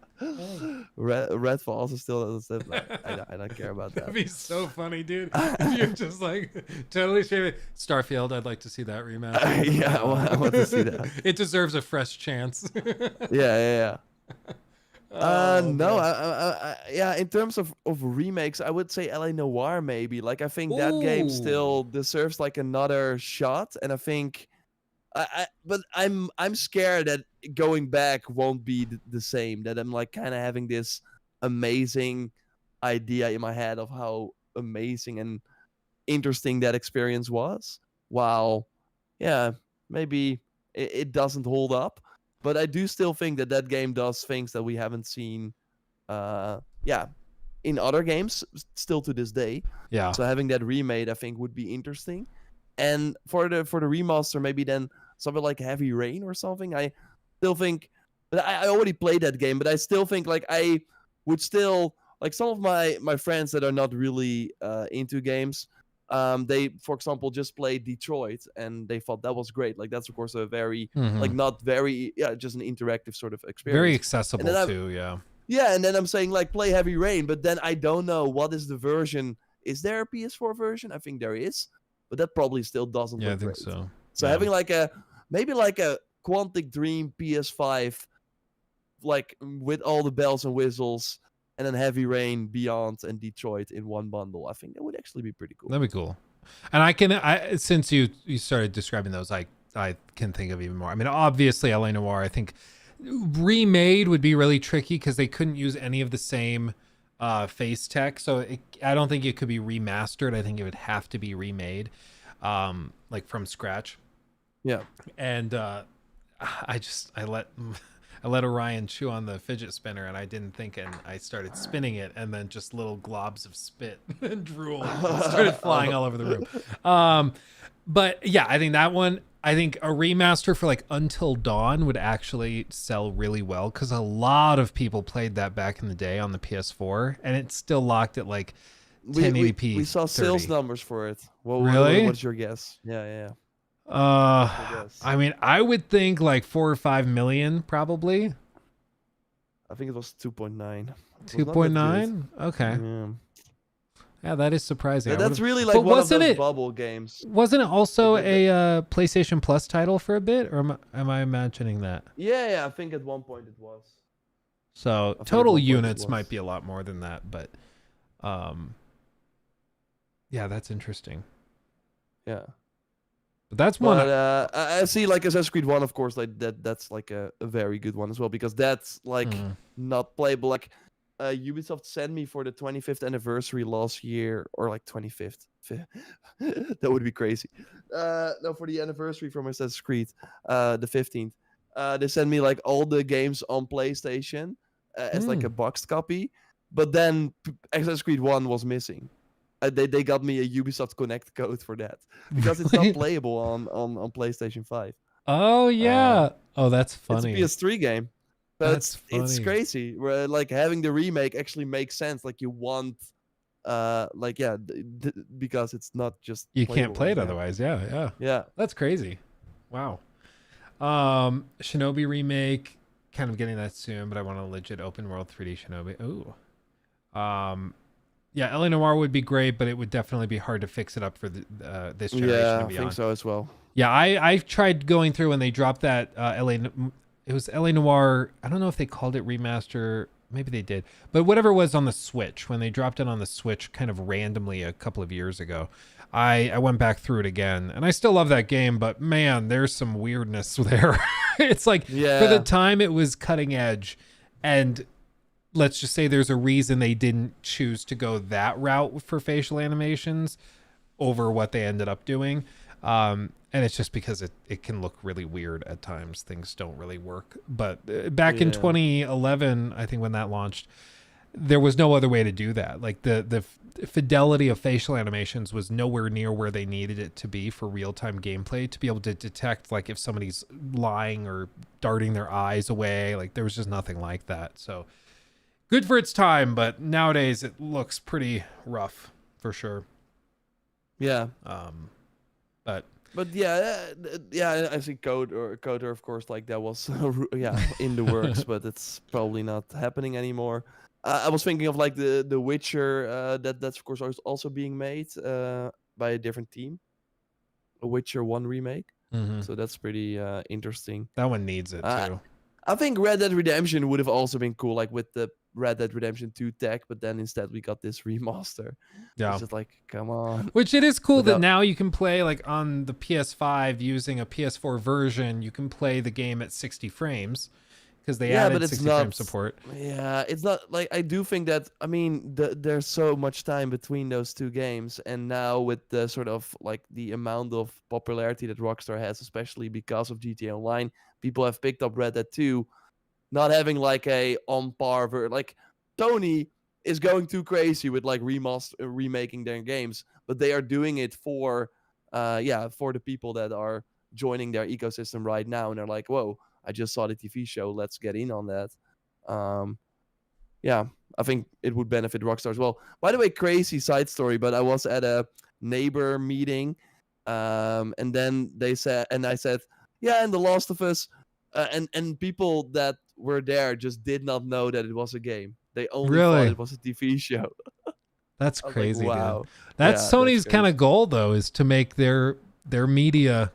Redfall also still doesn't. I don't care about that. That'd be so funny, dude. If you're just like totally shaving Starfield. I'd like to see that rematch. Yeah, I want to see that. It deserves a fresh chance. Yeah. Oh, no, yeah. In terms of remakes, I would say LA Noire maybe. Like I think that game still deserves like another shot, and I think, but I'm scared that going back won't be the same. That I'm like kind of having this amazing idea in my head of how amazing and interesting that experience was. While, yeah, maybe it doesn't hold up. But I do still think that game does things that we haven't seen, in other games still to this day. Yeah. So having that remade, I think, would be interesting. And for the remaster, maybe then something like Heavy Rain or something. I still think, but I already played that game, but I still think like I would still like some of my friends that are not really into games. They, for example, just played Detroit and they thought that was great. Like that's of course a very like not very just an interactive sort of experience. Very accessible too, yeah. Yeah, and then I'm saying like play Heavy Rain, but then I don't know what is the version. Is there a PS4 version? I think there is, but that probably still doesn't look great. I think so. So having like maybe like a Quantic Dream PS5, like with all the bells and whistles, and then Heavy Rain, Beyond, and Detroit in one bundle. I think that would actually be pretty cool. That'd be cool. And I since you started describing those, I can think of even more. I mean, obviously, LA Noire, I think remade would be really tricky because they couldn't use any of the same face tech. So I don't think it could be remastered. I think it would have to be remade, like from scratch. Yeah. And I let Orion chew on the fidget spinner, and I didn't think, and I started spinning it, and then just little globs of spit and drool started flying all over the room. But yeah, I think that one, I think a remaster for like Until Dawn would actually sell really well, because a lot of people played that back in the day on the PS4, and it's still locked at like 1080p. We saw 30. sales numbers for it. Really? What's your guess? Yeah. I mean, I would think like 4 or 5 million, probably. I think it was 2.9. 2.9? Okay. Yeah. Yeah, that is surprising. That's really like But one of wasn't those it- bubble games. Wasn't it also a PlayStation Plus title for a bit, or am I imagining that? Yeah, I think at one point it was. So think at total one point it units was. might be a lot more than that, but yeah, that's interesting. Yeah. But that's one. But I see like Assassin's Creed 1, of course, like that's like a very good one as well, because that's like not playable. Like Ubisoft sent me for the 25th anniversary last year, or like 25th. That would be crazy. No, for the anniversary from Assassin's Creed, the 15th. They sent me like all the games on PlayStation as like a boxed copy, but then Assassin's Creed 1 was missing. They got me a Ubisoft Connect code for that, because it's not playable on PlayStation 5. Oh yeah. Oh, that's funny. It's a PS3 game. But That's it's funny. crazy. Where like having the remake actually makes sense. Like you want, because it's not just You can't playable play it right now. otherwise. Yeah. Yeah. That's crazy. Wow. Shinobi remake, kind of getting that soon, but I want a legit open world 3D Shinobi. Ooh. Yeah, LA Noire would be great, but it would definitely be hard to fix it up for this generation Yeah, and I beyond. think so as well. Yeah, I've tried going through when they dropped that it was LA Noire. I don't know if they called it remaster. Maybe they did. But whatever it was on the Switch, when they dropped it on the Switch kind of randomly a couple of years ago, I went back through it again. And I still love that game, but man, there's some weirdness there. It's like, for the time it was cutting edge. And let's just say there's a reason they didn't choose to go that route for facial animations over what they ended up doing. And it's just because it can look really weird at times. Things don't really work. But back in 2011, I think when that launched, there was no other way to do that. Like the fidelity of facial animations was nowhere near where they needed it to be for real-time gameplay, to be able to detect like if somebody's lying or darting their eyes away. Like there was just nothing like that. So good for its time, but nowadays it looks pretty rough for sure. Yeah. But yeah, I see Coder, of course, like that was in the works, but it's probably not happening anymore. I was thinking of like the Witcher, that's of course also being made by a different team, a Witcher 1 remake. So that's pretty interesting. That one needs it too. I think Red Dead Redemption would have also been cool, like with the Red Dead Redemption 2 tech, but then instead we got this remaster. Yeah. It's just like, come on. Which it is cool that now you can play like on the PS5 using a PS4 version. You can play the game at 60 frames because they added 60 frame support. Yeah, it's not like, I do think that, I mean, there's so much time between those two games, and now with the sort of like the amount of popularity that Rockstar has, especially because of GTA Online, people have picked up Red Dead 2, not having like a on par like Tony is going too crazy with like remaking their games, but they are doing it for the people that are joining their ecosystem right now, and they're like, whoa, I just saw the TV show, let's get in on that. I think it would benefit Rockstar as well. By the way, crazy side story, but I was at a neighbor meeting, and then I said, yeah, and The Last of Us, and people that were there just did not know that it was a game. They only thought it was a TV show. That's crazy. Like, wow. Dude. That's Sony's kind of goal, though, is to make their media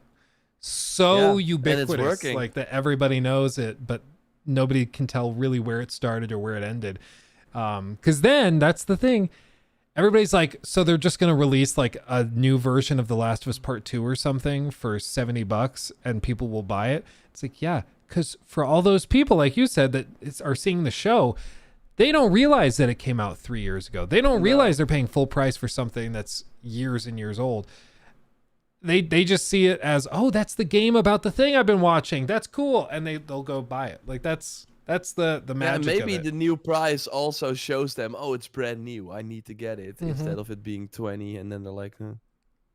so ubiquitous, like that everybody knows it, but nobody can tell really where it started or where it ended. Because then that's the thing. Everybody's like, so they're just going to release like a new version of The Last of Us Part 2 or something for $70 and people will buy it. It's like, yeah, because for all those people, like you said, that are seeing the show, they don't realize that it came out 3 years ago. They don't realize they're paying full price for something that's years and years old. they just see it as, oh, that's the game about the thing I've been watching. That's cool, and they'll go buy it. Like that's the magic. Maybe of it. the new price also shows them, oh, it's brand new. I need to get it instead of it being 20, and then they're like,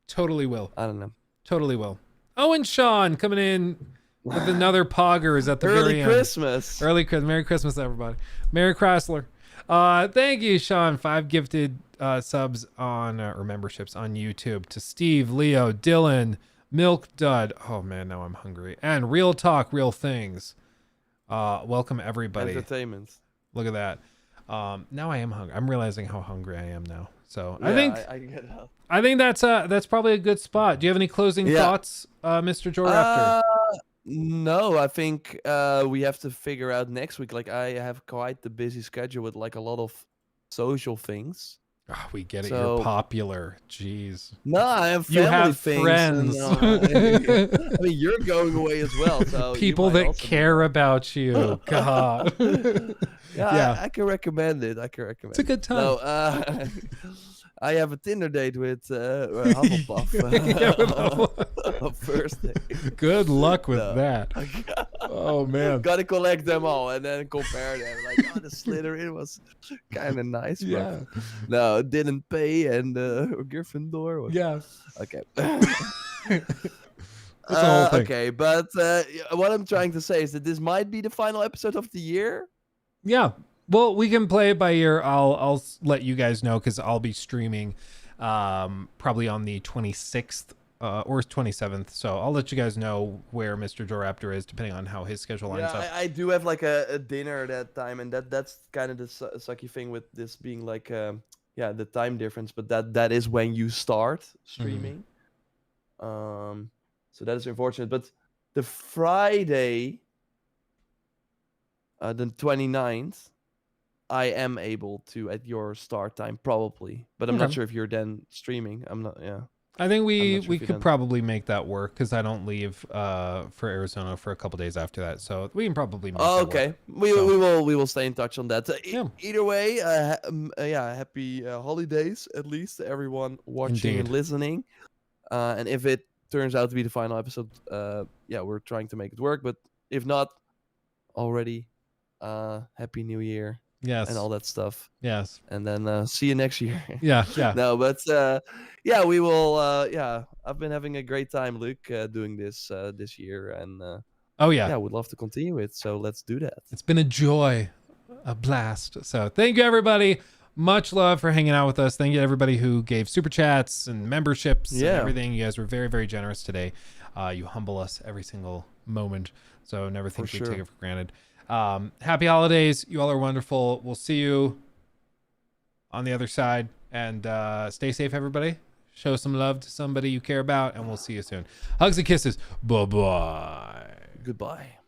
Totally will. I don't know. Totally will. Oh, and Sean coming in with another poggers at the very end. Christmas. Early Christmas. Merry Christmas, everybody. Merry Chrysler. Thank you, Sean. 5 gifted subs on or memberships on YouTube to Steve, Leo, Dylan, Milk Dud. Oh man, now I'm hungry. And Real Talk, Real Things. Welcome everybody. Entertainment. Look at that. Now I am hungry. I'm realizing how hungry I am now. So Yeah, I think I can get out. I think that's probably a good spot. Do you have any closing thoughts, Mr. JorRaptor? No, I think we have to figure out next week. Like I have quite the busy schedule with like a lot of social things. Oh, we get it. So- You're popular. Jeez. No, I have You family have things. friends. I mean, you're going away as well. So you People might that also be- care about you. God. Yeah, I can recommend it. I can recommend. It's a good time. No, I have a Tinder date with Hufflepuff Yeah, with Hufflepuff. on Thursday. Good luck with No. that. Oh man. Gotta collect them all and then compare them. Like, oh, the Slytherin was kind of nice. But Yeah. no, didn't pay, and Gryffindor was. Yeah. Okay. the whole thing. Okay, but what I'm trying to say is that this might be the final episode of the year. Yeah. Well, we can play it by ear. I'll let you guys know because I'll be streaming probably on the 26th or 27th. So I'll let you guys know where Mr. JorRaptor is depending on how his schedule lines up. Yeah, I do have like a dinner that time, and that's kind of the sucky thing with this being like the time difference. But that is when you start streaming. So that is unfortunate. But the Friday, the 29th, I am able to at your start time probably, but I'm not Okay. sure if you're then streaming. I'm not. Yeah. I think I'm we not sure if you could done- probably make that work because I don't leave for Arizona for a couple days after that, so we can probably make Oh, that okay. work. We will stay in touch on that. Either way, happy holidays at least to everyone watching and Indeed. listening. And if it turns out to be the final episode, we're trying to make it work. But if not, already, happy New Year. Yes. And all that stuff. Yes. And then see you next year. Yeah, yeah. No, but we will. I've been having a great time, Luke, doing this this year, and Oh, yeah. yeah, we'd love to continue it. So let's do that. It's been a joy, a blast. So thank you, everybody. Much love for hanging out with us. Thank you to everybody who gave super chats and memberships and Yeah. everything. You guys were very, very generous today. You humble us every single moment. So never think we sure. take it for granted. Happy holidays. You all are wonderful. We'll see you on the other side. And stay safe, everybody. Show some love to somebody you care about. And we'll see you soon. Hugs and kisses. Bye-bye. Goodbye.